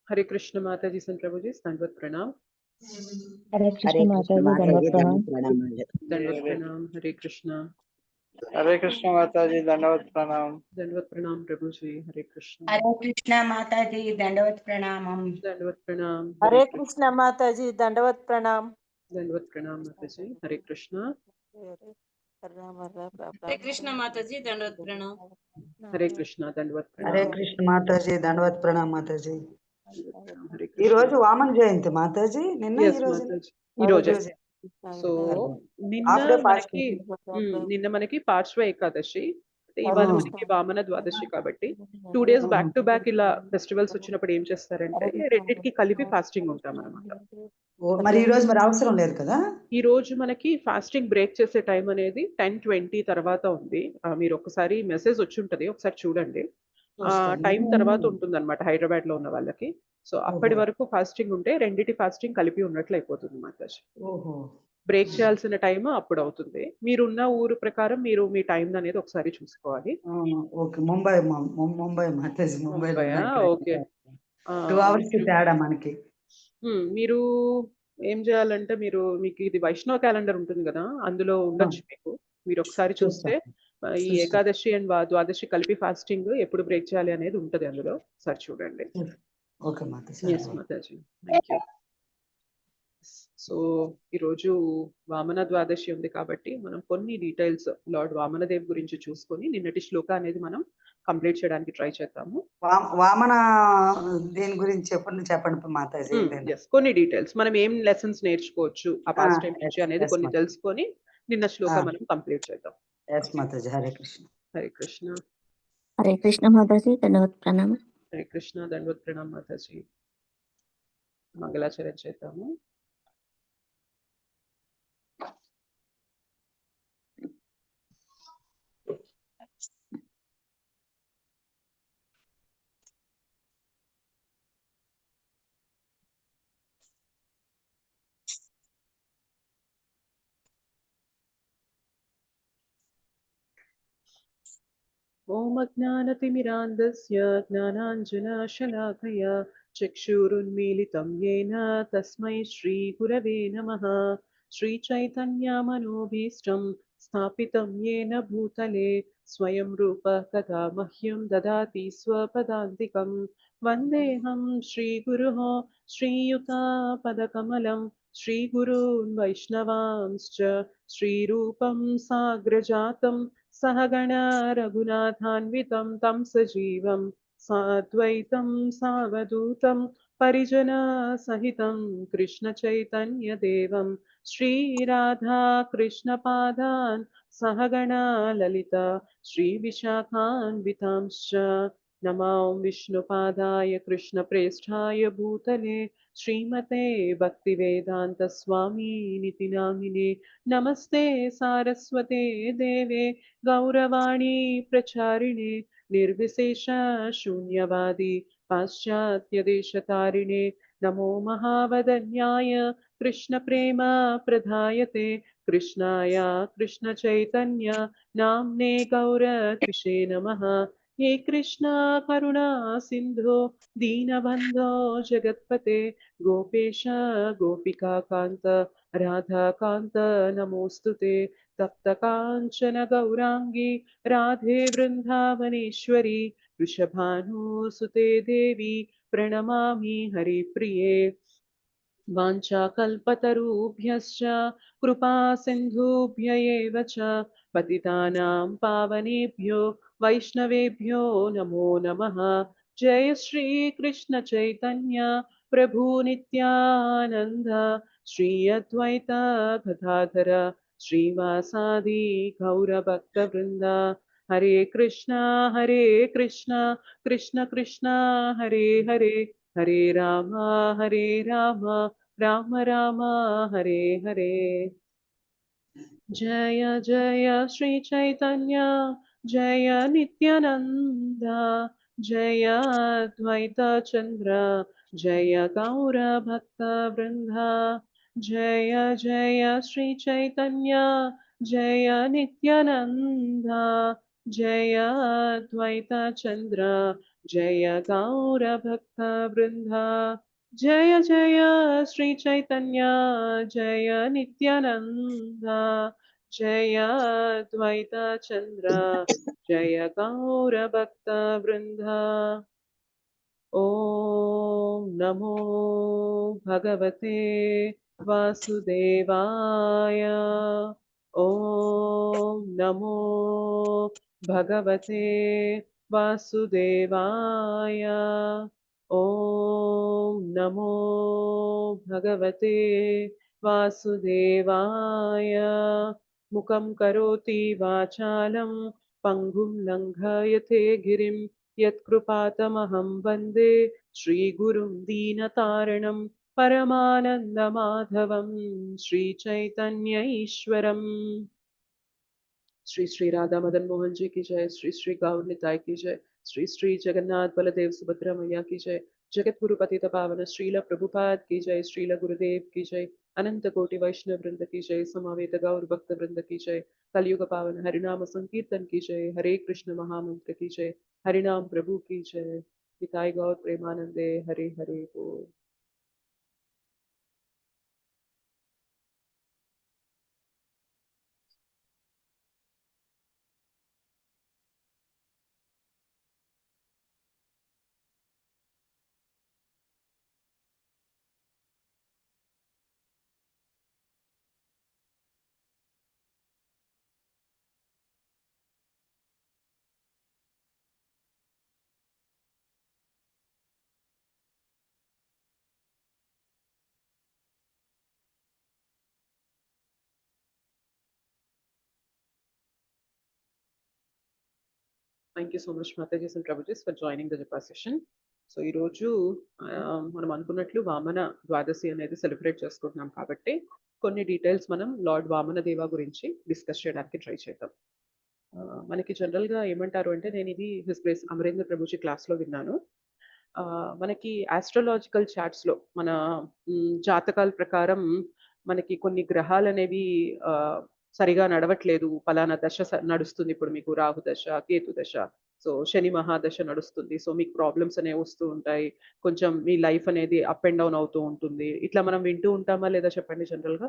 हरे कृष्ण माता जी संत प्रभु जी दंडवत प्रणाम। हरे कृष्ण माता जी माता दंडवत जी प्रणाम। दंडवत प्रणाम। हरे कृष्ण। हरे कृष्ण माता जी दंडवत प्रणाम। दंडवत प्रणाम प्रभु जी। हरे कृष्ण। हरे कृष्ण माता जी दंडवत प्रणाम। दंडवत प्रणाम। हरे कृष्ण माता जी दंडवत प्रणाम। दंडवत प्रणाम माता जी। हरे कृष्ण। हरे कृष्ण माता जी दंडवत प्रणाम। हरे कृष्ण। दंडवत हरे प्रणाम। कृष्ण माताजी दंडवत प्रणाम माताजी। दंडवत प्रणाम। हरे ఈ कृष्ण। రోజు వామన జయంతి మాతాజీ నిన్న ఈ यस రోజు माता जी ఈ ఈరోజే. రోజే సో నిన్న హాఫ్ డే మనకి ఫాస్టింగ్ నిన్న మనకి పార్శ్వ ఏకాదశి, ఇవాళ మనకి వామన ద్వాదశి కాబట్టి 2 డేస్ బ్యాక్ టు బ్యాక్ ఇలా ఫెస్టివల్స్ వచ్చినప్పుడు ఏం చేస్తారంటే రెండిటికి కలిపి ఫాస్టింగ్ ఉంటాం అనమాట. మరి ఈ రోజు మరి అవసరం లేదు కదా. ఈ రోజు మనకి ఫాస్టింగ్ బ్రేక్ చేసే టైం అనేది 10:20 తర్వాత ఉంది. మీరు ఒకసారి మెసేజ్ వచ్చి ఉంటది, ఒకసారి చూడండి. టైం తర్వాత ఉంటుందన్నమాట హైదరాబాద్ లో ఉన్న వాళ్ళకి. సో అప్పటి వరకు ఫాస్టింగ్ ఉంటే రెండిటి ఫాస్టింగ్ కలిపి ఉన్నట్లు అయిపోతుంది మాతాజీ. ఓహో బ్రేక్ చేయాల్సిన టైం అప్పుడు అవుతుంది. మీరున్న ఊరు ప్రకారం మీరు మీ టైం అనేది ఒకసారి చూసుకోవాలి. ఓకే ముంబై ముంబై మాతాజీ ముంబైలో ఓకే. 2 అవర్స్ తేడా మనకి. మీరు ఏం చేయాలంటే మీకు ఇది వైష్ణవ క్యాలెండర్ ఉంటుంది కదా, అందులో ఉండొచ్చు మీకు. మీరు ఒకసారి చూస్తే ఈ ఏకాదశి అండ్ ద్వాదశి కలిపి ఫాస్టింగ్ ఎప్పుడు బ్రేక్ చేయాలి అనేది ఉంటది అందులో, ఒకసారి చూడండి. Okay Mataji. Yes Mataji, thank you. So ఈరోజు వామన ద్వాదశి ఉంది కాబట్టి మనం కొన్ని డీటెయిల్స్ లార్డ్ వామనదేవ్ గురించి చూసుకొని నిన్నటి శ్లోక అనేది మనం కంప్లీట్ చేయడానికి ట్రై చేద్దాము. వామన దేని గురించి చెప్పండి మాతాజీ. కొన్ని డీటెయిల్స్ మనం ఏం లెసన్స్ నేర్చుకోవచ్చు ఆ పాస్ట్ టైం నుంచి అనేది కొన్ని తెలుసుకొని నిన్న శ్లోక మనం కంప్లీట్ చేద్దాం. ఎస్ మాతాజీ. హరే కృష్ణ. హరే కృష్ణ. हरे कृष्ण माता जी दंडवत प्रणाम। హరే కృష్ణ. దండవత్ ప్రణామ్ మాతాజీ. మంగళాచరణ చేద్దాము. ఓం అజ్ఞానతిమిరాంధస్య జ్ఞానాంజనశలాకయా చక్షురున్మీలితం యేన తస్మై శ్రీగురవే నమః. శ్రీచైతన్యమనోభీష్టం స్థాపితం యేన భూతలే స్వయం రూపः కదా మహ్యం దదాతి స్వపదాంతికం. వందేహం శ్రీగురుః శ్రీయుతాపదకమలం శ్రీగురూన్ వైష్ణవాంశ్చ శ్రీరూపం సాగ్రజాతం सहगणा रघुनाथान्वितं तं सजीवं साद्वैतं सावधूतं परिजनसहितं कृष्णचैतन्यदेवं श्रीराधा कृष्णपादान् सहगणा ललिता श्रीविशाखान्वितांश्च नमो विष्णुपादाय कृष्णप्रेष्ठाय भूतले श्रीमते भक्तिवेदांत स्वामिनिति नामिने नमस्ते सारस्वते देवे गौरवाणी प्रचारिणे निर्विशेष शून्यवादी पाश्चात्यदेशतारिणे नमो महावदन्याय कृष्णप्रेम प्रधायते कृष्णाय कृष्णचैतन्य नाम्ने गौरत्विषे नमः। हे कृष्णा करुणा सिन्धो दीनबन्धो जगत्पते गोपेश गोपिकान्त राधाकान्त नमोऽस्तुते। तप्तकाञ्चन गौराङ्गी राधे वृन्दावनेश्वरी वृषभानुसुते देवी प्रणमामि हरिप्रिये। वाञ्छाकल्पतरुभ्यश्च कृपा सिन्धुभ्य एव च पतितानां पावनेभ्यो वैष्णवेभ्यो नमो नमः। जय श्री कृष्ण चैतन्य प्रभु नित्यानंद श्री अद्वैत गदाधर श्रीवासादि गौरभक्तवृंद। हरे कृष्णा कृष्ण कृष्ण हरे हरे हरे राम राम राम हरे हरे। जय जय श्री चैतन्य जय नित्यानंद जय अद्वैत चंद्र जय गौर भक्त वृंद। जय जय श्री चैतन्य जय नित्यानंद జయ ద్వైత చంద్ర జయ గౌర భక్త బృంద జయ జయ శ్రీ చైతన్య జయ నిత్యానంద జయ ద్వైత చంద్ర జయ గౌర భక్త బృంద ఓం నమో భగవతే వాసుదేవాయ ఓం నమో భగవతే వాసుదేవాయ ఓం నమో భగవతే వాసుదేవాయ ముఖం కరోతి వాచాలం పంగుం లంఘయతే గిరిం యత్కృపాతమహం వందే శ్రీగురుం దీనతారణం परमानन्दमाधवं श्रीचैतन्य ईश्वरम्। श्री श्री राधा मदन मोहन जी की जय, श्री श्री गौर निताय की जय, श्री श्री जगन्नाथ बलदेव सुभद्रा मैया की जय, जगत गुरु पतित पावन श्रील प्रभुपाद की जय, श्रील गुरुदेव की जय, अनंत कोटि वैष्णव वृंद की जय, समावेत गौर भक्त वृंद की जय, कलयुग पावन हरिनाम संकीर्तन की जय, हरे कृष्ण महामंत्र की जय, हरिनाम प्रभु की जय, पिताय गौर प्रेमानंदे हरे हरे बोल। Thank you so much, Mataji and Prabhuji, for joining the Japa session. So ఈరోజు మనం అనుకున్నట్లు వామన ద్వాదశి అనేది సెలబ్రేట్ చేసుకుంటున్నాం కాబట్టి కొన్ని డీటెయిల్స్ మనం లార్డ్ వామన దేవ గురించి డిస్కస్ చేయడానికి ట్రై చేద్దాం. మనకి జనరల్గా ఏమంటారు అంటే, నేను ఇది హిస్ గ్రేస్ అమరేంద్ర ప్రభుజీ క్లాస్లో విన్నాను. మనకి ఆస్ట్రాలాజికల్ చార్ట్స్లో మన జాతకాల ప్రకారం మనకి కొన్ని గ్రహాలు అనేవి సరిగా నడవట్లేదు, ఫలానా దశ నడుస్తుంది, ఇప్పుడు మీకు రాహు దశ, కేతు దశ, సో శని మహాదశ నడుస్తుంది, సో మీకు ప్రాబ్లమ్స్ అనేవి వస్తూ ఉంటాయి, కొంచెం మీ లైఫ్ అనేది అప్ అండ్ డౌన్ అవుతూ ఉంటుంది. ఇట్లా మనం వింటూ ఉంటామా లేదా చెప్పండి జనరల్ గా?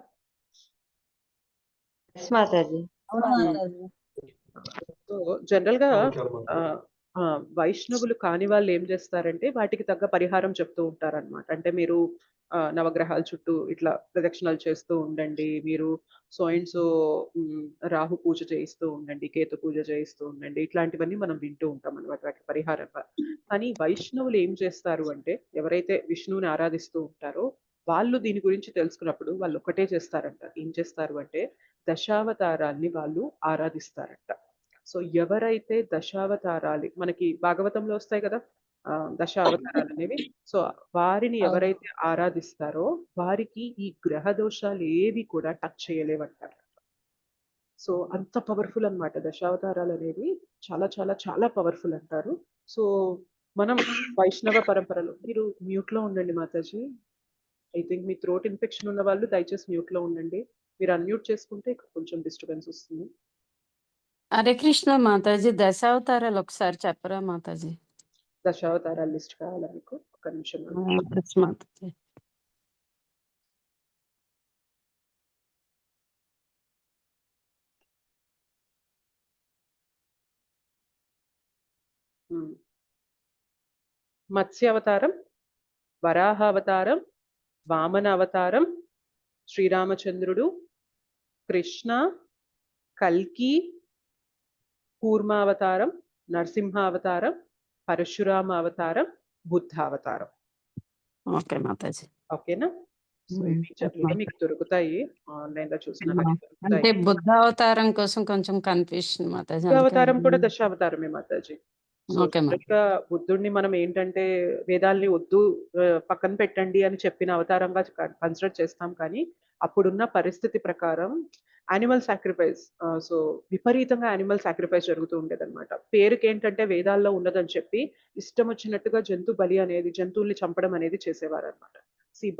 సో జనరల్ గా వైష్ణవులు కాని వాళ్ళు ఏం చేస్తారంటే వాటికి తగ్గ పరిహారం చెప్తూ ఉంటారన్నమాట. అంటే మీరు నవగ్రహాల చుట్టూ ఇట్లా ప్రదక్షిణలు చేస్తూ ఉండండి, మీరు సో అండ్ సో రాహు పూజ చేయిస్తూ ఉండండి, కేతు పూజ చేయిస్తూ ఉండండి, ఇట్లాంటివన్నీ మనం వింటూ ఉంటాం అన్నమాట వాటికి పరిహారం. కానీ వైష్ణవులు ఏం చేస్తారు అంటే, ఎవరైతే విష్ణువుని ఆరాధిస్తూ ఉంటారో వాళ్ళు దీని గురించి తెలుసుకున్నప్పుడు వాళ్ళు ఒకటే చేస్తారంట. ఏం చేస్తారు అంటే దశావతారాల్ని వాళ్ళు ఆరాధిస్తారంట. సో ఎవరైతే దశావతారాలు మనకి భాగవతంలో వస్తాయి కదా దశావతారాలు అనేవి, సో వారిని ఎవరైతే ఆరాధిస్తారో వారికి ఈ గ్రహ దోషాలు ఏవి కూడా టచ్ చేయలేవంటారు. సో అంత పవర్ఫుల్ అన్నమాట దశావతారాలు అనేవి, చాలా చాలా చాలా పవర్ఫుల్ అంటారు. సో మనం వైష్ణవ పరంపరలో, మీరు మ్యూట్ లో ఉండండి Mataji, I think me throat infection ఉన్న వాళ్ళు దయచేసి మ్యూట్ లో ఉండండి. మీరు అన్మ్యూట్ చేసుకుంటే కొంచెం డిస్టర్బెన్స్ వస్తుంది. హరే కృష్ణ మాతాజీ, దశావతారాలు ఒకసారి చెప్పరా మాతాజీ? దశావతారాల లిస్ట్ కావాలా మీకు? ఒక నిమిషం. మాతాజీ మత్స్య అవతారం, వరాహ అవతారం, వామన అవతారం, శ్రీరామచంద్రుడు, కృష్ణ, కల్కి, కూర్మ అవతారం, నరసింహ అవతారం, పరశురామ అవతారం, బుద్ధ అవతారం. ఓకే మాతాజీ. ఓకేనా? మీకు దొరుకుతాయి ఆన్లైన్ లో చూసిన. అంటే బుద్ధ అవతారం కోసం కొంచెం కన్ఫ్యూషన్ మాతాజీ. అవతారం కూడా దశావతారమే మాతాజీ. బుద్ధుడిని మనం ఏంటంటే వేదాల్ని వద్దు పక్కన పెట్టండి అని చెప్పిన అవతారంగా కన్సిడర్ చేస్తాం, కానీ అప్పుడున్న పరిస్థితి ప్రకారం యానిమల్ సాక్రిఫైస్, సో విపరీతంగా యానిమల్ సాక్రిఫైస్ జరుగుతూ ఉండేదన్నమాట. పేరుకి ఏంటంటే వేదాల్లో ఉన్నదని చెప్పి ఇష్టం వచ్చినట్టుగా జంతు బలి అనేది, జంతువుల్ని చంపడం అనేది చేసేవారు అనమాట.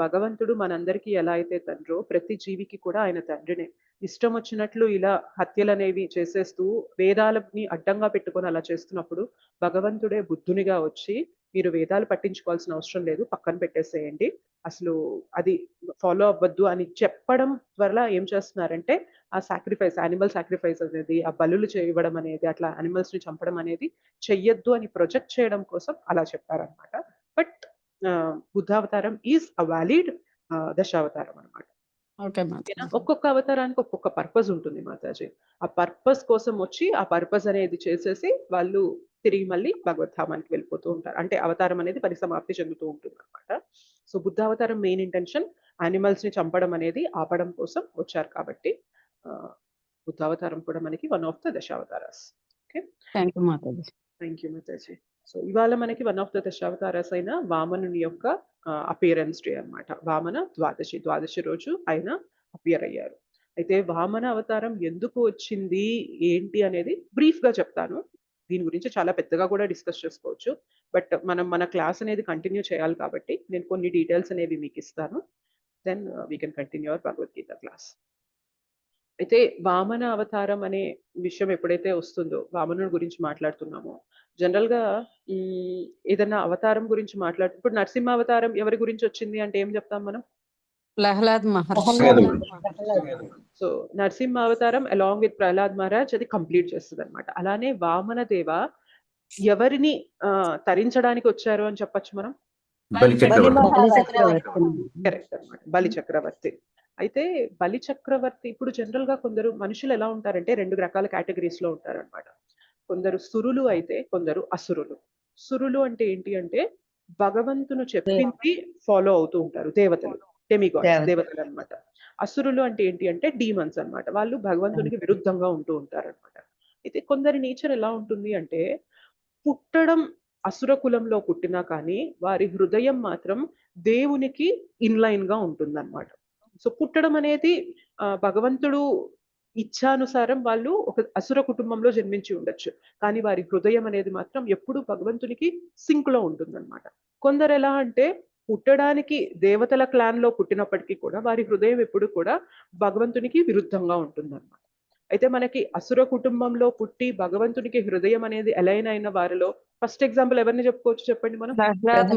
భగవంతుడు మనందరికీ ఎలా అయితే తండ్రో ప్రతి జీవికి కూడా ఆయన తండ్రినే. ఇష్టం వచ్చినట్లు ఇలా హత్యలనేవి చేసేస్తూ వేదాలని అడ్డంగా పెట్టుకొని అలా చేస్తున్నప్పుడు భగవంతుడే బుద్ధునిగా వచ్చి మీరు వేదాలు పట్టించుకోవాల్సిన అవసరం లేదు, పక్కన పెట్టేసేయండి, అసలు అది ఫాలో అవ్వద్దు అని చెప్పడం వల్ల ఏం చేస్తున్నారంటే ఆ సాక్రిఫైస్, యానిమల్ సాక్రిఫైస్ అనేది, ఆ బలులు చేయడం అనేది, అట్లా యానిమల్స్ ని చంపడం అనేది చెయ్యొద్దు అని ప్రొజెక్ట్ చేయడం కోసం అలా చెప్పారనమాట. But బుద్ధావతారం is a valid Dasavatharam అనమాట. ఓకే మాతాజీ. ఒక్కొక్క అవతారానికి ఒక్కొక్క పర్పస్ ఉంటుంది మాతాజీ. ఆ పర్పస్ కోసం వచ్చి ఆ పర్పస్ అనేది చేసేసి వాళ్ళు తిరిగి మళ్ళీ భగవద్ధామానికి వెళ్ళిపోతూ ఉంటారు. అంటే అవతారం అనేది పరిసమాప్తి చెందుతూ ఉంటుంది అనమాట. సో బుద్ధావతారం మెయిన్ ఇంటెన్షన్ యానిమల్స్ ని చంపడం అనేది ఆపడం కోసం వచ్చారు కాబట్టి బుద్ధావతారం కూడా మనకి వన్ ఆఫ్ ద దశావతారాస్. ఓకే, థ్యాంక్ యూ మాతాజీ. థ్యాంక్ యూ మాతాజీ. సో ఇవాళ మనకి వన్ ఆఫ్ ద దశావతారాస్ అయిన వామనుని యొక్క అపియరెన్స్ డే అన్నమాట. వామన ద్వాదశి రోజు ఆయన అపియర్ అయ్యారు. అయితే వామన అవతారం ఎందుకు వచ్చింది ఏంటి అనేది బ్రీఫ్ గా చెప్తాను. దీని గురించి చాలా పెద్దగా కూడా డిస్కస్ చేసుకోవచ్చు. బట్ మనం మన క్లాస్ అనేది కంటిన్యూ చేయాలి కాబట్టి నేను కొన్ని డీటెయిల్స్ అనేవి మీకు ఇస్తాను. Then we can continue our Bhagavad Gita class. అయితే వామన అవతారం అనే విషయం ఎప్పుడైతే వస్తుందో, వామనుడి గురించి మాట్లాడుతున్నామో, జనరల్ గా ఏదైనా అవతారం గురించి ఇప్పుడు నరసింహ అవతారం ఎవరి గురించి వచ్చింది అంటే ఏం చెప్తాం మనం? ప్రహ్లాద్ మహర్షి. సో నరసింహ అవతారం అలాంగ్ విత్ ప్రహ్లాద్ మహారాజ్ అది కంప్లీట్ చేస్తుంది అనమాట. అలానే వామన దేవ ఎవరిని తరించడానికి వచ్చారు అని చెప్పొచ్చు మనం? కరెక్ట్ అనమాట, బలి చక్రవర్తి. అయితే బలి చక్రవర్తి ఇప్పుడు జనరల్ గా కొందరు మనుషులు ఎలా ఉంటారంటే రెండు రకాల కేటగిరీస్ లో ఉంటారన్నమాట. కొందరు సురులు అయితే కొందరు అసురులు. సురులు అంటే ఏంటి అంటే భగవంతును చెప్పింది ఫాలో అవుతూ ఉంటారు, దేవతలు, డెమిగాడ్స్, దేవతలు అన్నమాట. అసురులు అంటే ఏంటి అంటే డీమన్స్ అన్నమాట, వాళ్ళు భగవంతునికి విరుద్ధంగా ఉంటూ ఉంటారు అనమాట. అయితే కొందరి నేచర్ ఎలా ఉంటుంది అంటే పుట్టడం అసుర కులంలో పుట్టినా కానీ వారి హృదయం మాత్రం దేవునికి ఇన్లైన్ గా ఉంటుంది అనమాట. సో పుట్టడం అనేది భగవంతుడు ఇచ్ఛానుసారం వాళ్ళు ఒక అసుర కుటుంబంలో జన్మించి ఉండొచ్చు, కానీ వారి హృదయం అనేది మాత్రం ఎప్పుడు భగవంతునికి సింక్ లో ఉంటుందన్నమాట. కొందరు ఎలా అంటే పుట్టడానికి దేవతల క్లాన్ లో పుట్టినప్పటికీ కూడా వారి హృదయం ఎప్పుడు కూడా భగవంతునికి విరుద్ధంగా ఉంటుందన్నమాట. అయితే మనకి అసుర కుటుంబంలో పుట్టి భగవంతునికి హృదయం అనేది అలైన్ అయిన వారిలో ఫస్ట్ ఎగ్జాంపుల్ ఎవరిని చెప్పుకోవచ్చు చెప్పండి మనం? ప్రహ్లాద్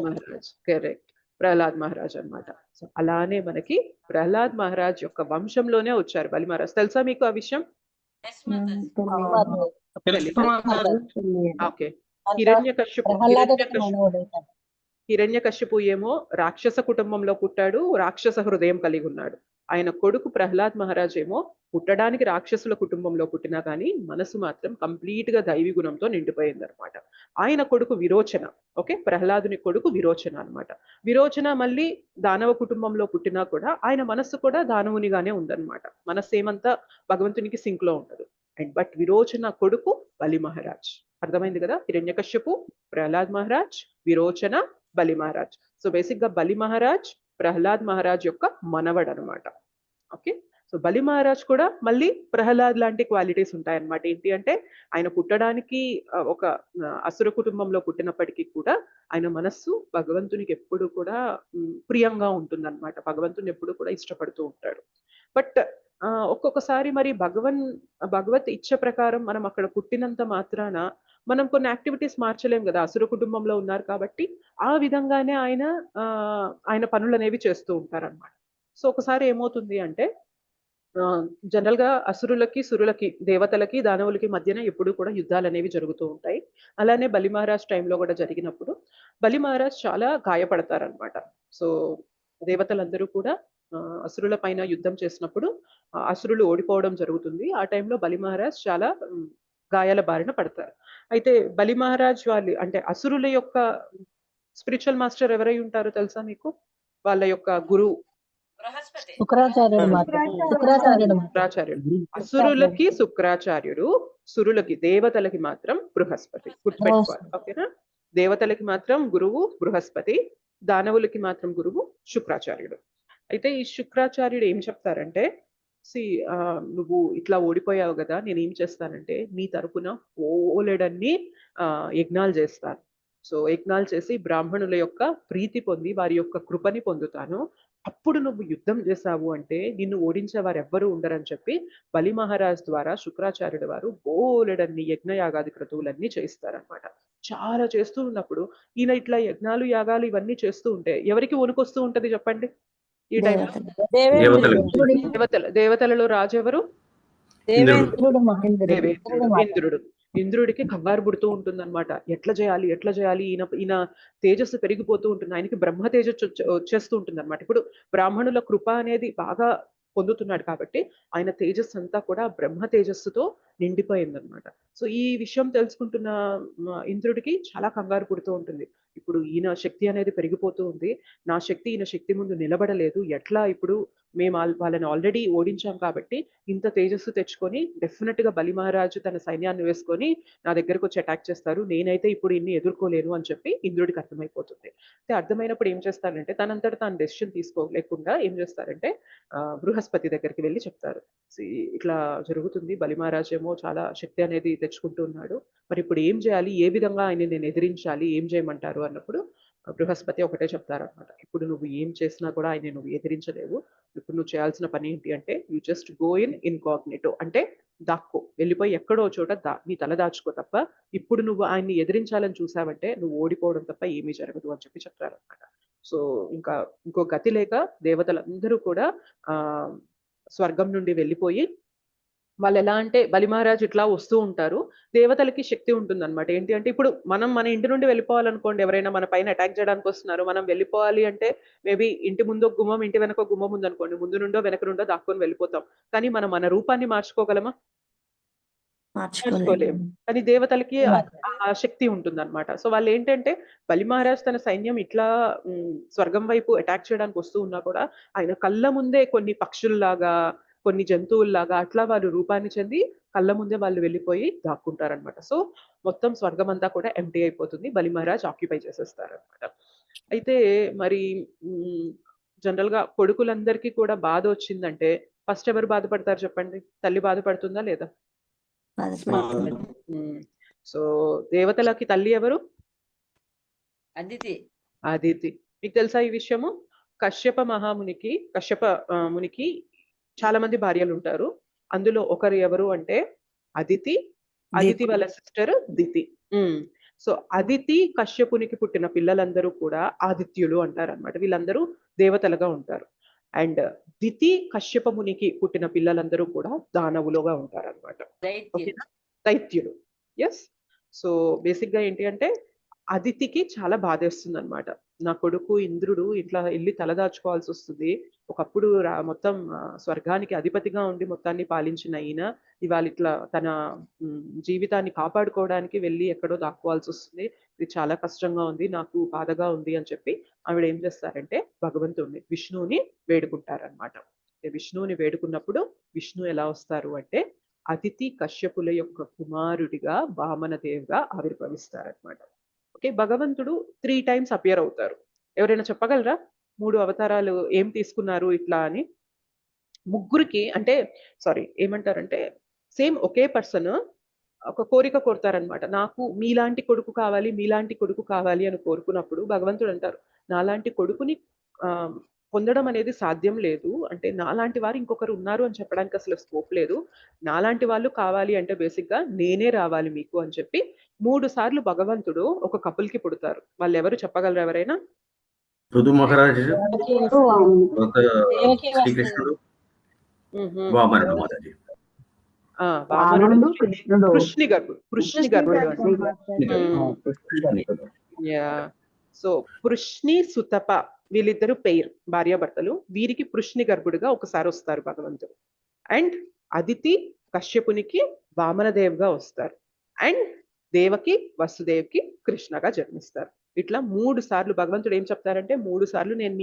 మహారాజ్. కరెక్ట్, ప్రహ్లాద్ మహారాజ్ అన్నమాట. సో అలానే మనకి ప్రహ్లాద్ మహారాజ్ యొక్క వంశంలోనే వచ్చారు బలి మహారాజ్. తెలుసా మీకు ఆ విషయం? ఓకే. హిరణ్యకశ్యపు ఏమో రాక్షస కుటుంబంలో పుట్టాడు, రాక్షస హృదయం కలిగి ఉన్నాడు. ఆయన కొడుకు ప్రహ్లాద్ మహారాజ్ ఏమో పుట్టడానికి రాక్షసుల కుటుంబంలో పుట్టినా కానీ మనసు మాత్రం కంప్లీట్ గా దైవీ గుణంతో నిండిపోయింది అనమాట. ఆయన కొడుకు విరోచన, ఓకే, ప్రహ్లాదుని కొడుకు విరోచన అన్నమాట. విరోచన మళ్ళీ దానవ కుటుంబంలో పుట్టినా కూడా ఆయన మనస్సు కూడా దానవునిగానే ఉందన్నమాట. మనస్సు ఏమంతా భగవంతునికి సింక్ లో ఉండదు. అండ్ బట్ విరోచన కొడుకు బలి మహారాజ్. అర్థమైంది కదా? హిరణ్యకశ్యపు, ప్రహ్లాద్ మహారాజ్, విరోచన, బలి మహారాజ్. సో బేసిక్ గా బలి మహారాజ్ ప్రహ్లాద్ మహారాజ్ యొక్క మనవడు అనమాట. ఓకే, సో బలి మహారాజ్ కూడా మళ్ళీ ప్రహ్లాద్ లాంటి క్వాలిటీస్ ఉంటాయన్నమాట. ఏంటి అంటే ఆయన పుట్టడానికి ఒక అసుర కుటుంబంలో పుట్టినప్పటికీ కూడా ఆయన మనస్సు భగవంతునికి ఎప్పుడు కూడా ప్రియంగా ఉంటుందన్నమాట. భగవంతుని ఎప్పుడు కూడా ఇష్టపడుతూ ఉంటాడు. బట్ ఒక్కొక్కసారి మరి భగవత్ ఇచ్చ ప్రకారం మనం అక్కడ పుట్టినంత మాత్రాన మనం కొన్ని యాక్టివిటీస్ మార్చలేం కదా. అసుర కుటుంబంలో ఉన్నారు కాబట్టి ఆ విధంగానే ఆయన పనులు అనేవి చేస్తూ ఉంటారన్నమాట. సో ఒకసారి ఏమవుతుంది అంటే జనరల్ గా అసురులకి, సురులకి, దేవతలకి, దానవులకి మధ్యన ఎప్పుడు కూడా యుద్ధాలు అనేవి జరుగుతూ ఉంటాయి. అలానే బలి మహారాజ్ టైంలో కూడా జరిగినప్పుడు బలి మహారాజ్ చాలా గాయపడతారనమాట. సో దేవతలందరూ కూడా అసురుల పైన యుద్ధం చేసినప్పుడు అసురులు ఓడిపోవడం జరుగుతుంది. ఆ టైంలో బలి మహారాజ్ చాలా గాయాల బారిన పడతారు. అయితే బలి మహారాజ్ వాళ్ళు అంటే అసురుల యొక్క స్పిరిచువల్ మాస్టర్ ఎవరై ఉంటారో తెలుసా మీకు? వాళ్ళ యొక్క గురువు శుక్రాచార్యుడు. అసురులకి శుక్రాచార్యుడు, సురులకి దేవతలకి మాత్రం బృహస్పతి. గుర్తుపెట్టుకోవాలి, ఓకేనా? దేవతలకి మాత్రం గురువు బృహస్పతి, దానవులకి మాత్రం గురువు శుక్రాచార్యుడు. అయితే ఈ శుక్రాచార్యుడు ఏం చెప్తారంటే, నువ్వు ఇట్లా ఓడిపోయావు కదా, నేనేం చేస్తానంటే నీ తరపున ఓలెడన్ని యజ్ఞాలు చేస్తాను. సో యజ్ఞాలు చేసి బ్రాహ్మణుల యొక్క ప్రీతి పొంది వారి యొక్క కృపని పొందుతాను. అప్పుడు నువ్వు యుద్ధం చేశావు అంటే నిన్ను ఓడించే వారు ఎవ్వరూ ఉండరని చెప్పి బలి మహారాజ్ ద్వారా శుక్రాచార్యుడు వారు బోలెడన్ని యజ్ఞయాగాది క్రతువులన్నీ చేయిస్తారనమాట. చాలా చేస్తూ ఉన్నప్పుడు ఈయన ఇట్లా యజ్ఞాలు యాగాలు ఇవన్నీ చేస్తూ ఉంటే ఎవరికి వణుకొస్తూ ఉంటది చెప్పండి ఈ టైంలో? దేవతలలో రాజు ఎవరు? ఇంద్రుడు. ఇంద్రుడికి కంగారు పుడుతూ ఉంటుందన్నమాట. ఎట్లా చేయాలి ఎట్లా చేయాలి, ఈయన తేజస్సు పెరిగిపోతూ ఉంటుంది, ఆయనకి బ్రహ్మ తేజస్సు వచ్చేస్తూ ఉంటుంది అనమాట. ఇప్పుడు బ్రాహ్మణుల కృప అనేది బాగా పొందుతున్నాడు కాబట్టి ఆయన తేజస్సు అంతా కూడా బ్రహ్మ తేజస్సుతో నిండిపోయిందనమాట. సో ఈ విషయం తెలుసుకుంటున్న ఇంద్రుడికి చాలా కంగారు పుడుతూ ఉంటుంది. ఇప్పుడు ఈయన శక్తి అనేది పెరిగిపోతూ ఉంది, నా శక్తి ఈయన శక్తి ముందు నిలబడలేదు, ఎట్లా ఇప్పుడు మేము వాళ్ళని ఆల్రెడీ ఓడించాం కాబట్టి ఇంత తేజస్సు తెచ్చుకొని డెఫినెట్ గా బలి మహారాజు తన సైన్యాన్ని వేసుకొని నా దగ్గరకు వచ్చి అటాక్ చేస్తారు, నేనైతే ఇప్పుడు ఇన్ని ఎదుర్కోలేను అని చెప్పి ఇంద్రుడికి అర్థమైపోతుంది. అయితే అర్థమైనప్పుడు ఏం చేస్తారంటే తనంతట తాను డెసిషన్ తీసుకోలేకుండా ఏం చేస్తారంటే బృహస్పతి దగ్గరికి వెళ్ళి చెప్తారు, ఇట్లా జరుగుతుంది, బలి మహారాజు ఏమో చాలా శక్తి అనేది తెచ్చుకుంటూ ఉన్నాడు, మరి ఇప్పుడు ఏం చేయాలి, ఏ విధంగా ఆయన నేను ఎదిరించాలి, ఏం చేయమంటారు అన్నప్పుడు బృహస్పతి ఒకటే చెప్తారనమాట, ఇప్పుడు నువ్వు ఏం చేసినా కూడా ఆయన నువ్వు ఎదిరించలేవు, ఇప్పుడు నువ్వు చేయాల్సిన పని ఏంటి అంటే you just go in incognito, అంటే దాక్కో, వెళ్ళిపోయి ఎక్కడో చోట నీ తల దాచుకో తప్ప ఇప్పుడు నువ్వు ఆయన్ని ఎదిరించాలని చూసావంటే నువ్వు ఓడిపోవడం తప్ప ఏమీ జరగదు అని చెప్పి చెప్తారనమాట. సో ఇంకా ఇంకో గతి లేక దేవతలందరూ కూడా స్వర్గం నుండి వెళ్ళిపోయి వాళ్ళు ఎలా అంటే బలి మహారాజు ఇట్లా వస్తూ ఉంటారు, దేవతలకి శక్తి ఉంటుంది అనమాట. ఏంటి అంటే ఇప్పుడు మనం మన ఇంటి నుండి వెళ్ళిపోవాలనుకోండి, ఎవరైనా మన పైన అటాక్ చేయడానికి వస్తున్నారు, మనం వెళ్ళిపోవాలి అంటే మేబీ ఇంటి ముందు ఒక గుమ్మం ఇంటి వెనక గుమ్మం ఉందనుకోండి, ముందు నుండో వెనక నుండో దాక్కొని వెళ్ళిపోతాం, కానీ మనం మన రూపాన్ని మార్చుకోగలమా? మార్చుకోలేము. కానీ దేవతలకి ఆ శక్తి ఉంటుంది అనమాట. సో వాళ్ళు ఏంటంటే బలి మహారాజ్ తన సైన్యం ఇట్లా స్వర్గం వైపు అటాక్ చేయడానికి వస్తూ ఉన్నా కూడా ఆయన కళ్ళ ముందే కొన్ని పక్షుల్లాగా కొన్ని జంతువుల్లాగా అట్లా వాళ్ళు రూపాన్ని చెంది కళ్ళ ముందే వాళ్ళు వెళ్ళిపోయి దాక్కుంటారనమాట. సో మొత్తం స్వర్గం అంతా కూడా ఎంటీ అయిపోతుంది, బలి మహారాజ్ ఆక్యుపై చేసేస్తారనమాట. అయితే మరి జనరల్ గా కొడుకులందరికీ కూడా బాధ వచ్చిందంటే ఫస్ట్ ఎవరు బాధపడతారు చెప్పండి? తల్లి బాధపడుతుందా లేదా? సో దేవతలకి తల్లి ఎవరు? అదితి. అదితి. మీకు తెలుసా ఈ విషయము? కశ్యప మునికి చాలా మంది భార్యలు ఉంటారు, అందులో ఒకరు ఎవరు అంటే అదితి, అదితి వాళ్ళ సిస్టర్ దితి. సో అదితి కశ్యపునికి పుట్టిన పిల్లలందరూ కూడా ఆదిత్యులు అంటారు అనమాట, వీళ్ళందరూ దేవతలుగా ఉంటారు. అండ్ దితి కశ్యప మునికి పుట్టిన పిల్లలందరూ కూడా దానవులుగా ఉంటారు అనమాట, దైత్యులు. ఎస్. సో బేసిక్ గా ఏంటి అంటే అదితికి చాలా బాధేస్తుంది అనమాట, నా కొడుకు ఇంద్రుడు ఇట్లా వెళ్ళి తలదాచుకోవాల్సి వస్తుంది, ఒకప్పుడు మొత్తం స్వర్గానికి అధిపతిగా ఉండి మొత్తాన్ని పాలించిన ఈయన ఇవాళ ఇట్లా తన జీవితాన్ని కాపాడుకోవడానికి వెళ్ళి ఎక్కడో దాక్కోవాల్సి వస్తుంది, ఇది చాలా కష్టంగా ఉంది, నాకు బాధగా ఉంది అని చెప్పి ఆవిడ ఏం చేస్తారంటే భగవంతుడిని విష్ణువుని వేడుకుంటారనమాట. విష్ణువుని వేడుకున్నప్పుడు విష్ణు ఎలా వస్తారు అంటే అదితి కశ్యపుల యొక్క కుమారుడిగా వామనదేవ్గా ఆవిర్భవిస్తారనమాట. ఓకే, భగవంతుడు 3 times అపియర్ అవుతారు. ఎవరైనా చెప్పగలరా 3 అవతారాలు ఏం తీసుకున్నారు ఇట్లా అని? ముగ్గురికి అంటే ఏమంటారంటే సేమ్ ఒకే పర్సన్ ఒక కోరిక కోరుతారనమాట, నాకు మీలాంటి కొడుకు కావాలి మీలాంటి కొడుకు కావాలి అని కోరుకున్నప్పుడు భగవంతుడు అంటారు, నాలాంటి కొడుకుని పొందడం అనేది సాధ్యం లేదు, అంటే నాలాంటి వారు ఇంకొకరు ఉన్నారు అని చెప్పడానికి అసలు స్కోప్ లేదు, నాలాంటి వాళ్ళు కావాలి అంటే బేసిక్ గా నేనే రావాలి మీకు అని చెప్పి 3 సార్లు భగవంతుడు ఒక కపుల్ కి పుడతారు. వాళ్ళు ఎవరు చెప్పగలరు ఎవరైనా? పృథు మహారాజు, శ్రీకృష్ణుడు, వామనుడు మాతాజీ. కృష్ణి గర్భుడు. సో పృష్ణి సుతప వీళ్ళిద్దరు పెయిర్ భార్యాభర్తలు, వీరికి పృష్ణి గర్భుడుగా ఒకసారి వస్తారు భగవంతుడు. అండ్ అదితి కశ్యపునికి వామనదేవ్గా వస్తారు, అండ్ దేవకి వసుదేవ్కి కృష్ణగా జన్మిస్తారు. ఇట్లా 3 సార్లు భగవంతుడు ఏం చెప్తారంటే 3 సార్లు నేను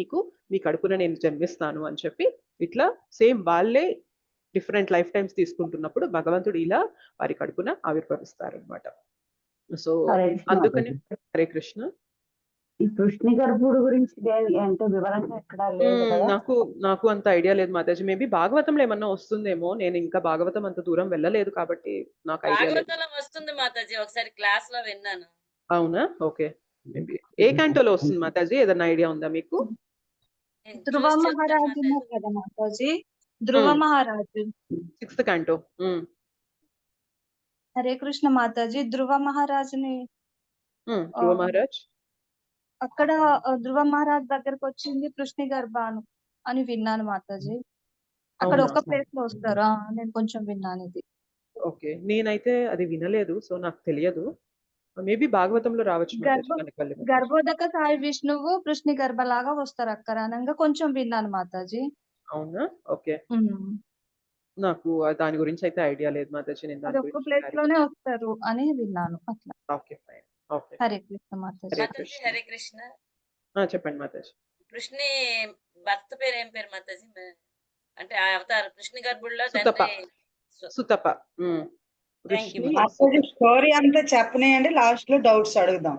మీ కడుపున నేను జన్మిస్తాను అని చెప్పి ఇట్లా సేమ్ వాళ్ళే డిఫరెంట్ లైఫ్ టైమ్స్ తీసుకుంటున్నప్పుడు భగవంతుడు ఇలా వారి కడుపున ఆవిర్భవిస్తారనమాట. సో అందుకని హరే కృష్ణ. ఈ కృష్ణ గర్భుడు గురించి అంటే వివరంగా ఎక్కడ నాకు అంత ఐడియా లేదు మాతాజీ, మేబీ భాగవతంలో ఏమన్నా వస్తుందేమో, నేను ఇంకా భాగవతం అంత దూరం వెళ్ళలేదు కాబట్టి నాకు ఐడియా లేదు. వస్తుంది మాతాజీ, ఒకసారి క్లాస్ లో విన్నాను. అవునా? ఓకే. మేబీ ఏ క్యాంటోలో వస్తుంది మాతాజీ, ఏదైనా ఐడియా ఉందా మీకు? నేను ధ్రువ చూసి చెప్తాను మహారాజు మాతాజీ. ఉన్నారు కదా మాతాజీ, ధ్రువ మ్మ్. మహారాజు. 6th canto. హరే కృష్ణ మాతాజీ, ధ్రువ మహారాజుని ధ్రువ మహారాజ్. అక్కడ ధ్రువ మహారాజ్ దగ్గరకు వచ్చింది కృష్ణ గర్భాను అని విన్నాను మాతాజీ. అక్కడ అవునా? ఒక ప్లేస్ లో వస్తారా? నేను కొంచెం విన్నాను ఇది. ఓకే, నేనైతే అది వినలేదు, సో నాకు తెలియదు. మేబీ భాగవతంలో రావచ్చు మాతాజీ, కనకాలి మాతాజీ. గర్భోదక సాయి విష్ణువు కృష్ణ గర్భలాగా వస్తారు అక్కడ అనగా కొంచెం విన్నాను మాతాజీ. అవునా? ఓకే, ఉమ్. నాకు దాని గురించి అయితే ఐడియా లేదు మాతాజీ. నేను అది దాని ఒక్క గురించి ప్లేస్ లోనే వస్తారు అని విన్నాను అట్లా. Okay, fine. Okay, Hare Krishna Mataji. Hare Mataji Krishna. Hare Krishna. చెప్పండి మాతాజీ. కృష్ణి భర్త పేరు ఏం పేరు మాతాజీ? అంటే ఆ అవతారం కృష్ణ గర్భుల్లో సుతప. తండ్రి సుతప. థ్యాంక్ యూ కృష్ణి మాతాజీ స్టోరీ అంతా చెప్పనేయండి, లాస్ట్ లో డౌట్స్ అడుగుదాం.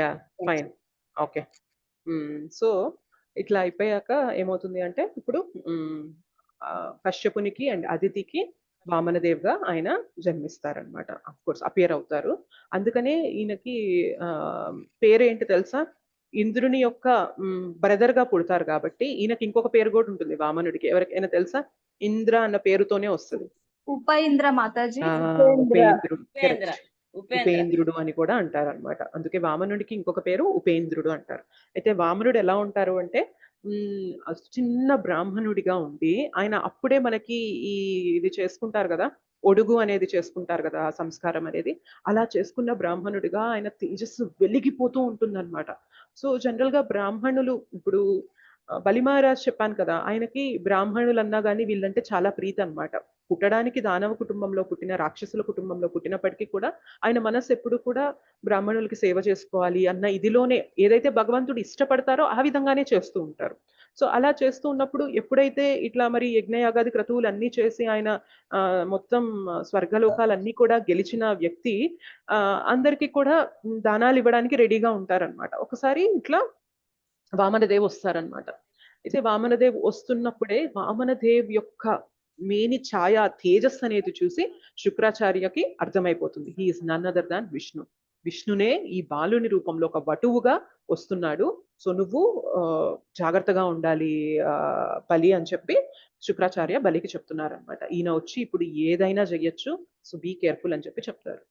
Yeah, fine. ఓకే. సో ఇట్లా అయిపోయాక ఏమవుతుంది అంటే, ఇప్పుడు కశ్యపునికి అండ్ అదితికి వామనదేవ్గా ఆయన జన్మిస్తారనమాట. అఫ్ కోర్స్ అపియర్ అవుతారు. అందుకనే ఈయనకి పేరేంటి తెలుసా? ఇంద్రుని యొక్క బ్రదర్ గా పుడతారు కాబట్టి ఈయనకి ఇంకొక పేరు కూడా ఉంటుంది వామనుడికి. ఎవరికైనా తెలుసా? ఇంద్ర అన్న పేరుతోనే వస్తుంది. ఉపేంద్ర మాతాజీ. ఉపేంద్రుడు. ఉపేంద్ర. Correct. ఉపేంద్రుడు అని కూడా అంటారు అనమాట. అందుకే వామనుడికి ఇంకొక పేరు ఉపేంద్రుడు అంటారు. అయితే వామనుడు ఎలా ఉంటారు అంటే, చిన్న బ్రాహ్మణుడిగా ఉండి ఆయన అప్పుడే మనకి ఈ ఇది చేసుకుంటారు కదా, ఒడుగు అనేది చేసుకుంటారు కదా, ఆ సంస్కారం అనేది. అలా చేసుకున్న బ్రాహ్మణుడిగా ఆయన తేజస్సు వెలిగిపోతూ ఉంటుందన్నమాట. సో జనరల్ గా బ్రాహ్మణులు ఇప్పుడు బలి మహారాజ్ చెప్పాను కదా, ఆయనకి బ్రాహ్మణులు అన్నా కానీ వీళ్ళంటే చాలా ప్రీతి అన్నమాట. పుట్టడానికి దానవ కుటుంబంలో పుట్టిన, రాక్షసుల కుటుంబంలో పుట్టినప్పటికీ కూడా ఆయన మనసు ఎప్పుడు కూడా బ్రాహ్మణులకి సేవ చేసుకోవాలి అన్న ఇదిలోనే, ఏదైతే భగవంతుడు ఇష్టపడతారో ఆ విధంగానే చేస్తూ ఉంటారు. సో అలా చేస్తూ ఉన్నప్పుడు ఎప్పుడైతే ఇట్లా మరి యజ్ఞయాగాది క్రతువులు అన్నీ చేసి ఆయన మొత్తం స్వర్గలోకాలన్నీ కూడా గెలిచిన వ్యక్తి అందరికీ కూడా దానాలు ఇవ్వడానికి రెడీగా ఉంటారనమాట. ఒకసారి ఇట్లా వామనదేవ్ వస్తారనమాట. అయితే వామనదేవ్ వస్తున్నప్పుడే వామనదేవ్ యొక్క మేని ఛాయ, తేజస్ అనేది చూసి శుక్రాచార్యకి అర్థమైపోతుంది, he is none other than Vishnu. విష్ణునే ఈ బాలుని రూపంలో ఒక వటువుగా వస్తున్నాడు. సో నువ్వు జాగ్రత్తగా ఉండాలి బలి అని చెప్పి శుక్రాచార్య బలికి చెప్తున్నారనమాట. ఈయన వచ్చి ఇప్పుడు ఏదైనా చెయ్యొచ్చు, సో బీ కేర్ఫుల్ అని చెప్పి చెప్తారు.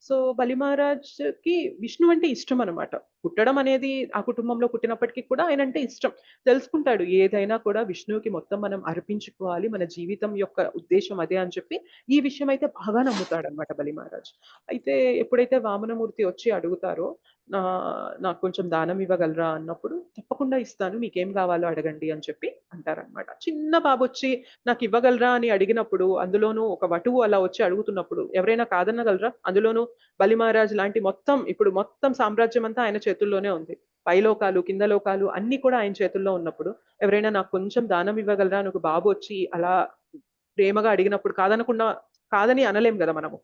సో బలి మహారాజ్కి విష్ణు అంటే ఇష్టం అనమాట. పుట్టడం అనేది ఆ కుటుంబంలో పుట్టినప్పటికీ కూడా ఆయన అంటే ఇష్టం. తెలుసుకుంటాడు ఏదైనా కూడా విష్ణువుకి మొత్తం మనం అర్పించుకోవాలి, మన జీవితం యొక్క ఉద్దేశం అదే అని చెప్పి ఈ విషయం అయితే బాగా నమ్ముతాడు అనమాట బలి మహారాజ్. అయితే ఎప్పుడైతే వామనమూర్తి వచ్చి అడుగుతారో నాకు కొంచెం దానం ఇవ్వగలరా అన్నప్పుడు, తప్పకుండా ఇస్తాను, మీకేం కావాలో అడగండి అని చెప్పి అంటారనమాట. చిన్న బాబు వచ్చి నాకు ఇవ్వగలరా అని అడిగినప్పుడు, అందులోనూ ఒక వటువు అలా వచ్చి అడుగుతున్నప్పుడు ఎవరైనా కాదనగలరా? అందులోనూ బలి మహారాజ్ లాంటి ఇప్పుడు మొత్తం సామ్రాజ్యం అంతా ఆయన చేతుల్లోనే ఉంది. పైలోకాలు కింద లోకాలు అన్ని కూడా ఆయన చేతుల్లో ఉన్నప్పుడు ఎవరైనా నాకు కొంచెం దానం ఇవ్వగలరా అని ఒక బాబు వచ్చి అలా ప్రేమగా అడిగినప్పుడు కాదని అనలేం కదా మనము.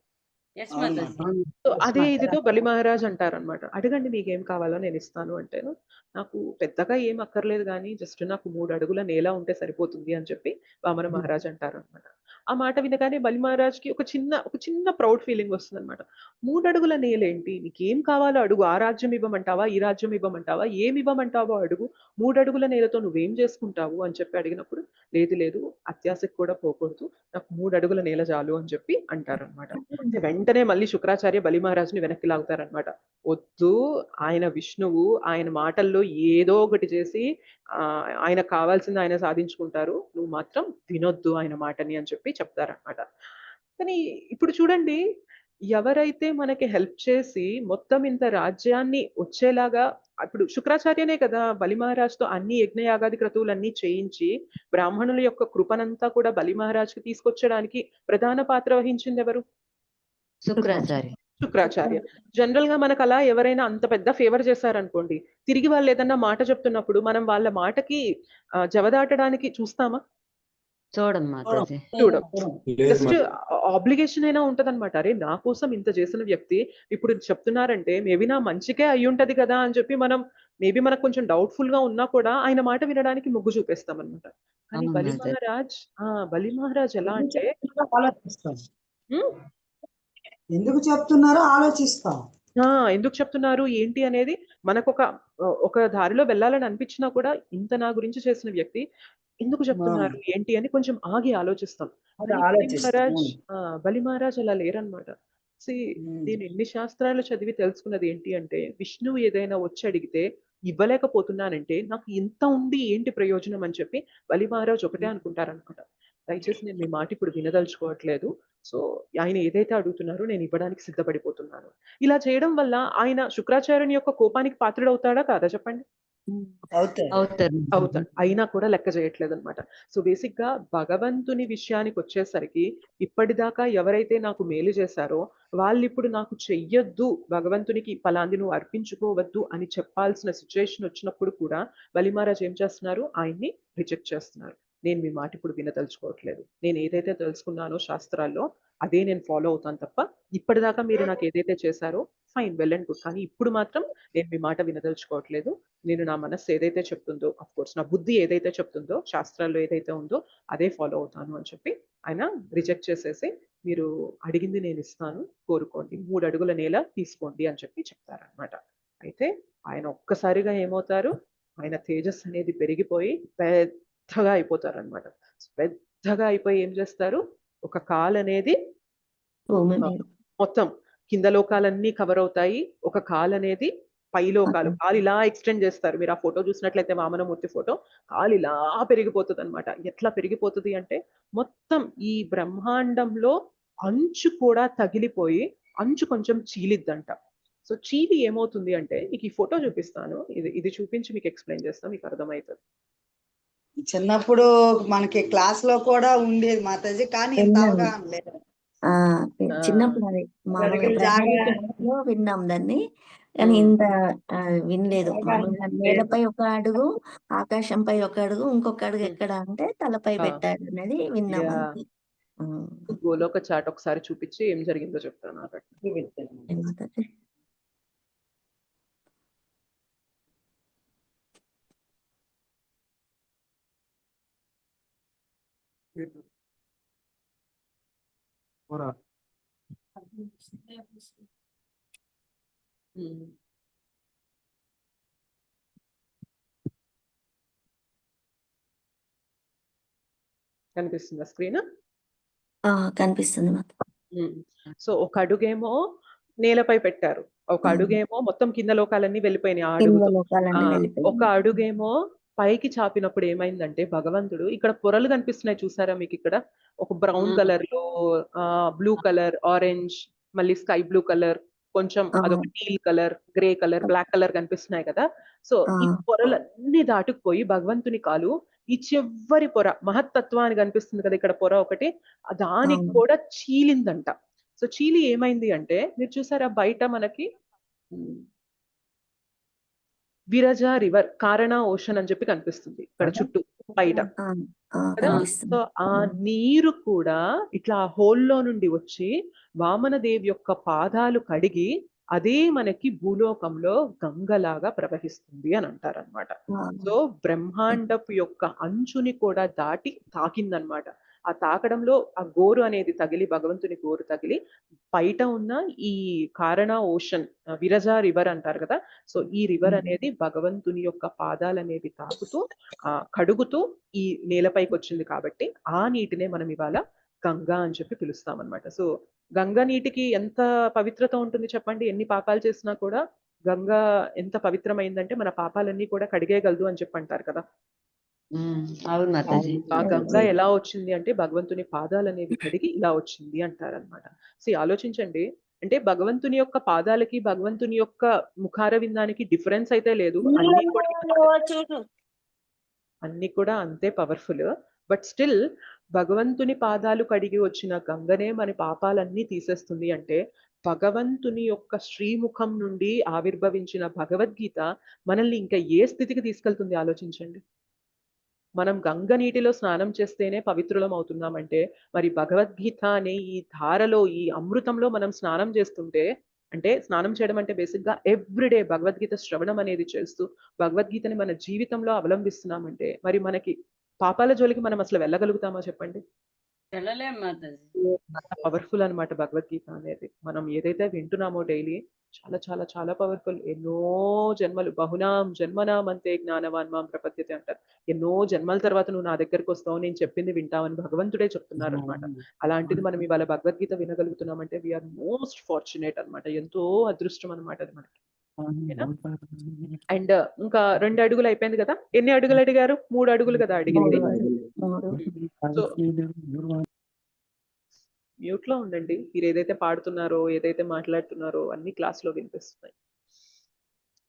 ఎస్ మాతాజీ. సో అదే ఇదితో బలి మహారాజ్ అంటారనమాట, అడగండి మీకేం కావాలో నేను ఇస్తాను అంటే, నాకు పెద్దగా ఏం అక్కర్లేదు కానీ జస్ట్ నాకు 3 అడుగుల నేల ఉంటే సరిపోతుంది అని చెప్పి వామన మహారాజ్ అంటారనమాట. ఆ మాట వినగానే బలి మహారాజ్కి ఒక చిన్న ప్రౌడ్ ఫీలింగ్ వస్తుంది అనమాట. 3 అడుగుల నేల ఏంటి, నీకేం కావాలో అడుగు, ఆ రాజ్యం ఇవ్వమంటావా, ఈ రాజ్యం ఇవ్వమంటావా, ఏమి ఇవ్వమంటావో అడుగు, 3 అడుగుల నేలతో నువ్వేం చేసుకుంటావు అని చెప్పి అడిగినప్పుడు, లేదు అత్యాశకు కూడా పోకూడదు, నాకు 3 అడుగుల నేల చాలు అని చెప్పి అంటారనమాట. వెంటనే మళ్ళీ శుక్రాచార్య బలి మహారాజ్ని వెనక్కి లాగుతారనమాట. వద్దు, ఆయన విష్ణువు, ఆయన మాటల్లో ఏదో ఒకటి చేసి ఆయనకు కావాల్సింది ఆయన సాధించుకుంటారు, నువ్వు మాత్రం వినొద్దు ఆయన మాటని అని చెప్పి చెప్తారనమాట. కానీ ఇప్పుడు చూడండి, ఎవరైతే మనకి హెల్ప్ చేసి మొత్తం ఇంత రాజ్యాన్ని వచ్చేలాగా, ఇప్పుడు శుక్రాచార్యనే కదా బలి మహారాజ్తో అన్ని యజ్ఞయాగాది క్రతువులన్నీ చేయించి బ్రాహ్మణుల యొక్క కృపనంతా కూడా బలి మహారాజ్కి తీసుకొచ్చడానికి ప్రధాన పాత్ర వహించింది ఎవరు? శుక్రాచార్య. జనరల్ గా మనకు అలా ఎవరైనా అంత పెద్ద ఫేవర్ చేశారనుకోండి, తిరిగి వాళ్ళు ఏదన్నా మాట చెప్తున్నప్పుడు మనం వాళ్ళ మాటకి జవదాటడానికి చూస్తామా? చూడం. జస్ట్ ఆబ్లిగేషన్ అయినా ఉంటదన్నమాట. అరే నా కోసం ఇంత చేసిన వ్యక్తి ఇప్పుడు చెప్తున్నారంటే మేబీ నా మంచికే అయి ఉంటది కదా అని చెప్పి మనం మేబీ మనకు కొంచెం డౌట్ఫుల్ గా ఉన్నా కూడా ఆయన మాట వినడానికి మొగ్గు చూపిస్తాం అనమాట. కానీ బలి మహారాజ్ ఎలా అంటే ఆలోచిస్తాం, ఎందుకు చెప్తున్నారో ఆలోచిస్తాం. ఎందుకు చెప్తున్నారు ఏంటి అనేది మనకొక ఒక దారిలో వెళ్ళాలని అనిపించినా కూడా ఇంత నా గురించి చేసిన వ్యక్తి ఎందుకు చెప్తున్నారు ఏంటి అని కొంచెం ఆగి ఆలోచిస్తాం. అది కానీ ఆలోచిస్తాం. బలి మహారాజ్ అలా లేరనమాట. నేను ఎన్ని శాస్త్రాలు చదివి తెలుసుకున్నది ఏంటి అంటే, విష్ణువు ఏదైనా వచ్చి అడిగితే ఇవ్వలేకపోతున్నానంటే నాకు ఇంత ఉండి ఏంటి ప్రయోజనం అని చెప్పి బలి మహారాజ్ ఒకటే అనుకుంటారనమాట. దయచేసి నేను మీ మాట ఇప్పుడు వినదలుచుకోవట్లేదు. సో ఆయన ఏదైతే అడుగుతున్నారో నేను ఇవ్వడానికి సిద్ధపడిపోతున్నాను. ఇలా చేయడం వల్ల ఆయన శుక్రాచార్యుని యొక్క కోపానికి పాత్రుడవుతాడా కాదా చెప్పండి? అవుతాడు. అయినా కూడా లెక్క చేయట్లేదన్నమాట. సో బేసిక్‌గా భగవంతుని విషయానికొచ్చేసరికి ఇప్పటిదాకా ఎవరైతే నాకు మేలు చేశారో వాళ్ళిప్పుడు నాకు చెయ్యొద్దు, భగవంతునికి ఫలాంది నువ్వు అర్పించుకోవద్దు అని చెప్పాల్సిన సిట్యుయేషన్ వచ్చినప్పుడు కూడా బలి మహారాజ్ ఏం చేస్తున్నారు? ఆయన్ని రిజెక్ట్ చేస్తున్నారు. నేను మీ మాట ఇప్పుడు వినదలుచుకోవట్లేదు. నేను ఏదైతే తెలుసుకున్నానో శాస్త్రాల్లో అదే నేను ఫాలో అవుతాను తప్ప ఇప్పటిదాకా మీరు నాకు ఏదైతే చేశారో ఫైన్, వెల్ అండ్ గుడ్. కానీ ఇప్పుడు మాత్రం నేను మీ మాట వినదలుచుకోవట్లేదు. నేను నా మనస్సు ఏదైతే చెప్తుందో, ఆఫ్‌కోర్స్ నా బుద్ధి ఏదైతే చెప్తుందో, శాస్త్రాల్లో ఏదైతే ఉందో అదే ఫాలో అవుతాను అని చెప్పి ఆయన రిజెక్ట్ చేసేసి, మీరు అడిగింది నేను ఇస్తాను, కోరుకోండి. 3 అడుగుల నేల తీసుకోండి అని చెప్పి చెప్తారనమాట. అయితే ఆయన ఒక్కసారిగా ఏమవుతారు? ఆయన తేజస్సు అనేది పెరిగిపోయి పెద్దగా అయిపోతారనమాట. పెద్దగా అయిపోయి ఏం చేస్తారు? ఒక కాలనేది భూమి మీద మొత్తం కింద లోకాలన్నీ కవర్ అవుతాయి. ఒక కాలనేది పై లోకాలు. కాలు ఇలా ఎక్స్‌టెండ్ చేస్తారు. మీరు ఆ ఫోటో చూసినట్లయితే వామనమూర్తి ఫోటో, కాలు ఇలా పెరిగిపోతదనమాట. ఎట్లా పెరిగిపోతది అంటే, మొత్తం ఈ బ్రహ్మాండంలో అంచు కూడా తగిలిపోయి, అంచు కొంచెం చీలిద్దంట. సో చీలి ఏమవుతుంది అంటే, మీకు ఈ ఫోటో చూపిస్తాను. ఇది చూపించి మీకు ఎక్స్‌ప్లెయిన్ చేస్తా, మీకు అర్థమైతది. చిన్నప్పుడు మనకి క్లాస్‌లో కూడా ఉండేది మాతాజీ. కానీ ఇంత విన్నాము. అవగాహన లేదు. చిన్నప్పుడు అది మామూలుగా అడుగులు ప్రైమరీ జాగా క్లాస్‌లో విన్నాం దాన్ని. కానీ ఇంత వినలేదు. మామూలుగా నేలపై ఒక అడుగు, ఆకాశంపై ఒక అడుగు, ఇంకొక అడుగు ఎక్కడ అంటే తలపై ఆ! పెట్టాడు అనేది విన్నాం యాహ్! అంతే. హ్మ్. గోలోక చాట్ ఒకసారి చూపించి ఏం జరిగిందో చెప్తాను ఆగండి. జై మాతాజీ. హ్మ్. కనిపిస్తుందా స్క్రీన్? కనిపిస్తుంది మాకు. సో ఒక అడుగేమో నేలపై పెట్టారు. ఒక అడుగేమో మొత్తం కింద లోకాలన్నీ వెళ్ళిపోయినాయి ఆ కింద అడుగుతో. లోకాలన్నీ ఒక వెళ్ళిపోయింది. అడుగేమో పైకి చాపినప్పుడు ఏమైందంటే భగవంతుడు, ఇక్కడ పొరలు కనిపిస్తున్నాయి చూసారా మీకిక్కడ? ఒక బ్రౌన్ కలర్‌లో, బ్లూ కలర్, ఆరెంజ్, మళ్ళీ స్కై బ్లూ కలర్, కొంచెం అదొక teal colour, grey colour, black colour కనిపిస్తున్నాయి కదా! సో ఈ పొరలన్నీ దాటుకుపోయి భగవంతుని కాలు ఈ చివరి పొర మహత్తత్వాన్ని కనిపిస్తుంది కదా ఇక్కడ పొర ఒకటి, దానికి కూడా చీలిందంట. సో చీలి ఏమైంది అంటే, మీరు చూసారా బయట మనకి విరజ రివర్, కారణ ఓషన్ అని చెప్పి కనిపిస్తుంది ఇక్కడ చుట్టూ బయట కదా. సో ఆ నీరు కూడా ఇట్లా హోల్లో నుండి వచ్చి వామనదేవి యొక్క పాదాలు కడిగి అదే మనకి భూలోకంలో గంగలాగా ప్రవహిస్తుంది అని అంటారనమాట. సో బ్రహ్మాండపు యొక్క అంచుని కూడా దాటి తాకిందనమాట. ఆ తాకడంలో ఆ గోరు అనేది తగిలి, భగవంతుని గోరు తగిలి బయట ఉన్న ఈ కారణ ఓషన్, విరజ రివర్ అంటారు కదా. సో ఈ రివర్ అనేది భగవంతుని యొక్క పాదాలనేవి తాకుతూ కడుగుతూ ఈ నేలపైకి వచ్చింది కాబట్టి ఆ నీటినే మనం ఇవాళ గంగా అని చెప్పి పిలుస్తామన్నమాట. సో గంగా నీటికి ఎంత పవిత్రత ఉంటుంది చెప్పండి? ఎన్ని పాపాలు చేసినా కూడా గంగా ఎంత పవిత్రమైందంటే మన పాపాలన్నీ కూడా కడిగేయగలదు అని చెప్పి అంటారు కదా. అవును మాతాజీ. ఆ గంగా ఎలా వచ్చింది అంటే భగవంతుని పాదాలనేవి కడిగి ఇలా వచ్చింది అంటారనమాట. ఆలోచించండి. అంటే భగవంతుని యొక్క పాదాలకి, భగవంతుని యొక్క ముఖారవిందానికి డిఫరెన్స్ అయితే లేదు. అన్ని కూడా అంతే పవర్‌ఫుల్. బట్ స్టిల్ భగవంతుని పాదాలు కడిగి వచ్చిన గంగనే మన పాపాలన్నీ తీసేస్తుంది అంటే, భగవంతుని యొక్క శ్రీముఖం నుండి ఆవిర్భవించిన భగవద్గీత మనల్ని ఇంకా ఏ స్థితికి తీసుకెళ్తుంది ఆలోచించండి. మనం గంగ నీటిలో స్నానం చేస్తేనే పవిత్రులం అవుతున్నామంటే, మరి భగవద్గీత అనే ఈ ధారలో, ఈ అమృతంలో మనం స్నానం చేస్తుంటే, అంటే స్నానం చేయడం అంటే బేసిక్‌గా ఎవ్రీడే భగవద్గీత శ్రవణం అనేది చేస్తూ, భగవద్గీతని మన జీవితంలో అవలంబిస్తున్నామంటే, మరి మనకి పాపాల జోలికి మనం అసలు వెళ్ళగలుగుతామా చెప్పండి? వెళ్ళలేం మాతాజీ. పవర్ఫుల్ అన్నమాట భగవద్గీత అనేది. మనం ఏదైతే వింటున్నామో డైలీ చాలా చాలా చాలా పవర్ఫుల్. ఎన్నో జన్మలు బహునాం జన్మనాం అంతే జ్ఞానవాన్ మాం ప్రపద్యతే అంటారు. ఎన్నో జన్మల తర్వాత నువ్వు నా దగ్గరకొస్తావు, నేను చెప్పింది వింటావని భగవంతుడే చెప్తున్నారన్నమాట. అలాంటిది మనం ఇవాళ భగవద్గీత వినగలుగుతున్నామంటే వి ఆర్ మోస్ట్ ఫార్చునేట్ అన్నమాట. ఎంతో అదృష్టం అన్నమాట అది మనకి. ఓకేనా? అండ్ ఇంకా 2 అడుగులు అయిపోయింది కదా! ఎన్ని అడుగులు అడిగారు? 3 అడుగులు కదా అడిగింది. 3 సో మ్యూట్‌లో ఉండండి. మీరు ఏదైతే పాడుతున్నారో, ఏదైతే మాట్లాడుతున్నారో అన్నీ క్లాస్‌లో వినిపిస్తున్నాయి.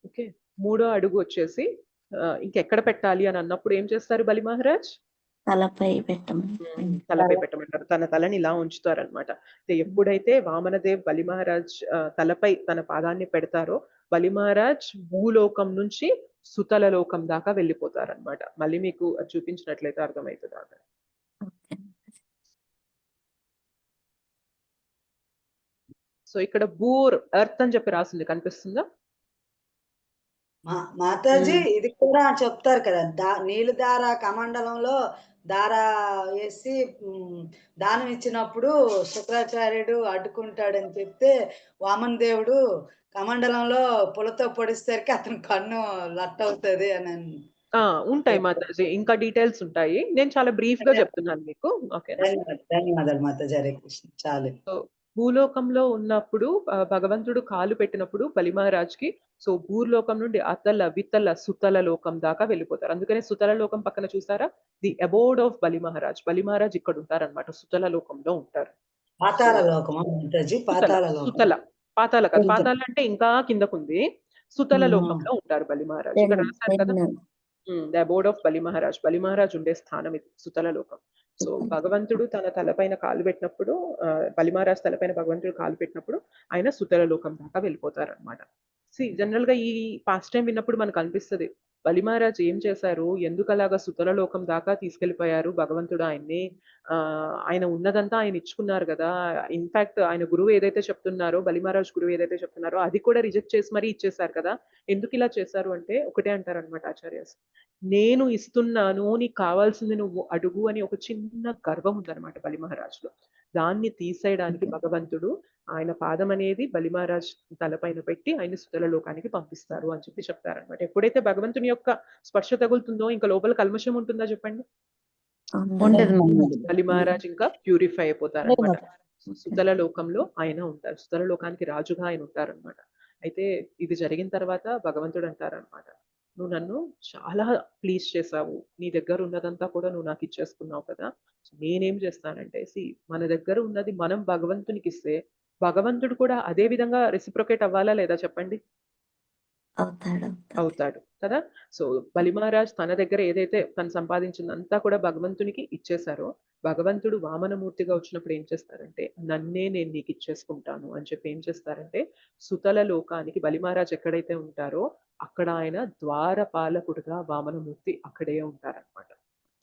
ఓకే. మూడో అడుగు వచ్చేసి ఇంకెక్కడ పెట్టాలి అని అన్నప్పుడు ఏం చేస్తారు బలి మహారాజ్? తలపై పెట్టమని. తలపై పెట్టమంటారు. తన తలని ఇలా ఉంచుతారనమాట. ఎప్పుడైతే వామనదేవ్ బలి మహారాజ్ తలపై తన పాదాన్ని పెడతారో బలి మహారాజ్ భూలోకం నుంచి సుతల లోకం దాకా వెళ్ళిపోతారనమాట. మళ్ళీ మీకు అది చూపించినట్లయితే అర్థమవుతుంది. ఓకే. సో ఇక్కడ బూర్ ఎర్త్ అని చెప్పి రాసింది కనిపిస్తుందా? మాతాజీ ఇది కూడా చెప్తారు కదా, నీలిధార కమండలంలో దార వేసి దానం ఇచ్చినప్పుడు శుక్రాచార్యుడు అడ్డుకుంటాడని చెప్తే వామన్ దేవుడు కమండలంలో పులతో పొడిస్తేరికి అతని కన్ను లట్ అవుతుంది అని ఉంటాయి మాతాజీ. ఇంకా డీటెయిల్స్ ఉంటాయి. నేను చాలా బ్రీఫ్ గా చెప్తున్నాను మీకు. ఓకేనా? ధన్యవాదాలు మాతాజీ. హరే కృష్ణ. చాలు. భూలోకంలో ఉన్నప్పుడు భగవంతుడు కాలు పెట్టినప్పుడు బలి మహారాజ్కి సో భూలోకం నుండి అతల వితల సుతల లోకం దాకా వెళ్ళిపోతారు. అందుకనే సుతల లోకం పక్కన చూసారా, ది అబోర్డ్ ఆఫ్ బలి మహారాజ్. బలి మహారాజ్ ఇక్కడ ఉంటారన్నమాట, సుతల లోకంలో ఉంటారు. పాతాళ లోకమా మాతాజీ? పాతాళ లోకం. సుతల పాతాళ కాదు, పాతాళ అంటే ఇంకా కిందకుంది. సుతల లోకంలో ఉంటారు బలి మహారాజ్. ఇక్కడ రాశారు కదా, ద అబోర్డ్ ఆఫ్ బలి మహారాజ్. బలి మహారాజ్ ఉండే స్థానం ఇది, సుతల లోకం. సో భగవంతుడు తన తలపైన కాలు పెట్టినప్పుడు బలి మహారాజ్ తలపైన భగవంతుడు కాలు పెట్టినప్పుడు ఆయన సుతల లోకం దాకా వెళ్ళిపోతారు అనమాట. జనరల్ గా ఈ పాస్ట్ టైం విన్నప్పుడు మనకు అనిపిస్తుంది బలి మహారాజ్ ఏం చేశారు, ఎందుకు అలాగా సుతల లోకం దాకా తీసుకెళ్లిపోయారు భగవంతుడు ఆయన్ని. ఆయన ఉన్నదంతా ఆయన ఇచ్చుకున్నారు కదా. ఇన్ఫాక్ట్ ఆయన గురువు ఏదైతే చెప్తున్నారో, బలి మహారాజ్ గురువు ఏదైతే చెప్తున్నారో అది కూడా రిజెక్ట్ చేసి మరీ ఇచ్చేసారు కదా. ఎందుకు ఇలా చేశారు అంటే ఒకటే అంటారు అనమాట ఆచార్యస్, నేను ఇస్తున్నాను, నీకు కావాల్సింది నువ్వు అడుగు అని ఒక చిన్న గర్వం ఉందన్నమాట బలి మహారాజ్లో. దాన్ని తీసేయడానికి భగవంతుడు ఆయన పాదం అనేది బలి మహారాజ్ తలపైన పెట్టి ఆయన సుతల లోకానికి పంపిస్తారు అని చెప్పి చెప్తారనమాట. ఎప్పుడైతే భగవంతుని యొక్క స్పర్శ తగులుతుందో ఇంకా లోపల కల్మషం ఉంటుందా చెప్పండి? బలి మహారాజ్ ఇంకా ప్యూరిఫై అయిపోతారనమాట. సుతల లోకంలో ఆయన ఉంటారు, సుతల లోకానికి రాజుగా ఆయన ఉంటారనమాట. అయితే ఇది జరిగిన తర్వాత భగవంతుడు అంటారనమాట, నువ్వు నన్ను చాలా ప్లీజ్ చేసావు, నీ దగ్గర ఉన్నదంతా కూడా నువ్వు నాకు ఇచ్చేసుకున్నావు కదా. నేనేం చేస్తానంటే మన దగ్గర ఉన్నది మనం భగవంతునికి ఇస్తే భగవంతుడు కూడా అదే విధంగా రెసిప్రొకేట్ అవ్వాలా లేదా చెప్పండి? అవుతాడు కదా. సో బలి మహారాజ్ తన దగ్గర ఏదైతే తను సంపాదించిందంతా కూడా భగవంతునికి ఇచ్చేశారో భగవంతుడు వామనమూర్తిగా వచ్చినప్పుడు ఏం చేస్తారంటే నన్నే నేను నీకు ఇచ్చేసుకుంటాను అని చెప్పి ఏం చేస్తారంటే సుతల లోకానికి బలి మహారాజ్ ఎక్కడైతే ఉంటారో అక్కడ ఆయన ద్వారపాలకుడుగా వామనమూర్తి అక్కడే ఉంటారనమాట.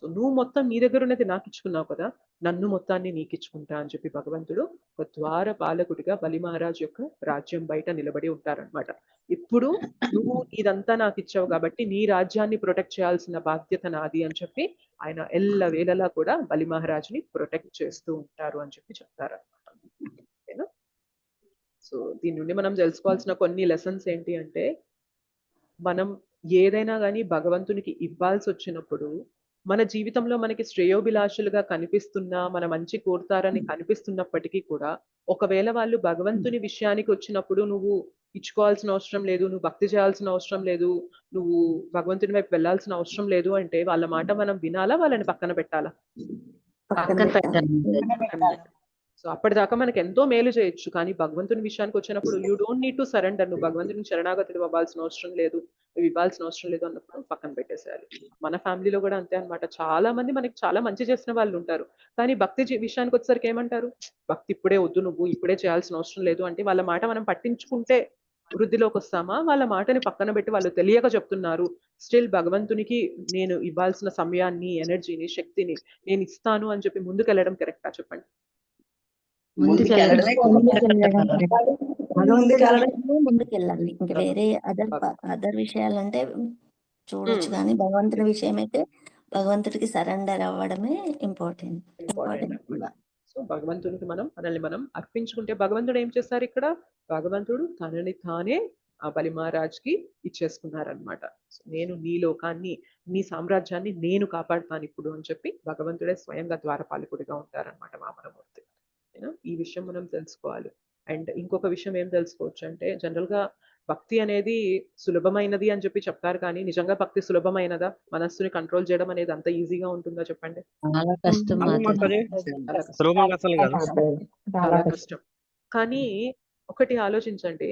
సో నువ్వు మొత్తం నీ దగ్గర ఉన్నది నాకు ఇచ్చుకున్నావు కదా, నన్ను మొత్తాన్ని నీకు ఇచ్చుకుంటా అని చెప్పి భగవంతుడు ఒక ద్వారపాలకుడిగా బలి మహారాజ్ యొక్క రాజ్యం బయట నిలబడి ఉంటారనమాట. ఇప్పుడు నువ్వు ఇదంతా నాకు ఇచ్చావు కాబట్టి నీ రాజ్యాన్ని ప్రొటెక్ట్ చేయాల్సిన బాధ్యత నాది అని చెప్పి ఆయన ఎల్లవేళలా కూడా బలి మహారాజ్ని ప్రొటెక్ట్ చేస్తూ ఉంటారు అని చెప్పి చెప్తారనమాట. ఓకేనా? సో దీని నుండి మనం తెలుసుకోవాల్సిన కొన్ని లెసన్స్ ఏంటి అంటే, మనం ఏదైనా కానీ భగవంతునికి ఇవ్వాల్సి వచ్చినప్పుడు మన జీవితంలో మనకి శ్రేయోభిలాషులుగా కనిపిస్తున్నా, మన మంచి కోరుతారని కనిపిస్తున్నప్పటికీ కూడా ఒకవేళ వాళ్ళు భగవంతుని విషయానికి వచ్చినప్పుడు నువ్వు ఇచ్చుకోవాల్సిన అవసరం లేదు, నువ్వు భక్తి చేయాల్సిన అవసరం లేదు, నువ్వు భగవంతుని వైపు వెళ్ళాల్సిన అవసరం లేదు అంటే వాళ్ళ మాట మనం వినాలా, వాళ్ళని పక్కన పెట్టాలా? సో అప్పటిదాకా మనకి ఎంతో మేలు చేయొచ్చు, కానీ భగవంతుని విషయానికి వచ్చినప్పుడు you don't need to surrender. నువ్వు భగవంతుని శరణాగతుడు అవ్వాల్సిన అవసరం లేదు, నువ్వు ఇవ్వాల్సిన అవసరం లేదు అన్నప్పుడు పక్కన పెట్టేసేయాలి. మన ఫ్యామిలీలో కూడా అంతే అనమాట. చాలా మంది మనకి చాలా మంచి చేసిన వాళ్ళు ఉంటారు, కానీ భక్తి విషయానికి వచ్చేసరికి ఏమంటారు, భక్తి ఇప్పుడే వద్దు, నువ్వు ఇప్పుడే చేయాల్సిన అవసరం లేదు అంటే వాళ్ళ మాట మనం పట్టించుకుంటే వృద్ధిలోకి వస్తామా? వాళ్ళ మాటని పక్కన పెట్టి వాళ్ళు తెలియక చెప్తున్నారు, స్టిల్ భగవంతునికి నేను ఇవ్వాల్సిన సమయాన్ని, ఎనర్జీని, శక్తిని నేను ఇస్తాను అని చెప్పి ముందుకెళ్ళడం కరెక్టా చెప్పండి? ముందుకెళ్ళాలి. ఇంకా వేరే అదర్ విషయాలంటే చూడొచ్చు, కానీ భగవంతుడి విషయం అయితే భగవంతుడికి సరెండర్ అవ్వడమే ఇంపార్టెంట్ ఇంపార్టెంట్ ఇంపార్టెంట్ అనమాట. సో భగవంతునికి మనల్ని మనం అర్పించుకుంటే భగవంతుడు ఏం చేస్తారు ఇక్కడ? భగవంతుడు తనని తానే ఆ బలి మహారాజ్కి ఇచ్చేసుకున్నారనమాట. సో నేను నీ లోకాన్ని, నీ సామ్రాజ్యాన్ని నేను కాపాడుతాను ఇప్పుడు అని చెప్పి భగవంతుడే స్వయంగా ద్వారపాలకుడిగా ఉంటారనమాట వామనమూర్తి. ఈ విషయం మనం తెలుసుకోవాలి. అండ్ ఇంకొక విషయం ఏం తెలుసుకోవచ్చు అంటే జనరల్ గా భక్తి అనేది సులభమైనది అని చెప్పి చెప్తారు, కానీ నిజంగా భక్తి సులభమైనదా? మనస్సుని కంట్రోల్ చేయడం అనేది అంత ఈజీగా ఉంటుందా చెప్పండి? చాలా కష్టం అవును మాతాజీ. మాతాజీ, చాలా కష్టం. సులభంగా అసలు కాదు. చాలా కష్టం. కానీ ఒకటి ఆలోచించండి,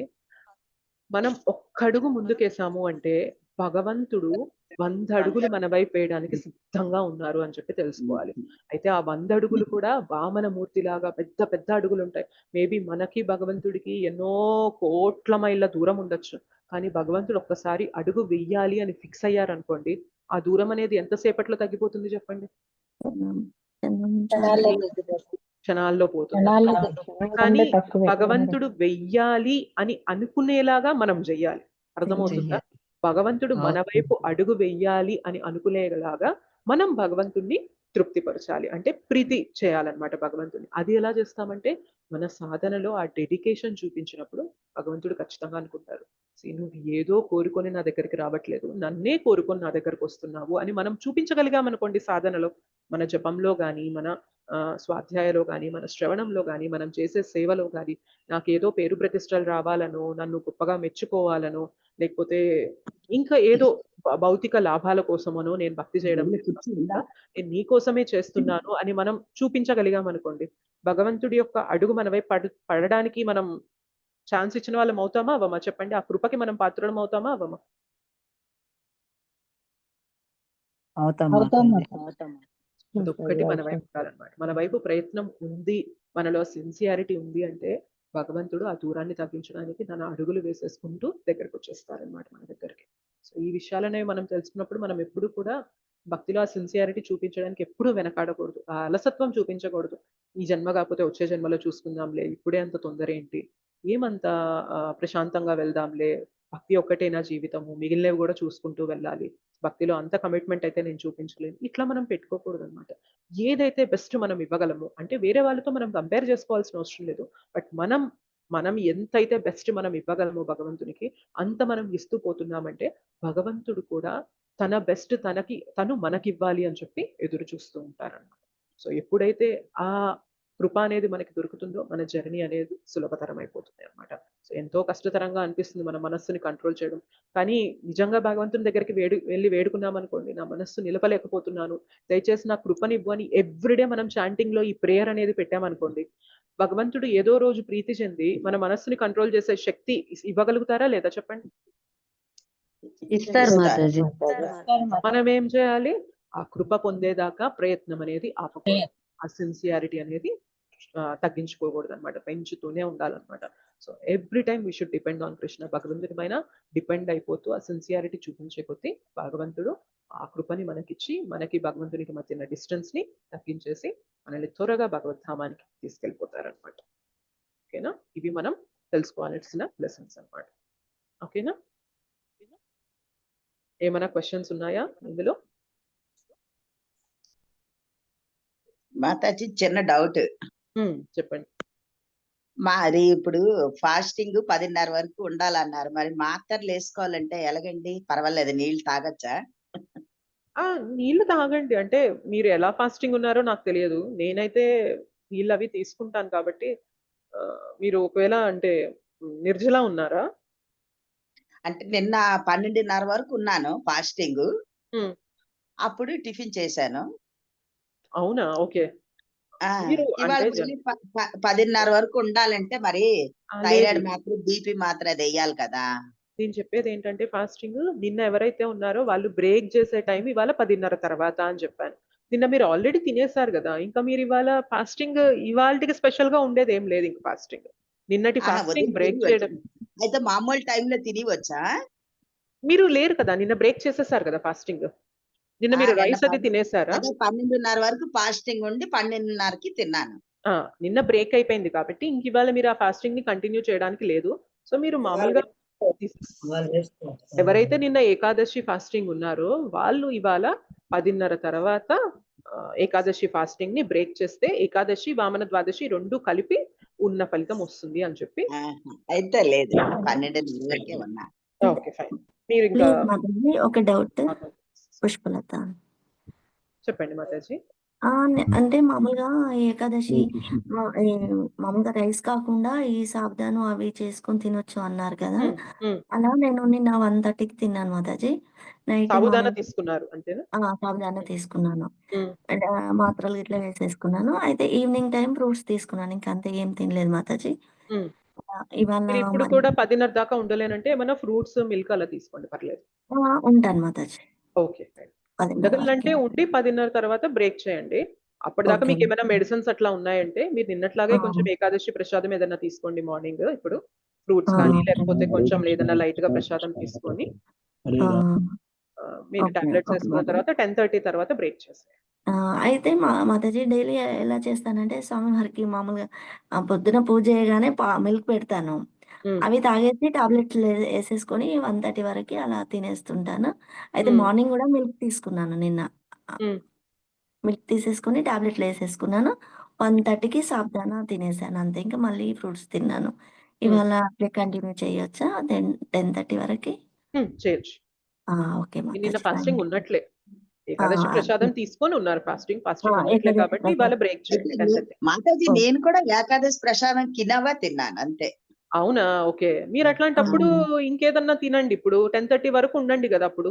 మనం ఒక్కడుగు ముందుకేసాము అంటే భగవంతుడు 100 అడుగులు మన వైపు వేయడానికి సిద్ధంగా ఉన్నారు అని చెప్పి తెలుసుకోవాలి. అయితే ఆ 100 అడుగులు కూడా వామన మూర్తిలాగా పెద్ద పెద్ద అడుగులు ఉంటాయి. మేబీ మనకి భగవంతుడికి ఎన్నో కోట్ల మైళ్ళ దూరం ఉండొచ్చు, కానీ భగవంతుడు ఒక్కసారి అడుగు వెయ్యాలి అని ఫిక్స్ అయ్యారనుకోండి, ఆ దూరం అనేది ఎంతసేపట్లో తగ్గిపోతుంది చెప్పండి? క్షణాల్లో పోతుంది. కానీ భగవంతుడు వెయ్యాలి అని అనుకునేలాగా మనం చెయ్యాలి. అర్థమవుతుందా? భగవంతుడు మన వైపు అడుగు వెయ్యాలి అని అనుకునేలాగా మనం భగవంతుణ్ణి తృప్తిపరచాలి, అంటే ప్రీతి చేయాలన్నమాట భగవంతుని. అది ఎలా చేస్తామంటే మన సాధనలో ఆ డెడికేషన్ చూపించినప్పుడు భగవంతుడు ఖచ్చితంగా అనుకుంటారు, నువ్వు ఏదో కోరుకొని నా దగ్గరికి రావట్లేదు, నన్నే కోరుకొని నా దగ్గరకు వస్తున్నావు అని మనం చూపించగలిగామనుకోండి సాధనలో, మన జపంలో కానీ, మన స్వాధ్యాయలో కానీ, మన శ్రవణంలో కానీ, మనం చేసే సేవలో కానీ, నాకేదో పేరు ప్రతిష్టలు రావాలనో, నన్ను గొప్పగా మెచ్చుకోవాలనో, లేకపోతే ఇంకా ఏదో భౌతిక లాభాల కోసమనో నేను భక్తి చేయడం లేదు, నేను నీ కోసమే చేస్తున్నాను అని మనం చూపించగలిగాం అనుకోండి, భగవంతుడి యొక్క అడుగు మన వైపు పడడానికి మనం ఛాన్స్ ఇచ్చిన వాళ్ళం అవుతామా అవమా చెప్పండి? ఆ కృపకి మనం పాత్రలం అవుతామా అవమా? అదొక్కటి మన వైపు ఉండాలన్నమాట. మన వైపు ప్రయత్నం ఉంది, మనలో సిన్సియారిటీ ఉంది అంటే భగవంతుడు ఆ దూరాన్ని తగ్గించడానికి తన అడుగులు వేసేసుకుంటూ దగ్గరకు వచ్చేస్తారనమాట మన దగ్గరికి. సో ఈ విషయాలనే మనం తెలుసుకున్నప్పుడు మనం ఎప్పుడు కూడా భక్తిలో ఆ సిన్సియారిటీ చూపించడానికి ఎప్పుడూ వెనకాడకూడదు, ఆ అలసత్వం చూపించకూడదు. ఈ జన్మ కాకపోతే వచ్చే జన్మలో చూసుకుందాంలే, ఇప్పుడే అంత తొందర ఏంటి, ఏమంత ప్రశాంతంగా వెళ్దాంలే, భక్తి ఒక్కటేనా జీవితము, మిగిలినవి కూడా చూసుకుంటూ వెళ్ళాలి, భక్తిలో అంత కమిట్మెంట్ అయితే నేను చూపించలేను, ఇట్లా మనం పెట్టుకోకూడదు అనమాట. ఏదైతే బెస్ట్ మనం ఇవ్వగలము, అంటే వేరే వాళ్ళతో మనం కంపేర్ చేసుకోవాల్సిన అవసరం లేదు, బట్ మనం ఎంతైతే బెస్ట్ మనం ఇవ్వగలమో భగవంతునికి అంత మనం ఇస్తూ పోతున్నామంటే భగవంతుడు కూడా తన బెస్ట్ తను మనకివ్వాలి అని చెప్పి ఎదురు చూస్తూ ఉంటారన్నమాట. సో ఎప్పుడైతే ఆ కృప అనేది మనకి దొరుకుతుందో మన జర్నీ అనేది సులభతరం అయిపోతుంది అనమాట. సో ఎంతో కష్టతరంగా అనిపిస్తుంది మన మనస్సుని కంట్రోల్ చేయడం, కానీ నిజంగా భగవంతుని దగ్గరికి వెళ్ళి వేడుకున్నాం అనుకోండి, నా మనస్సు నిలపలేకపోతున్నాను, దయచేసి నా కృపనివ్వు అని ఎవ్రీడే మనం చాంటింగ్ లో ఈ ప్రేయర్ అనేది పెట్టామనుకోండి, భగవంతుడు ఏదో రోజు ప్రీతి చెంది మన మనస్సుని కంట్రోల్ చేసే శక్తి ఇవ్వగలుగుతారా లేదా చెప్పండి? ఇస్తారు మాతాజీ. మనం ఏం చేయాలి? ఆ కృప పొందేదాకా ప్రయత్నం అనేది ఆపకూడదు, ఆ సిన్సియారిటీ అనేది తగ్గించుకోకూడదు అనమాట, పెంచుతూనే ఉండాలన్నమాట. So every time we should depend on Krishna. భగవంతుడి పైన డిపెండ్ అయిపోతూ ఆ సిన్సియారిటీ చూపించే కొద్దీ భగవంతుడు ఆ కృపని మనకిచ్చి మనకి భగవంతునికి మధ్య డిస్టెన్స్ ని తగ్గించేసి మనల్ని త్వరగా భగవద్ధామానికి తీసుకెళ్ళిపోతారనమాట. ఓకేనా? ఇవి మనం తెలుసుకోవాల్సిన లెసన్స్ అనమాట. ఓకేనా? ఏమైనా క్వశ్చన్స్ ఉన్నాయా ఇందులో? మాతాజీ చిన్న డౌట్ చెప్పండి. మరి ఇప్పుడు ఫాస్టింగ్ 10:30 వరకు ఉండాలన్నారు, మరి మాత్రలు వేసుకోవాలంటే ఎలాగండి? పర్వాలేదు, నీళ్ళు తాగొచ్చా? నీళ్లు తాగండి, అంటే మీరు ఎలా ఫాస్టింగ్ ఉన్నారో నాకు తెలియదు, నేనైతే నీళ్ళు అవి తీసుకుంటాను కాబట్టి. మీరు ఒకవేళ అంటే నిర్జలా ఉన్నారా? అంటే నిన్న 12:30 వరకు ఉన్నాను ఫాస్టింగ్, అప్పుడు టిఫిన్ చేశాను. అవునా? ఓకే. ఇవాళ 10:30 వరకు ఉండాలంటే మరి థైరాయిడ్ మాత్రం, బీపీ మాత్రం అది వేయాలి కదా. నేను చెప్పేది ఏంటంటే ఫాస్టింగ్ నిన్న ఎవరైతే ఉన్నారో వాళ్ళు బ్రేక్ చేసే టైం ఇవాళ 10:30 తర్వాత అని చెప్పాను. నిన్న మీరు ఆల్రెడీ తినేసారు కదా, ఇంకా మీరు ఇవాళ ఫాస్టింగ్ ఇవాళకి స్పెషల్ గా ఉండేది ఏం లేదు. ఇంకా ఫాస్టింగ్ నిన్నటి ఫాస్టింగ్ బ్రేక్ చేయడం అయితే మామూలు టైంలో తినివచ్చా? మీరు లేరు కదా, నిన్న బ్రేక్ చేసేసారు కదా ఫాస్టింగ్. నిన్న మీరు రైస్ అది తినేసారా? 12:30 వరకు ఫాస్టింగ్ ఉండి 12:30కి తిన్నాను. నిన్న బ్రేక్ అయిపోయింది కాబట్టి ఇంక ఇవాళ మీరు ఆ ఫాస్టింగ్ ని కంటిన్యూ చేయడానికి లేదు. సో మీరు మామూలుగా ఎవరైతే నిన్న ఏకాదశి ఫాస్టింగ్ ఉన్నారో వాళ్ళు ఇవాళ 10:30 తర్వాత ఏకాదశి ఫాస్టింగ్ ని బ్రేక్ చేస్తే ఏకాదశి వామన ద్వాదశి 2 కలిపి ఉన్న ఫలితం వస్తుంది అని చెప్పి. అయితే లేదు 12 వరకే ఉన్నా. Okay fine. మీరు ఇంకా లేదు మాతాజీ, ఒక డౌట్ పుష్పలత. చెప్పండి మాతాజీ. అంటే మామూలుగా ఏకాదశి మామూలుగా రైస్ కాకుండా ఈ సాబుదాను అవి చేసుకొని తినొచ్చు అన్నారు కదా. అలా నేను నిన్న 1:30కి తిన్నాను మాతాజీ. నైట్ సాబుదానా తీసుకున్నారు అంతేనా? సాబుదానా తీసుకున్నాను. మాత్రలు ఇట్లా వేసేసుకున్నాను. అయితే ఈవినింగ్ టైం ఫ్రూట్స్ తీసుకున్నాను. ఇంకా అంతే, ఏం తినలేదు మాతాజీ. ఇవాళ మీరు ఇప్పుడు మరి కూడా 10:30 దాకా ఉండలేనంటే ఏమైనా ఫ్రూట్స్, మిల్క్ అలా తీసుకోండి, పర్లేదు. ఉంటాను మాతాజీ. Okay fine. 10:30 ఉండగలంటే వరకే. ఉండి 10:30 తర్వాత బ్రేక్ చేయండి. అప్పటిదాకా ఓకే మీకు ఏమైనా మెడిసిన్స్ అట్లా ఉన్నాయంటే మీరు నిన్నట్లాగే ఆ, కొంచెం ఏకాదశి ప్రసాదం ఏదైనా తీసుకోండి మార్నింగ్. ఇప్పుడు ఫ్రూట్స్ ఆ, కానీ ఓకే. లేకపోతే కొంచెం ఏదైనా లైట్ గా ప్రసాదం తీసుకొని మీరు ఓకే టాబ్లెట్స్ ఓకే వేసుకున్న మాతాజీ. తర్వాత 10:30 తర్వాత బ్రేక్ చేసేయండి. అయితే మాతాజీ డైలీ ఎలా చేస్తానంటే స్వామివారికి మామూలుగా పొద్దున పూజ చేయగానే మిల్క్ పెడతాను. అవి తాగేసి టాబ్లెట్లు వేసేసుకొని 1:30 వరకు అలా తినేస్తుంటాను. అయితే మార్నింగ్ కూడా మిల్క్ తీసుకున్నాను నిన్న. మిల్క్ తీసేసుకొని టాబ్లెట్లు వేసేసుకున్నాను. 1:30కి సాబుదానా తినేసాను అంతే. ఇంకా మళ్ళీ ఫ్రూట్స్ తిన్నాను. ఇవాళ అట్లే కంటిన్యూ చేయొచ్చా 10:30 వరకు? చేయొచ్చు. ఓకే నిన్న మాతాజీ, ఫాస్టింగ్ థ్యాంక్ యూ. ఉన్నట్లే. ఏకాదశి ప్రసాదం తీసుకొని ఉన్నారు, ఫాస్టింగ్ ఉన్నట్లే ఏకాదశి కాబట్టి ఇవాళ ప్రసాదం. బ్రేక్ చేయండి 10:30. మాతాజీ నేను కూడా ఏకాదశి ప్రసాదం కినవా తిన్నాను అంతే. అవునా? ఓకే. మీరు అట్లాంటప్పుడు ఇంకేదన్నా తినండి. ఇప్పుడు 10:30 వరకు ఉండండి కదా అప్పుడు.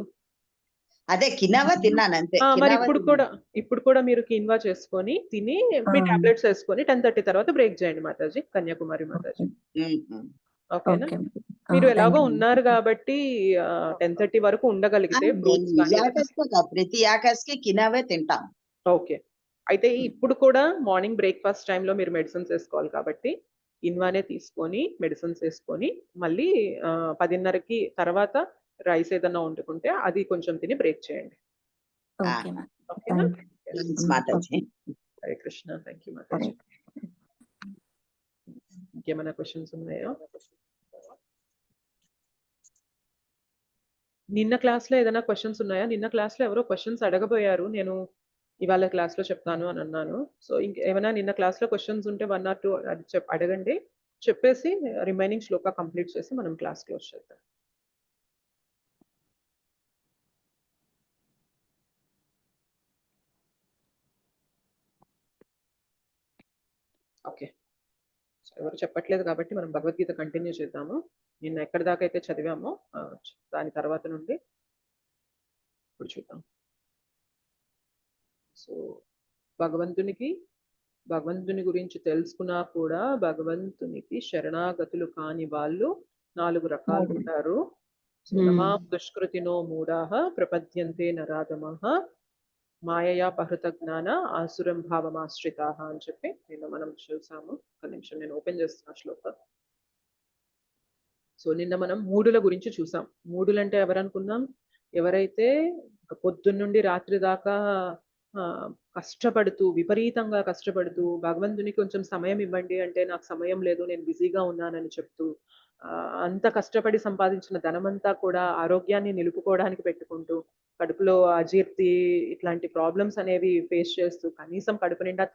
అదే కినవా తిన్నాను అంతే. మరి కినవా ఇప్పుడు కూడా మీరు కిన్వా చేసుకొని తిని మీ టాబ్లెట్స్ వేసుకొని 10:30 తర్వాత బ్రేక్ చేయండి మాతాజీ, కన్యాకుమారి మాతాజీ. ఓకేనా? ఓకే. మీరు థ్యాంక్ ఎలాగో యూ. ఉన్నారు కాబట్టి 10:30 వరకు ఉండగలిగితే నేను ఫ్రూట్స్ ఈ కానీ ఏకాదశికే కాదు, ప్రతి ఏకాదశికి కినవే తింటాం. ఓకే. అయితే ఇప్పుడు కూడా మార్నింగ్ బ్రేక్‌ఫాస్ట్ టైమ్‌లో మీరు మెడిసిన్స్ ఏసుకోవాలి కాబట్టి ఇన్వానే తీసుకొని మెడిసిన్స్ ఏసుకొని మళ్ళీ 10:30కి తర్వాత రైస్ ఏదన్నా వండుకుంటే అది కొంచెం తిని బ్రేక్ చేయండి. Okay ma'am. ఓకేనా? థాంక్స్ మాతాజీ. హరే కృష్ణ. థాంక్ యూ హరే మాతాజీ. ఇంకేమైనా క్వెషన్స్ ఉన్నాయా? నిన్న క్లాస్‌లో ఏదైనా క్వెషన్స్ ఉన్నాయా? నిన్న క్లాస్‌లో ఎవరో క్వెషన్స్ అడగబోయారు. నేను ఇవాళ క్లాస్‌లో చెప్తాను అని అన్నాను. సో, ఏమైనా నిన్న క్లాస్‌లో క్వెషన్స్ ఉంటే 1 ఆర్ 2 అడగండి. చెప్పేసి రిమైనింగ్ శ్లోక కంప్లీట్ చేసి మనం క్లాస్ క్లోజ్ చేద్దాం. ఓకే. సో, ఎవరు చెప్పట్లేదు కాబట్టి మనం భగవద్గీత కంటిన్యూ చేద్దాము. నిన్న ఎక్కడి దాకా అయితే చదివామో దాని తర్వాత నుండి ఇప్పుడు చూద్దాం. సో, భగవంతుని గురించి తెలుసుకున్నా కూడా భగవంతునికి శరణాగతులు కాని వాళ్ళు 4 రకాలు ఉంటారు. సో, నమాం దుష్కృతినో మూఢాః ప్రపద్యంతే నరాధమాః మాయయాపహృత జ్ఞాన ఆసురం భావమాశ్రితాః అని చెప్పి నిన్న మనం చూసాము. ఒక నిమిషం నేను ఓపెన్ చేస్తున్నా శ్లోకం. సో, నిన్న మనం మూఢుల గురించి చూసాం. మూఢులంటే ఎవరనుకున్నాం? ఎవరైతే పొద్దున్నుండి రాత్రి దాకా కష్టపడుతూ, విపరీతంగా కష్టపడుతూ, భగవంతునికి కొంచెం సమయం ఇవ్వండి అంటే నాకు సమయం లేదు, నేను బిజీగా ఉన్నానని చెప్తూ, అంత కష్టపడి సంపాదించిన ధనమంతా కూడా ఆరోగ్యాన్ని నిలుపుకోవడానికి పెట్టుకుంటూ, కడుపులో అజీర్తి ఇట్లాంటి ప్రాబ్లమ్స్ అనేవి ఫేస్ చేస్తూ, కనీసం కడుపు నిండా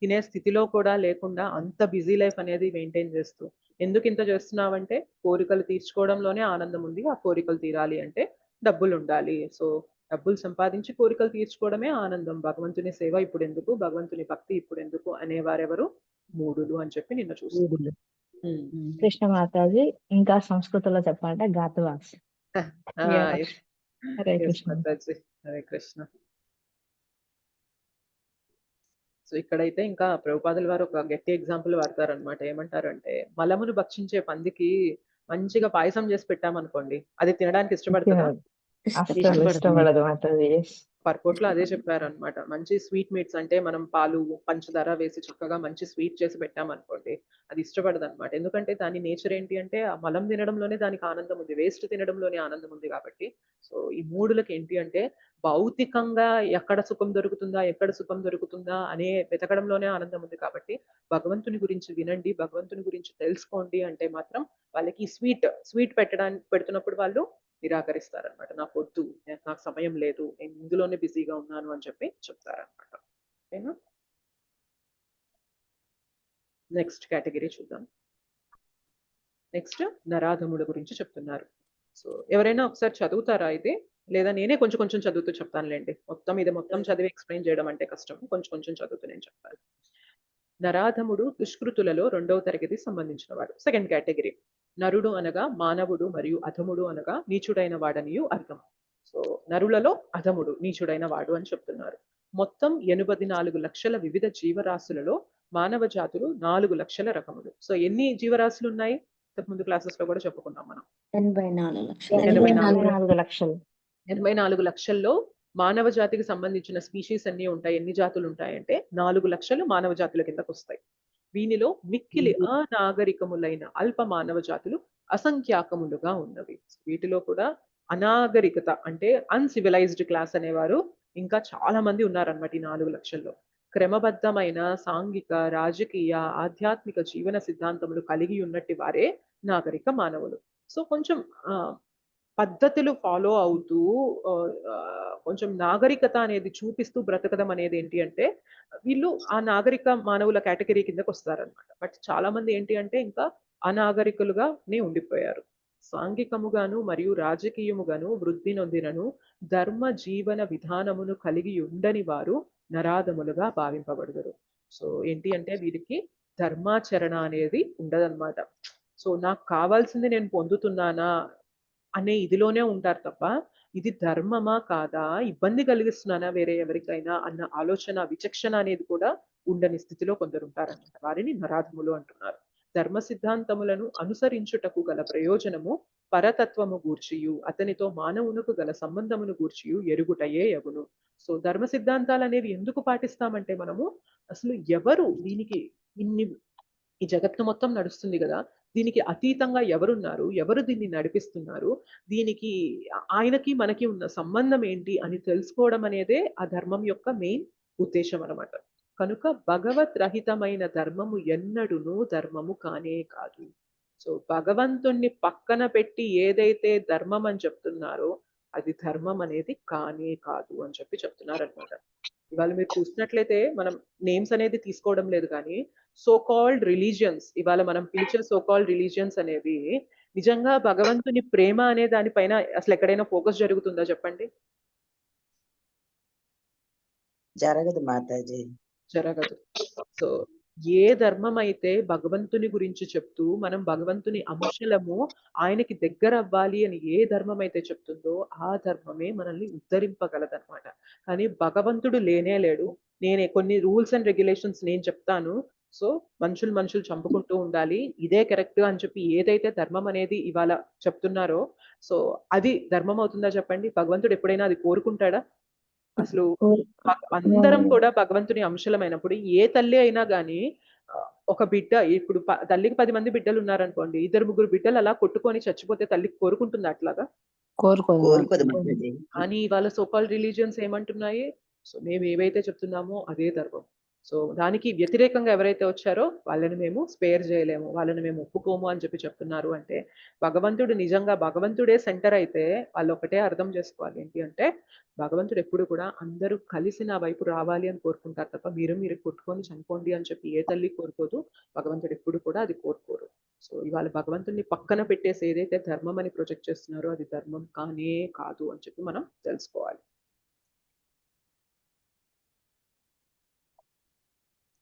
తినే స్థితిలో కూడా లేకుండా అంత బిజీ లైఫ్ అనేది మెయింటైన్ చేస్తూ, ఎందుకు ఇంత చేస్తున్నావంటే కోరికలు తీర్చుకోవడంలోనే ఆనందం ఉంది. ఆ కోరికలు తీరాలి అంటే డబ్బులుండాలి. సో, డబ్బులు సంపాదించి కోరికలు తీర్చుకోవడమే ఆనందం. భగవంతుని సేవ ఇప్పుడెందుకు? భగవంతుని భక్తి ఇప్పుడెందుకు? అనేవారెవరు? మూఢులు అని చెప్పి నిన్న చూసాం. కృష్ణ మాతాజీ ఇంకా సంస్కృతంలో చెప్పాలంటే ఘాతవాస్. హరే కృష్ణ. హరే కృష్ణ. సో, ఇక్కడైతే ఇంకా ప్రభుపాదుల వారు ఒక గట్టి ఎగ్జాంపుల్ వాడతారనమాట. ఏమంటారంటే, మలమును భక్షించే పందికి మంచిగా పాయసం చేసి పెట్టామనుకోండి, అది తినడానికి ఇష్టపడుతుందా? అస్సలు ఇష్టపడదు మాతాజీ. పర్పోర్ట్లో అదే చెప్పారనమాట. మంచి స్వీట్ మీట్స్ అంటే మనం పాలు, పంచదార వేసి చక్కగా మంచి స్వీట్ చేసి పెట్టామనుకోండి, అది ఇష్టపడదనమాట. ఎందుకంటే దాని నేచర్ ఏంటి అంటే ఆ మలం తినడంలోనే దానికి ఆనందం ఉంది. వేస్ట్ తినడంలోనే ఆనందం ఉంది కాబట్టి. సో, ఈ మూఢులకి ఏంటి అంటే భౌతికంగా ఎక్కడ సుఖం దొరుకుతుందా అనే వెతకడంలోనే ఆనందం ఉంది కాబట్టి భగవంతుని గురించి వినండి, భగవంతుని గురించి తెలుసుకోండి అంటే మాత్రం వాళ్ళకి స్వీట్ పెడుతున్నప్పుడు వాళ్ళు నిరాకరిస్తారనమాట. నాకు వద్దు, నాకు సమయం లేదు, నేను ఇందులోనే బిజీగా ఉన్నాను అని చెప్పి చెప్తారనమాట. ఓకేనా? నెక్స్ట్ కేటగిరీ చూద్దాం. నెక్స్ట్ నరాధముడు గురించి చెప్తున్నారు. సో ఎవరైనా ఒకసారి చదువుతారా ఇది, లేదా నేనే కొంచెం కొంచెం చదువుతూ చెప్తానులేండి. మొత్తం చదివి ఎక్స్ప్లెయిన్ చేయడం అంటే కష్టం, కొంచెం కొంచెం చదువుతూ నేను చెప్తాను. నరాధముడు దుష్కృతులలో 2వ తరగతి సంబంధించిన వాడు. Second category. నరుడు అనగా మానవుడు మరియు అధముడు అనగా నీచుడైన వాడనియు అర్థం. సో నరులలో అధముడు నీచుడైన వాడు అని చెప్తున్నారు. మొత్తం 84 లక్షల వివిధ జీవరాశులలో మానవ జాతులు 4 లక్షల రకములు. సో ఎన్ని జీవరాశులు ఉన్నాయి? ఇంతకుముందు క్లాసెస్ లో కూడా చెప్పుకున్నాం మనం. 84 లక్షలు. 84 లక్షలు. 84 లక్షల్లో మానవ జాతికి సంబంధించిన స్పీషీస్ అన్ని ఉంటాయి. ఎన్ని జాతులు ఉంటాయంటే 4 లక్షలు మానవ జాతుల కిందకు వస్తాయి. వీనిలో మిక్కిలి అనాగరికములైన అల్ప మానవ జాతులు అసంఖ్యాకములుగా ఉన్నవి. వీటిలో కూడా అనాగరికత అంటే అన్సివిలైజ్డ్ క్లాస్ అనేవారు ఇంకా చాలా మంది ఉన్నారన్నమాట ఈ 4 లక్షల్లో. క్రమబద్ధమైన సాంఘిక, రాజకీయ, ఆధ్యాత్మిక జీవన సిద్ధాంతములు కలిగి ఉన్నట్టి వారే నాగరిక మానవులు. సో కొంచెం పద్ధతులు ఫాలో అవుతూ కొంచెం నాగరికత అనేది చూపిస్తూ బ్రతకడం అనేది ఏంటి అంటే వీళ్ళు ఆ నాగరిక మానవుల కేటగిరీ కిందకు వస్తారనమాట. బట్ చాలా మంది ఏంటి అంటే ఇంకా అనాగరికులుగానే ఉండిపోయారు. సాంఘికముగాను మరియు రాజకీయముగాను వృద్ధి నొందినను ధర్మ జీవన విధానమును కలిగి ఉండని వారు నరాధములుగా భావింపబడతారు. సో ఏంటి అంటే వీరికి ధర్మాచరణ అనేది ఉండదన్నమాట. సో నాకు కావాల్సింది నేను పొందుతున్నానా అనే ఇదిలోనే ఉంటారు తప్ప ఇది ధర్మమా కాదా, ఇబ్బంది కలిగిస్తున్నానా వేరే ఎవరికైనా అన్న ఆలోచన, విచక్షణ అనేది కూడా ఉండని స్థితిలో కొందరు ఉంటారన్నమాట. వారిని నరాధములు అంటున్నారు. ధర్మ సిద్ధాంతములను అనుసరించుటకు గల ప్రయోజనము పరతత్వము గూర్చియు అతనితో మానవునకు గల సంబంధమును గూర్చియు ఎరుగుటయే యగును. సో ధర్మ సిద్ధాంతాలు అనేవి ఎందుకు పాటిస్తామంటే మనము అసలు ఎవరు దీనికి ఈ జగత్తు మొత్తం నడుస్తుంది కదా, దీనికి అతీతంగా ఎవరున్నారు, ఎవరు దీన్ని నడిపిస్తున్నారు, దీనికి ఆయనకి మనకి ఉన్న సంబంధం ఏంటి అని తెలుసుకోవడం అనేదే ఆ ధర్మం యొక్క మెయిన్ ఉద్దేశం అన్నమాట. కనుక భగవత్ రహితమైన ధర్మము ఎన్నడును ధర్మము కానే కాదు. సో భగవంతుణ్ణి పక్కన పెట్టి ఏదైతే ధర్మం అని చెప్తున్నారో అది ధర్మం అనేది కానే కాదు అని చెప్పి చెప్తున్నారు అనమాట. ఇవాళ మీరు చూసినట్లయితే మనం నేమ్స్ అనేది తీసుకోవడం లేదు, కానీ సో కాల్డ్ రిలీజియన్స్, ఇవాళ మనం పిలిచే సో కాల్డ్ రిలీజియన్స్ అనేవి నిజంగా భగవంతుని ప్రేమ అనే దానిపైన అసలు ఎక్కడైనా ఫోకస్ జరుగుతుందా చెప్పండి? జరగదు మాతాజీ. జరగదు. సో ఏ ధర్మం అయితే భగవంతుని గురించి చెప్తూ మనం భగవంతుని అంశలము, ఆయనకి దగ్గర అవ్వాలి అని ఏ ధర్మం అయితే చెప్తుందో ఆ ధర్మమే మనల్ని ఉద్ధరింపగలదన్నమాట. కానీ భగవంతుడు లేనే లేడు, నేనే కొన్ని రూల్స్ అండ్ రెగ్యులేషన్స్ నేను చెప్తాను, సో మనుషులు చంపుకుంటూ ఉండాలి, ఇదే కరెక్ట్ అని చెప్పి ఏదైతే ధర్మం అనేది ఇవాళ చెప్తున్నారో సో అది ధర్మం అవుతుందా చెప్పండి? భగవంతుడు ఎప్పుడైనా అది కోరుకుంటాడా? అసలు అందరం కూడా భగవంతుని అంశలమైనప్పుడు ఏ తల్లి అయినా గానీ ఒక బిడ్డ ఇప్పుడు తల్లికి 10 మంది బిడ్డలు ఉన్నారనుకోండి, 2-3 బిడ్డలు అలా కొట్టుకొని చచ్చిపోతే తల్లికి కోరుకుంటుందా అట్లాగా? కోరుకోదు మాతాజీ. కానీ ఇవాళ సో కాల్డ్ రిలీజియన్స్ ఏమంటున్నాయి, సో మేము ఏవైతే చెప్తున్నామో అదే ధర్మం. సో దానికి వ్యతిరేకంగా ఎవరైతే వచ్చారో వాళ్ళని మేము స్పేర్ చేయలేము, వాళ్ళని మేము ఒప్పుకోము అని చెప్పి చెప్తున్నారు. అంటే భగవంతుడు నిజంగా భగవంతుడే సెంటర్ అయితే వాళ్ళు ఒకటే అర్థం చేసుకోవాలి, ఏంటి అంటే భగవంతుడు ఎప్పుడు కూడా అందరూ కలిసి నా వైపు రావాలి అని కోరుకుంటారు తప్ప మీరు కొట్టుకొని చనిపోండి అని చెప్పి ఏ తల్లి కోరుకోదు, భగవంతుడు ఎప్పుడు కూడా అది కోరుకోరు. సో ఇవాళ భగవంతుడిని పక్కన పెట్టేసి ఏదైతే ధర్మం అని ప్రొజెక్ట్ చేస్తున్నారో అది ధర్మం కానే కాదు అని చెప్పి మనం తెలుసుకోవాలి.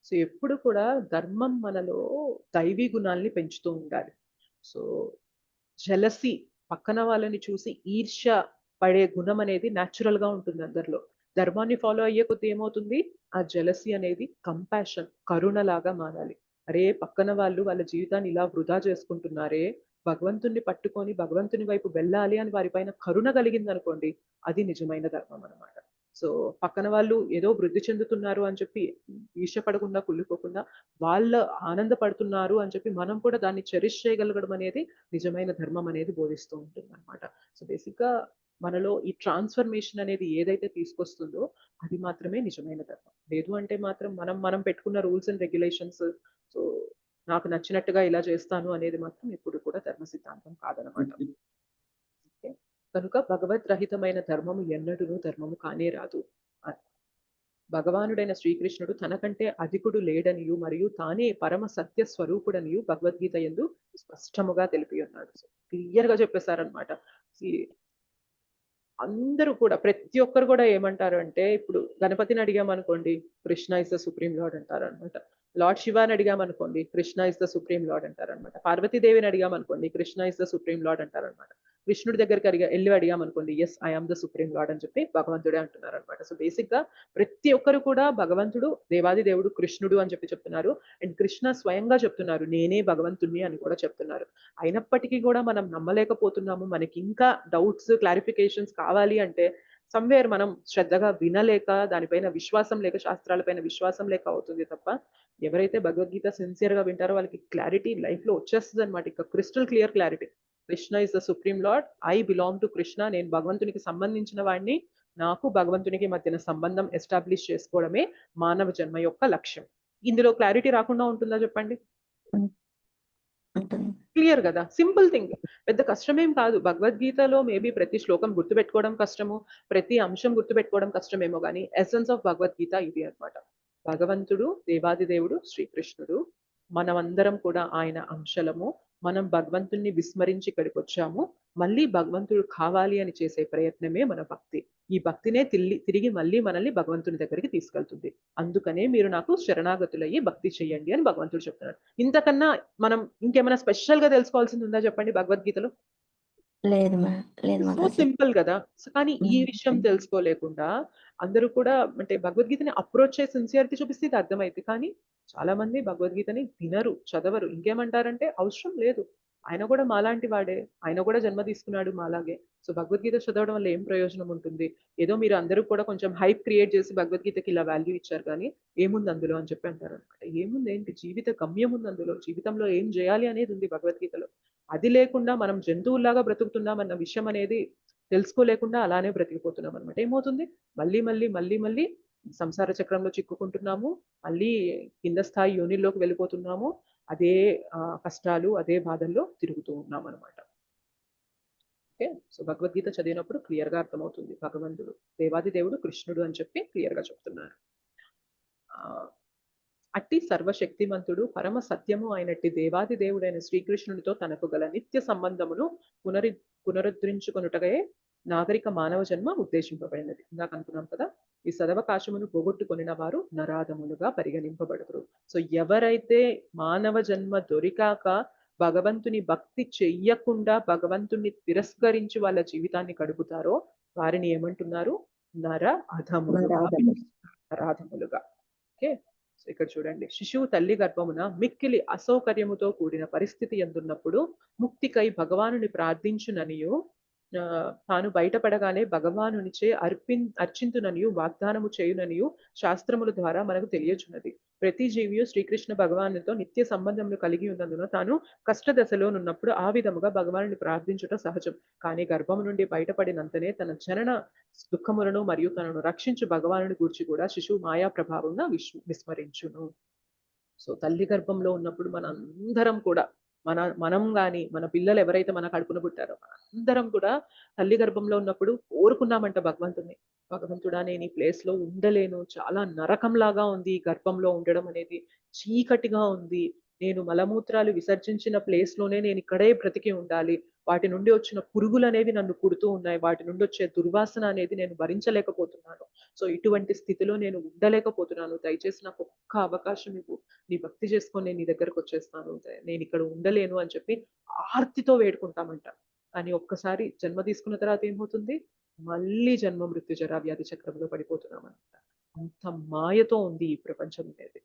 సో ఎప్పుడు కూడా ధర్మం మనలో దైవీ గుణాల్ని పెంచుతూ ఉండాలి. సో జెలసీ, పక్కన వాళ్ళని చూసి ఈర్ష్య పడే గుణం అనేది న్యాచురల్ గా ఉంటుంది అందరిలో. ధర్మాన్ని ఫాలో అయ్యే కొద్ది ఏమవుతుంది, ఆ జెలసీ అనేది కంపాషన్, కరుణలాగా మారాలి. అరే పక్కన వాళ్ళు వాళ్ళ జీవితాన్ని ఇలా వృధా చేసుకుంటున్నారే, భగవంతుణ్ణి పట్టుకొని భగవంతుని వైపు వెళ్ళాలి అని వారిపైన కరుణ కలిగింది అనుకోండి, అది నిజమైన ధర్మం అన్నమాట. సో పక్కన వాళ్ళు ఏదో వృద్ధి చెందుతున్నారు అని చెప్పి ఈర్ష్యపడకుండా, కుళ్ళిపోకుండా వాళ్ళ ఆనందపడుతున్నారు అని చెప్పి మనం కూడా దాన్ని చెరిష్ చేయగలగడం అనేది నిజమైన ధర్మం అనేది బోధిస్తూ ఉంటుంది అనమాట. సో బేసిక్ గా మనలో ఈ ట్రాన్స్ఫర్మేషన్ అనేది ఏదైతే తీసుకొస్తుందో అది మాత్రమే నిజమైన ధర్మం. లేదు అంటే మాత్రం మనం పెట్టుకున్న రూల్స్ అండ్ రెగ్యులేషన్స్, సో నాకు నచ్చినట్టుగా ఇలా చేస్తాను అనేది మాత్రం ఎప్పుడు కూడా ధర్మ సిద్ధాంతం కాదనమాట. కనుక భగవద్ రహితమైన ధర్మము ఎన్నడూను ధర్మము కానే రాదు. భగవానుడైన శ్రీకృష్ణుడు తనకంటే అధికుడు లేడనియు మరియు తానే పరమ సత్య స్వరూపుడనియు భగవద్గీత యందు స్పష్టముగా తెలిపి ఉన్నాడు. క్లియర్ గా చెప్పేశారనమాట. అందరూ కూడా ప్రతి ఒక్కరు కూడా ఏమంటారు అంటే, ఇప్పుడు గణపతిని అడిగామనుకోండి, Krishna is the supreme lord అంటారనమాట. లార్డ్ శివాని అడిగామనుకోండి, Krishna is the supreme lord అంటారనమాట. పార్వతీదేవిని అడిగామనుకోండి, Krishna is the supreme lord అంటారనమాట. కృష్ణుడి దగ్గరికి అడిగామనుకోండి, yes I am the supreme lord అని చెప్పి భగవంతుడే అంటున్నారు అనమాట. సో బేసిక్ గా ప్రతి ఒక్కరు కూడా భగవంతుడు, దేవాది దేవుడు కృష్ణుడు అని చెప్పి చెప్తున్నారు. అండ్ కృష్ణ స్వయంగా చెప్తున్నారు, నేనే భగవంతుణ్ణి అని కూడా చెప్తున్నారు. అయినప్పటికీ కూడా మనం నమ్మలేకపోతున్నాము. మనకి ఇంకా డౌట్స్, క్లారిఫికేషన్స్ కావాలి అంటే సమ్వేర్ మనం శ్రద్ధగా వినలేక, దానిపైన విశ్వాసం లేక, శాస్త్రాలపైన విశ్వాసం లేక అవుతుంది తప్ప, ఎవరైతే భగవద్గీత సిన్సియర్ గా వింటారో వాళ్ళకి క్లారిటీ లైఫ్ లో వచ్చేస్తుంది అనమాట. ఇక crystal clear clarity. Krishna is the supreme lord, I belong to Krishna, నేను భగవంతునికి సంబంధించిన వాడిని, నాకు భగవంతునికి మధ్యన సంబంధం ఎస్టాబ్లిష్ చేసుకోవడమే మానవ జన్మ యొక్క లక్ష్యం. ఇందులో క్లారిటీ రాకుండా ఉంటుందా చెప్పండి? క్లియర్ కదా, సింపుల్ థింగ్, పెద్ద కష్టమేం కాదు. భగవద్గీతలో మేబీ ప్రతి శ్లోకం గుర్తుపెట్టుకోవడం కష్టము, ప్రతి అంశం గుర్తుపెట్టుకోవడం కష్టమేమో కానీ ఎసెన్స్ ఆఫ్ భగవద్గీత ఇది అనమాట. భగవంతుడు, దేవాది దేవుడు శ్రీకృష్ణుడు, మనమందరం కూడా ఆయన అంశలము. మనం భగవంతుణ్ణి విస్మరించి ఇక్కడికి వచ్చాము. మళ్ళీ భగవంతుడు కావాలి అని చేసే ప్రయత్నమే మన భక్తి. ఈ భక్తినే తిరిగి మళ్ళీ మనల్ని భగవంతుని దగ్గరికి తీసుకెళ్తుంది. అందుకనే మీరు నాకు శరణాగతులయ్యి భక్తి చెయ్యండి అని భగవంతుడు చెప్తున్నాడు. ఇంతకన్నా మనం ఇంకేమైనా స్పెషల్ గా తెలుసుకోవాల్సింది ఉందా చెప్పండి భగవద్గీతలో? లేదు లేదు సో మాతాజీ. సింపుల్ కదా. కానీ ఈ విషయం తెలుసుకోలేకుండా అందరూ కూడా అంటే భగవద్గీతని అప్రోచ్ చేసి సిన్సియారిటీ చూపిస్తే ఇది అర్థమైంది. కానీ చాలా మంది భగవద్గీతని వినరు, చదవరు. ఇంకేమంటారంటే అవసరం లేదు, ఆయన కూడా మాలాంటి వాడే, ఆయన కూడా జన్మ తీసుకున్నాడు మాలాగే. సో భగవద్గీత చదవడం వల్ల ఏం ప్రయోజనం ఉంటుంది? ఏదో మీరు అందరూ కూడా కొంచెం హైప్ క్రియేట్ చేసి భగవద్గీతకి ఇలా వాల్యూ ఇచ్చారు కానీ ఏముంది అందులో అని చెప్పి అంటారు అనమాట. ఏముంది ఏంటి? జీవిత గమ్యం ఉంది అందులో, జీవితంలో ఏం చేయాలి అనేది ఉంది భగవద్గీతలో. అది లేకుండా మనం జంతువుల్లాగా బ్రతుకుతున్నాం అన్న విషయం అనేది తెలుసుకోలేకుండా అలానే బ్రతికిపోతున్నాం అనమాట. ఏమవుతుంది? మళ్ళీ మళ్ళీ మళ్ళీ మళ్ళీ సంసార చక్రంలో చిక్కుకుంటున్నాము, మళ్ళీ కింద స్థాయి యోనిల్లోకి వెళ్ళిపోతున్నాము, అదే కష్టాలు, అదే బాధల్లో తిరుగుతూ ఉన్నాం అనమాట. ఓకే, సో భగవద్గీత చదివినప్పుడు క్లియర్ గా అర్థమవుతుంది, భగవంతుడు దేవాది దేవుడు కృష్ణుడు అని చెప్పి క్లియర్ గా చెప్తున్నారు. అట్టి సర్వశక్తిమంతుడు పరమ సత్యము అయినట్టి దేవాది దేవుడైన శ్రీకృష్ణుడితో తనకు గల నిత్య సంబంధమును పునరుద్ధరించుకొనుటగే నాగరిక మానవ జన్మ ఉద్దేశింపబడినది. ఇందాక అనుకున్నాం కదా, ఈ సదవకాశమును పోగొట్టుకొనిన వారు నరాధములుగా పరిగణింపబడతారు. సో ఎవరైతే మానవ జన్మ దొరికాక భగవంతుని భక్తి చెయ్యకుండా భగవంతుని తిరస్కరించి వాళ్ళ జీవితాన్ని గడుపుతారో వారిని ఏమంటున్నారు? నరాధములుగా. ఓకే, సో ఇక్కడ చూడండి, శిశువు తల్లి గర్భమున మిక్కిలి అసౌకర్యముతో కూడిన పరిస్థితి ఎందున్నప్పుడు ముక్తికై భగవానుని ప్రార్థించుననియు తాను బయటపడగానే భగవానునిచే అర్చింతుననియు వాగ్దానము చేయుననియు శాస్త్రముల ద్వారా మనకు తెలియచున్నది. ప్రతి జీవియు శ్రీకృష్ణ భగవానుతో నిత్య సంబంధములు కలిగి ఉన్నందున తాను కష్టదశలోనున్నప్పుడు ఆ విధముగా భగవానుని ప్రార్థించుట సహజం. కానీ గర్భము నుండి బయటపడినంతనే తన జనన దుఃఖములను మరియు తనను రక్షించు భగవానుని గూర్చి కూడా శిశువు మాయా ప్రభావంగా విస్మరించును. సో తల్లి గర్భంలో ఉన్నప్పుడు మనందరం కూడా మనం గాని మన పిల్లలు ఎవరైతే మన కడుపున పుట్టారో అందరం కూడా తల్లి గర్భంలో ఉన్నప్పుడు కోరుకున్నామంట భగవంతుని, భగవంతుడా నేను ఈ ప్లేస్ లో ఉండలేను, చాలా నరకంలాగా ఉంది ఈ గర్భంలో ఉండడం అనేది, చీకటిగా ఉంది, నేను మలమూత్రాలు విసర్జించిన ప్లేస్ లోనే నేను ఇక్కడే బ్రతికి ఉండాలి, వాటి నుండి వచ్చిన పురుగులు అనేవి నన్ను కుడుతూ ఉన్నాయి, వాటి నుండి వచ్చే దుర్వాసన అనేది నేను భరించలేకపోతున్నాను, సో ఇటువంటి స్థితిలో నేను ఉండలేకపోతున్నాను, దయచేసి నాకు ఒక్క అవకాశం ఇవ్వు, నీ భక్తి చేసుకొని నేను నీ దగ్గరకు వచ్చేస్తాను, నేను ఇక్కడ ఉండలేను అని చెప్పి ఆర్తితో వేడుకుంటామంట. కానీ ఒక్కసారి జన్మ తీసుకున్న తర్వాత ఏమవుతుంది? మళ్ళీ జన్మ మృత్యు జరా వ్యాధి చక్రంలో పడిపోతున్నాం అనమాట. అంత మాయతో ఉంది ఈ ప్రపంచం అనేది.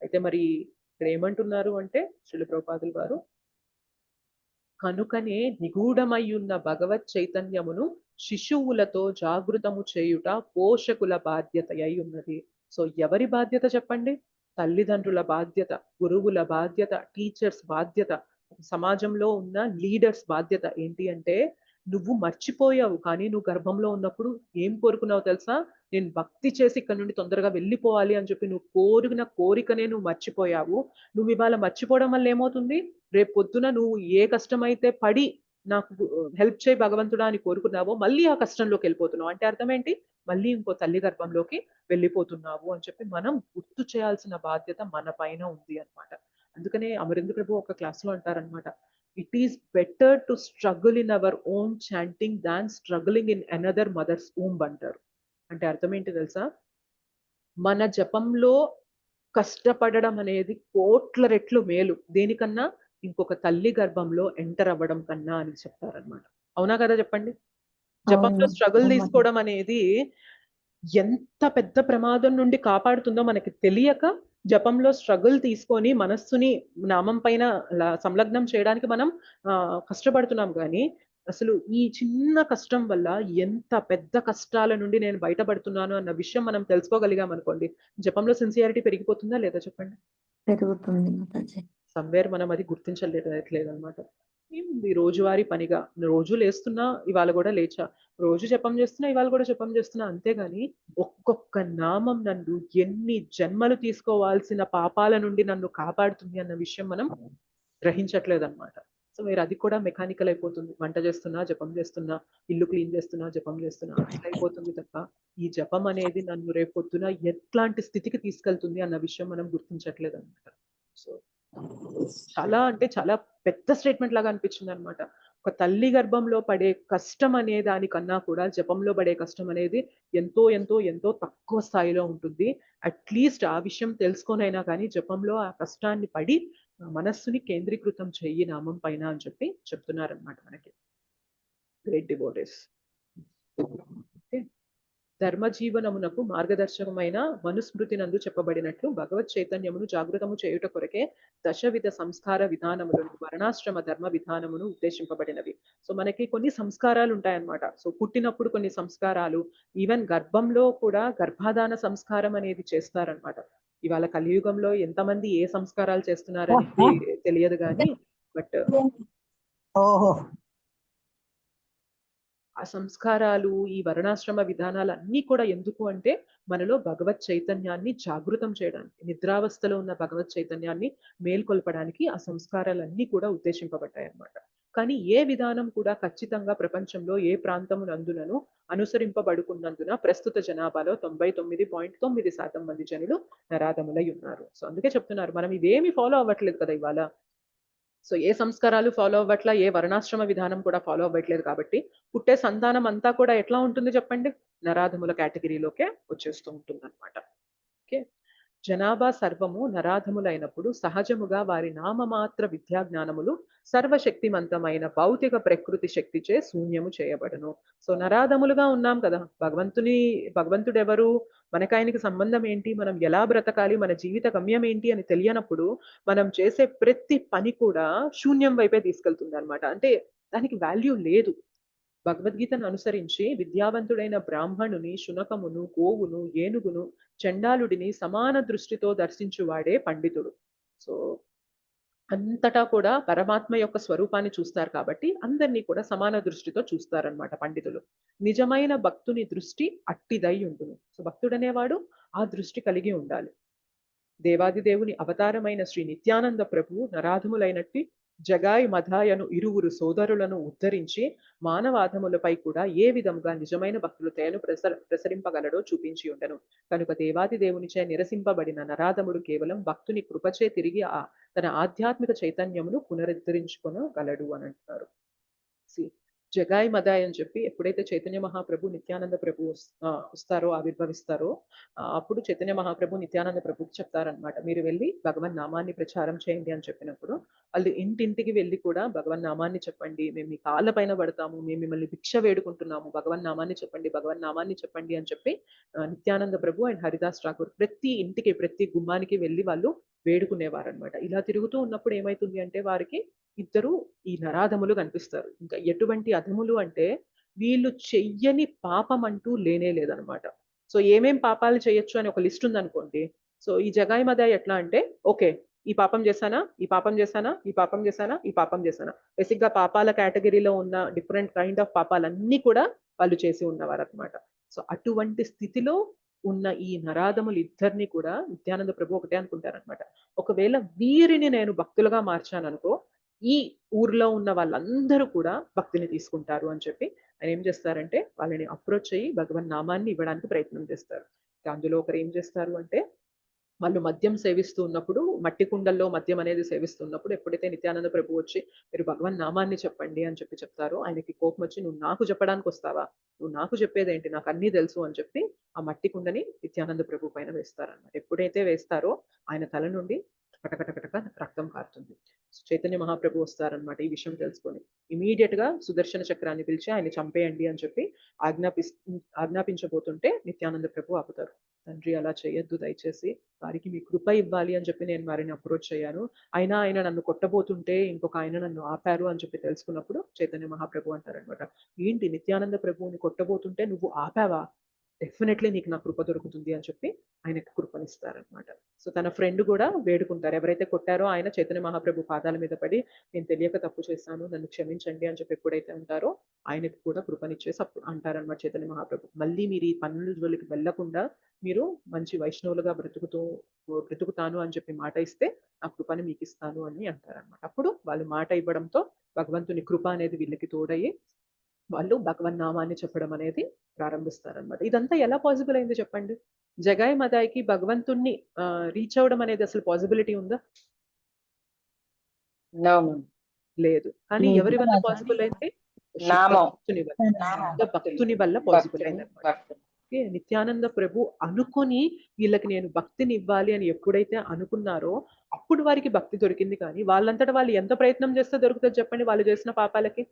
అయితే మరి ఇక్కడ ఏమంటున్నారు అంటే శ్రీల ప్రభుపాదుల వారు, కనుకనే నిగూఢమయ్యున్న భగవత్ చైతన్యమును శిశువులతో జాగృతము చేయుట పోషకుల బాధ్యత అయి ఉన్నది. సో ఎవరి బాధ్యత చెప్పండి? తల్లిదండ్రుల బాధ్యత, గురువుల బాధ్యత, టీచర్స్ బాధ్యత, సమాజంలో ఉన్న లీడర్స్ బాధ్యత. ఏంటి అంటే నువ్వు మర్చిపోయావు, కానీ నువ్వు గర్భంలో ఉన్నప్పుడు ఏం కోరుకున్నావు తెలుసా? నేను భక్తి చేసి ఇక్కడ నుండి తొందరగా వెళ్ళిపోవాలి అని చెప్పి నువ్వు కోరిన కోరికనే నువ్వు మర్చిపోయావు. నువ్వు ఇవాళ మర్చిపోవడం వల్ల ఏమవుతుంది? రేపు పొద్దున నువ్వు ఏ కష్టమైతే పడి నాకు హెల్ప్ చేయి భగవంతుడా అని కోరుకున్నావో మళ్ళీ ఆ కష్టంలోకి వెళ్ళిపోతున్నావు. అంటే అర్థం ఏంటి? మళ్ళీ ఇంకో తల్లి గర్భంలోకి వెళ్ళిపోతున్నావు అని చెప్పి మనం గుర్తు చేయాల్సిన బాధ్యత మన పైన ఉంది అన్నమాట. అందుకనే అమరేంద్ర ప్రభు ఒక క్లాస్‌లో అంటారన్నమాట. It is better to struggle in our own chanting than struggling in another mother's womb అంటారు. అంటే అర్థం ఏంటి తెలుసా? మన జపంలో కష్టపడడం అనేది కోట్ల రెట్లు మేలు. దేనికన్నా? ఇంకొక తల్లి గర్భంలో ఎంటర్ అవ్వడం కన్నా అని చెప్తారన్నమాట. అవునా కదా చెప్పండి? జపంలో అవును స్ట్రగుల్ అవును తీసుకోవడం అనేది ఎంత పెద్ద ప్రమాదం నుండి కాపాడుతుందో మనకి తెలియక జపంలో స్ట్రగుల్ తీసుకొని మనస్సుని నామం పైన సంలగ్నం చేయడానికి మనం కష్టపడుతున్నాం గానీ, అసలు ఈ చిన్న కష్టం వల్ల ఎంత పెద్ద కష్టాల నుండి నేను బయటపడుతున్నాను అన్న విషయం మనం తెలుసుకోగలిగామనుకోండి, జపంలో సిన్సియారిటీ పెరిగిపోతుందా లేదా చెప్పండి? పెరుగుతుంది మాతాజీ. సమ్‌వేర్ మనం అది గుర్తించలేదనమాట. ఏముంది రోజువారీ పనిగా రోజు లేస్తున్నా, ఇవాళ గూడా లేచా. రోజు జపం చేస్తున్నా, ఇవాళ గూడా జపం చేస్తున్నా అంతేగాని, ఒక్కొక్క నామం నన్ను ఎన్ని జన్మలు తీసుకోవాల్సిన పాపాల నుండి నన్ను కాపాడుతుంది అన్న విషయం మనం గ్రహించట్లేదనమాట. సో, అది కూడా మెకానికల్ అయిపోతుంది. వంట చేస్తున్నా, జపం చేస్తున్నా, ఇల్లు క్లీన్ చేస్తున్నా, జపం చేస్తున్నా అట్లా అయిపోతుంది తప్ప, ఈ జపం అనేది నన్ను రేపొద్దున ఎట్లాంటి స్థితికి తీసుకెళ్తుంది అన్న విషయం మనం గుర్తించట్లేదనమాట. సో చాలా అంటే చాలా పెద్ద స్టేట్మెంట్ లాగా అనిపించిందనమాట. ఒక తల్లి గర్భంలో పడే కష్టం అనే దానికన్నా కూడా జపంలో పడే కష్టం అనేది ఎంతో, ఎంతో, ఎంతో తక్కువ స్థాయిలో ఉంటుంది. అట్‌లీస్ట్ ఆ విషయం తెలుసుకొనైనా కానీ జపంలో ఆ కష్టాన్ని పడి మనస్సుని కేంద్రీకృతం చెయ్యి నామం పైన అని చెప్పి చెప్తున్నారనమాట మనకి. Great devotees. ఓకే. ధర్మజీవనమునకు మార్గదర్శకమైన మనుస్మృతినందు చెప్పబడినట్లు భగవత్ చైతన్యమును జాగృతము చేయుట కొరకే దశవిధ సంస్కార విధానములను వర్ణాశ్రమ ధర్మ విధానమును ఉద్దేశింపబడినవి. సో మనకి కొన్ని సంస్కారాలు ఉంటాయన్నమాట. సో పుట్టినప్పుడు కొన్ని సంస్కారాలు, ఈవెన్ గర్భంలో కూడా గర్భాధాన సంస్కారం అనేది చేస్తారనమాట. ఇవాళ కలియుగంలో ఎంతమంది ఏ సంస్కారాలు చేస్తున్నారనేది తెలియదు కానీ బట్ ఓహో ఆ సంస్కారాలు, ఈ వర్ణాశ్రమ విధానాలు అన్నీ కూడా ఎందుకు అంటే, మనలో భగవత్ చైతన్యాన్ని జాగృతం చేయడానికి, నిద్రావస్థలో ఉన్న భగవత్ చైతన్యాన్ని మేల్కొల్పడానికి ఆ సంస్కారాలన్నీ కూడా ఉద్దేశింపబడ్డాయన్నమాట. కానీ ఏ విధానం కూడా ఖచ్చితంగా ప్రపంచంలో ఏ ప్రాంతమునందునను అనుసరింపబడుకున్నందున ప్రస్తుత జనాభాలో 99.9% మంది జనులు నరాధములై ఉన్నారు. సో అందుకే చెప్తున్నారు మనం ఇవేమి ఫాలో అవ్వట్లేదు కదా ఇవాళ. సో ఏ సంస్కారాలు ఫాలో అవ్వట్లా, ఏ వర్ణాశ్రమ విధానం కూడా ఫాలో అవ్వట్లేదు కాబట్టి, పుట్టే సంతానం అంతా కూడా ఎట్లా ఉంటుంది చెప్పండి? నరాధముల కేటగిరీలోకే వచ్చేస్తూ ఉంటుందన్నమాట. ఓకే. జనాభా సర్వము నరాధములైనప్పుడు సహజముగా వారి నామమాత్ర విద్యా జ్ఞానములు సర్వశక్తిమంతమైన భౌతిక ప్రకృతి శక్తిచే శూన్యము చేయబడును. సో నరాధములుగా ఉన్నాం కదా, భగవంతుడెవరు, మనకు ఆయనకి సంబంధం ఏంటి, మనం ఎలా బ్రతకాలి, మన జీవిత గమ్యం ఏంటి అని తెలియనప్పుడు మనం చేసే ప్రతి పని కూడా శూన్యం వైపే తీసుకెళ్తుంది అనమాట. అంటే దానికి వాల్యూ లేదు. భగవద్గీతను అనుసరించి విద్యావంతుడైన బ్రాహ్మణుని, శునకమును, గోవును, ఏనుగును, చండాలుడిని సమాన దృష్టితో దర్శించువాడే పండితుడు. సో అంతటా కూడా పరమాత్మ యొక్క స్వరూపాన్ని చూస్తారు కాబట్టి అందరినీ కూడా సమాన దృష్టితో చూస్తారనమాట పండితులు. నిజమైన భక్తుని దృష్టి అట్టిదై ఉండును. సో భక్తుడనేవాడు ఆ దృష్టి కలిగి ఉండాలి. దేవాదిదేవుని అవతారమైన శ్రీ నిత్యానంద ప్రభు నరాధములైనట్టి జగాయి మధాయను ఇరువురు సోదరులను ఉద్ధరించి మానవాధములపై కూడా ఏ విధముగా నిజమైన భక్తులు తయను ప్రసరింపగలడో చూపించి ఉండను. కనుక దేవాది దేవునిచే నిరసింపబడిన నరాధముడు కేవలం భక్తుని కృపచే తిరిగి తన ఆధ్యాత్మిక చైతన్యమును పునరుద్ధరించుకొనగలడు అని అంటున్నారు. జగాయి మదాయ్ అని చెప్పి ఎప్పుడైతే చైతన్య మహాప్రభు నిత్యానంద ప్రభు వస్తారో, ఆవిర్భవిస్తారో అప్పుడు చైతన్య మహాప్రభు నిత్యానంద ప్రభుకి చెప్తారనమాట, మీరు వెళ్ళి భగవన్ నామాన్ని ప్రచారం చేయండి అని చెప్పినప్పుడు వాళ్ళు ఇంటింటికి వెళ్ళి కూడా భగవన్ నామాన్ని చెప్పండి, మేము మీ కాళ్ళ పైన పడతాము, మేము మిమ్మల్ని భిక్ష వేడుకుంటున్నాము, భగవన్ నామాన్ని చెప్పండి, భగవన్ నామాన్ని చెప్పండి అని చెప్పి నిత్యానంద ప్రభు అండ్ హరిదాస్ ఠాకూర్ ప్రతి ఇంటికి, ప్రతి గుమ్మానికి వెళ్ళి వాళ్ళు వేడుకునేవారనమాట. ఇలా తిరుగుతూ ఉన్నప్పుడు ఏమైతుంది అంటే వారికి ఇద్దరు ఈ నరాధములు కనిపిస్తారు. ఇంకా ఎటువంటి అధములు అంటే వీళ్ళు చెయ్యని పాపం అంటూ లేనే లేదనమాట. సో ఏమేం పాపాలు చేయొచ్చు అని ఒక లిస్ట్ ఉందనుకోండి. సో ఈ జగాయి మదాయ్ ఎట్లా అంటే, ఓకే ఈ పాపం చేశానా, ఈ పాపం చేశానా, ఈ పాపం చేశానా, ఈ పాపం చేశానా, బేసిక్ గా పాపాల కేటగిరీలో ఉన్న డిఫరెంట్ కైండ్ ఆఫ్ పాపాలన్నీ కూడా వాళ్ళు చేసి ఉన్నవారు అనమాట. సో అటువంటి స్థితిలో ఉన్న ఈ నరాధములు ఇద్దరిని కూడా నిత్యానంద ప్రభు ఒకటే అనుకుంటారనమాట, ఒకవేళ వీరిని నేను భక్తులుగా మార్చాను అనుకో, ఈ ఊర్లో ఉన్న వాళ్ళందరూ కూడా భక్తిని తీసుకుంటారు అని చెప్పి ఆయన ఏం చేస్తారంటే వాళ్ళని అప్రోచ్ అయ్యి భగవన్ నామాన్ని ఇవ్వడానికి ప్రయత్నం చేస్తారు. అందులో ఒకరు ఏం చేస్తారు అంటే వాళ్ళు మద్యం సేవిస్తూ ఉన్నప్పుడు, మట్టి కుండల్లో మద్యం అనేది సేవిస్తున్నప్పుడు ఎప్పుడైతే నిత్యానంద ప్రభు వచ్చి మీరు భగవన్ నామాన్ని చెప్పండి అని చెప్పి చెప్తారో ఆయనకి కోపం వచ్చి, నువ్వు నాకు చెప్పడానికి వస్తావా, నువ్వు నాకు చెప్పేదేంటి, నాకు అన్నీ తెలుసు అని చెప్పి ఆ మట్టి కుండని నిత్యానంద ప్రభు పైన వేస్తారన్నమాట. ఎప్పుడైతే వేస్తారో ఆయన తల నుండి కటకటకటక రక్తం కారుతుంది. చైతన్య మహాప్రభు వస్తారనమాట ఈ విషయం తెలుసుకొని. ఇమీడియట్ గా సుదర్శన చక్రాన్ని పిలిచి ఆయన చంపేయండి అని చెప్పి ఆజ్ఞాపించబోతుంటే నిత్యానంద ప్రభు ఆపుతారు. తండ్రి అలా చేయొద్దు దయచేసి, వారికి మీ కృప ఇవ్వాలి అని చెప్పి నేను వారిని అప్రోచ్ అయ్యాను. అయినా ఆయన నన్ను కొట్టబోతుంటే ఇంకొక ఆయన నన్ను ఆపారు అని చెప్పి తెలుసుకున్నప్పుడు చైతన్య మహాప్రభు అంటారనమాట, ఏంటి నిత్యానంద ప్రభువుని కొట్టబోతుంటే నువ్వు ఆపావా, డెఫినెట్లీ నీకు నా కృప దొరుకుతుంది అని చెప్పి ఆయనకు కృపనిస్తారనమాట. సో తన ఫ్రెండ్ కూడా వేడుకుంటారు, ఎవరైతే కొట్టారో ఆయన చైతన్య మహాప్రభు పాదాల మీద పడి నేను తెలియక తప్పు చేశాను నన్ను క్షమించండి అని చెప్పి ఎప్పుడైతే ఉంటారో ఆయనకు కూడా కృపనిచ్చేసి అప్పుడు అంటారనమాట చైతన్య మహాప్రభు, మళ్ళీ మీరు ఈ పన్నుల జోలికి వెళ్లకుండా మీరు మంచి వైష్ణవులుగా బ్రతుకుతాను అని చెప్పి మాట ఇస్తే ఆ కృపని మీకు ఇస్తాను అని అంటారనమాట. అప్పుడు వాళ్ళు మాట ఇవ్వడంతో భగవంతుని కృప అనేది వీళ్ళకి తోడయ్యి వాళ్ళు భగవన్ నామాన్ని చెప్పడం అనేది ప్రారంభిస్తారనమాట. ఇదంతా ఎలా పాసిబుల్ అయింది చెప్పండి? జగాయి మదాయికి భగవంతుణ్ణి రీచ్ అవ్వడం అనేది అసలు పాసిబిలిటీ ఉందా? లేదు. కానీ ఎవరి వల్ల పాసిబుల్ అయితే భక్తుని వల్ల పాసిబుల్ అయిందనమాట. నిత్యానంద ప్రభు అనుకొని వీళ్ళకి నేను భక్తిని ఇవ్వాలి అని ఎప్పుడైతే అనుకున్నారో అప్పుడు వారికి భక్తి దొరికింది. కానీ వాళ్ళంతటా వాళ్ళు ఎంత ప్రయత్నం చేస్తే దొరుకుతుంది చెప్పండి? వాళ్ళు చేసిన పాపాలకి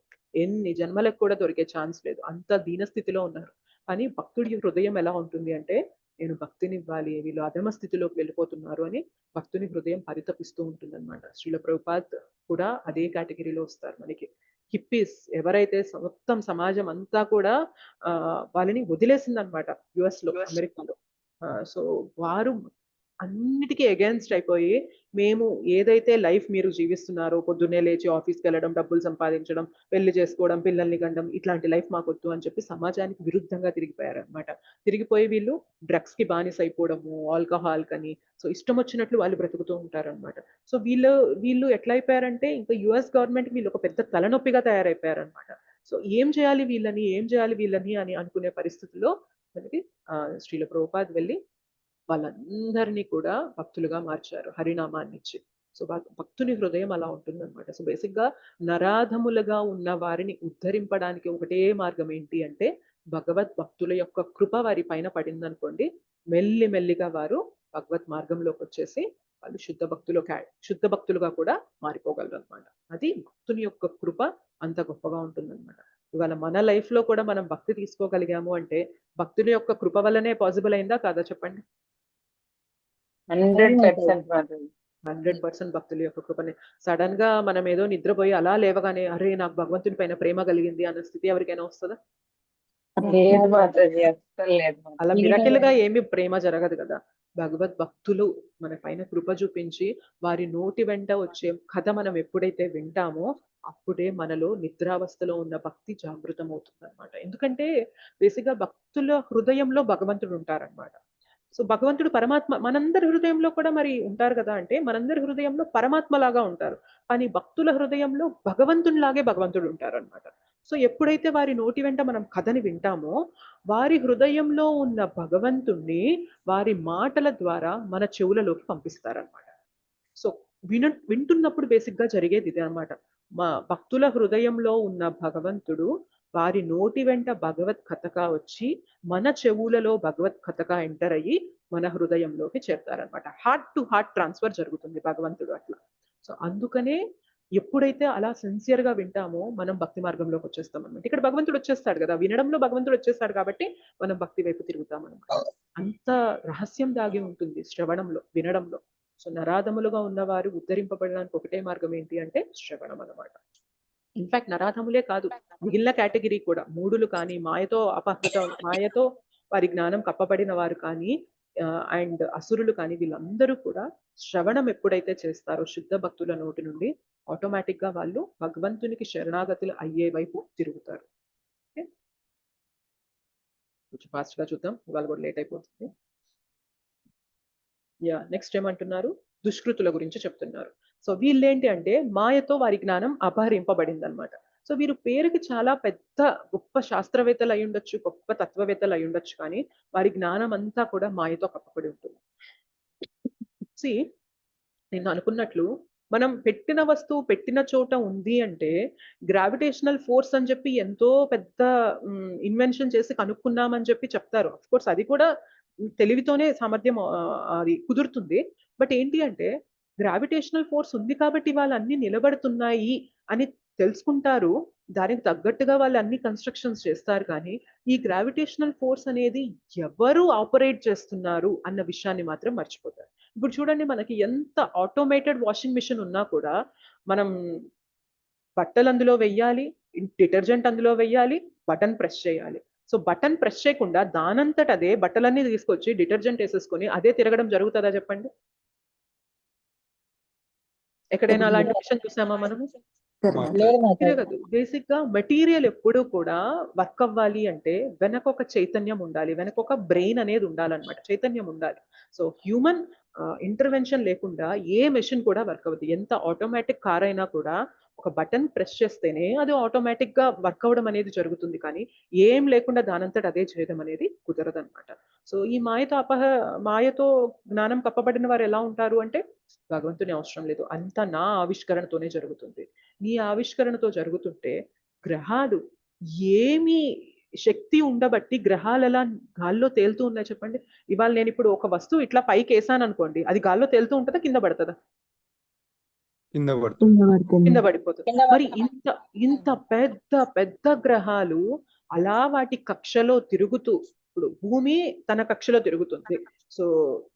ఎన్ని జన్మలకు కూడా దొరికే ఛాన్స్ లేదు, అంత దీనస్థితిలో ఉన్నారు. కానీ భక్తుడి హృదయం ఎలా ఉంటుంది అంటే నేను భక్తిని ఇవ్వాలి, వీళ్ళు అధమ స్థితిలోకి వెళ్ళిపోతున్నారు అని భక్తుని హృదయం పరితపిస్తూ ఉంటుంది అనమాట. శ్రీల ప్రభుపాద్ కూడా అదే కేటగిరీలో వస్తారు మనకి. హిప్పీస్ ఎవరైతే మొత్తం సమాజం అంతా కూడా వాళ్ళని వదిలేసింది అనమాట యుఎస్ లో, అమెరికాలో. సో వారు అన్నిటికీ అగేన్స్ట్ అయిపోయి మేము ఏదైతే లైఫ్ మీరు జీవిస్తున్నారో, పొద్దున్నే లేచి ఆఫీస్కి వెళ్ళడం, డబ్బులు సంపాదించడం, పెళ్లి చేసుకోవడం, పిల్లల్ని గండం, ఇట్లాంటి లైఫ్ మాకొద్దు అని చెప్పి సమాజానికి విరుద్ధంగా తిరిగిపోయారు అనమాట. తిరిగిపోయి వీళ్ళు డ్రగ్స్ కి బానిస అయిపోవడము, ఆల్కహాల్ కని, సో ఇష్టం వచ్చినట్లు వాళ్ళు బ్రతుకుతూ ఉంటారు అనమాట. సో వీళ్ళు ఎట్లా అయిపోయారంటే ఇంకా యుఎస్ గవర్నమెంట్ వీళ్ళు ఒక పెద్ద తలనొప్పిగా తయారైపోయారు అనమాట. సో ఏం చేయాలి వీళ్ళని అని అనుకునే పరిస్థితుల్లో మనకి శ్రీల ప్రభుపాద్ వెళ్ళి వాళ్ళందరినీ కూడా భక్తులుగా మార్చారు హరినామాన్ని ఇచ్చి. సో భక్తుని హృదయం అలా ఉంటుందన్నమాట. సో బేసిక్ గా నరాధములుగా ఉన్న వారిని ఉద్ధరింపడానికి ఒకటే మార్గం ఏంటి అంటే భగవద్ భక్తుల యొక్క కృప వారి పైన పడిందనుకోండి, మెల్లిగా వారు భగవత్ మార్గంలోకి వచ్చేసి వాళ్ళు శుద్ధ భక్తులుగా కూడా మారిపోగలరు అనమాట. అది భక్తుని యొక్క కృప అంత గొప్పగా ఉంటుందన్నమాట. ఇవాళ మన లైఫ్ లో కూడా మనం భక్తి తీసుకోగలిగాము అంటే భక్తుని యొక్క కృప వల్లనే పాసిబుల్ అయిందా కాదా చెప్పండి? 100% భక్తుల యొక్క కృపనే. సడన్ గా మనం ఏదో నిద్రపోయి అలా లేవగానే అరే నాకు భగవంతుని పైన ప్రేమ కలిగింది అన్న స్థితి ఎవరికైనా వస్తుందా? అలా మిరకిల్ గా ఏమి ప్రేమ జరగదు కదా. భగవద్ భక్తులు మన పైన కృప చూపించి వారి నోటి వెంట వచ్చే కథ మనం ఎప్పుడైతే వింటామో అప్పుడే మనలో నిద్రావస్థలో ఉన్న భక్తి జాగృతం అవుతుంది అనమాట. ఎందుకంటే బేసిక్ గా భక్తుల హృదయంలో భగవంతుడు ఉంటారనమాట. సో భగవంతుడు పరమాత్మ మనందరి హృదయంలో కూడా మరి ఉంటారు కదా. అంటే మనందరి హృదయంలో పరమాత్మ లాగా ఉంటారు, కానీ భక్తుల హృదయంలో భగవంతునిలాగే భగవంతుడు ఉంటారు అనమాట. సో ఎప్పుడైతే వారి నోటి వెంట మనం కథని వింటామో వారి హృదయంలో ఉన్న భగవంతుణ్ణి వారి మాటల ద్వారా మన చెవులలోకి పంపిస్తారనమాట. సో వింటున్నప్పుడు బేసిక్ గా జరిగేది ఇదే అనమాట. మా భక్తుల హృదయంలో ఉన్న భగవంతుడు వారి నోటి వెంట భగవత్ కథగా వచ్చి మన చెవులలో భగవత్ కథగా ఎంటర్ అయ్యి మన హృదయంలోకి చేరుతారనమాట. హార్ట్ టు హార్ట్ ట్రాన్స్ఫర్ జరుగుతుంది భగవంతుడు అట్లా. సో అందుకనే ఎప్పుడైతే అలా సిన్సియర్ గా వింటామో మనం భక్తి మార్గంలోకి వచ్చేస్తాం అనమాట. ఇక్కడ భగవంతుడు వచ్చేస్తాడు కదా, వినడంలో భగవంతుడు వచ్చేస్తాడు కాబట్టి మనం భక్తి వైపు తిరుగుతాం అనమాట. అంత రహస్యం దాగి ఉంటుంది శ్రవణంలో, వినడంలో. సో నరాధములుగా ఉన్నవారు ఉద్ధరింపబడడానికి ఒకటే మార్గం ఏంటి అంటే శ్రవణం అనమాట. ఇన్ఫాక్ట్ నరాధములే కాదు, మిగిలిన కేటగిరీ కూడా మూడులు కానీ, మాయతో వారి జ్ఞానం కప్పబడిన వారు కానీ, అండ్ అసురులు కానీ, వీళ్ళందరూ కూడా శ్రవణం ఎప్పుడైతే చేస్తారో శుద్ధ భక్తుల నోటి నుండి ఆటోమేటిక్ గా వాళ్ళు భగవంతునికి శరణాగతులు అయ్యే వైపు తిరుగుతారు. కొంచెం ఫాస్ట్ గా చూద్దాం, ఇవాళ కూడా లేట్ అయిపోతుంది. నెక్స్ట్ ఏమంటున్నారు? దుష్కృతుల గురించి చెప్తున్నారు. సో వీళ్ళేంటి అంటే మాయతో వారి జ్ఞానం అపహరింపబడింది అనమాట. సో వీరు పేరుకి చాలా పెద్ద గొప్ప శాస్త్రవేత్తలు అయి ఉండొచ్చు, గొప్ప తత్వవేత్తలు అయి ఉండొచ్చు, కానీ వారి జ్ఞానం అంతా కూడా మాయతో కప్పబడి ఉంటుంది. నేను అనుకున్నట్లు మనం పెట్టిన వస్తువు పెట్టిన చోట ఉంది అంటే గ్రావిటేషనల్ ఫోర్స్ అని చెప్పి ఎంతో పెద్ద ఇన్వెన్షన్ చేసి కనుక్కున్నామని చెప్పి చెప్తారు. అఫ్ కోర్స్ అది కూడా తెలివితోనే సామర్థ్యం అది కుదురుతుంది. బట్ ఏంటి అంటే గ్రావిటేషనల్ ఫోర్స్ ఉంది కాబట్టి వాళ్ళు అన్ని నిలబడుతున్నాయి అని తెలుసుకుంటారు. దానికి తగ్గట్టుగా వాళ్ళు అన్ని కన్స్ట్రక్షన్స్ చేస్తారు. కానీ ఈ గ్రావిటేషనల్ ఫోర్స్ అనేది ఎవరు ఆపరేట్ చేస్తున్నారు అన్న విషయాన్ని మాత్రం మర్చిపోతారు. ఇప్పుడు చూడండి, మనకి ఎంత ఆటోమేటెడ్ వాషింగ్ మిషన్ ఉన్నా కూడా మనం బట్టలు అందులో వెయ్యాలి, డిటర్జెంట్ అందులో వెయ్యాలి, బటన్ ప్రెస్ చేయాలి. సో బటన్ ప్రెస్ చేయకుండా దానంతట అదే బట్టలన్నీ తీసుకొచ్చి డిటర్జెంట్ వేసేసుకొని అదే తిరగడం జరుగుతుందా చెప్పండి? ఎక్కడైనా అలాంటి మిషన్ చూసామా మనము? తిరగదు. బేసిక్ గా మెటీరియల్ ఎప్పుడు కూడా వర్క్ అవ్వాలి అంటే వెనక ఒక చైతన్యం ఉండాలి, వెనక ఒక బ్రెయిన్ అనేది ఉండాలన్నమాట, చైతన్యం ఉండాలి. సో హ్యూమన్ ఇంటర్వెన్షన్ లేకుండా ఏ మెషిన్ కూడా వర్క్ అవ్వదు. ఎంత ఆటోమేటిక్ కార్ అయినా కూడా ఒక బటన్ ప్రెస్ చేస్తేనే అది ఆటోమేటిక్ గా వర్క్ అవ్వడం అనేది జరుగుతుంది. కానీ ఏం లేకుండా దానంతట అదే చేయడం అనేది కుదరదు అనమాట. సో ఈ మాయతో జ్ఞానం కప్పబడిన వారు ఎలా ఉంటారు అంటే భగవంతుని అవసరం లేదు, అంతా నా ఆవిష్కరణతోనే జరుగుతుంది. నీ ఆవిష్కరణతో జరుగుతుంటే గ్రహాలు ఏమి శక్తి ఉండబట్టి గ్రహాలు ఎలా గాల్లో తేలుతూ ఉన్నాయి చెప్పండి? ఇవాళ నేను ఇప్పుడు ఒక వస్తువు ఇట్లా పైకి వేసాను అనుకోండి, అది గాల్లో తేలుతూ ఉంటుందా, కింద పడుతుందా? కింద పడిపోతుంది. మరి ఇంత ఇంత పెద్ద పెద్ద గ్రహాలు అలా వాటి కక్షలో తిరుగుతూ, ఇప్పుడు భూమి తన కక్షలో తిరుగుతుంది. సో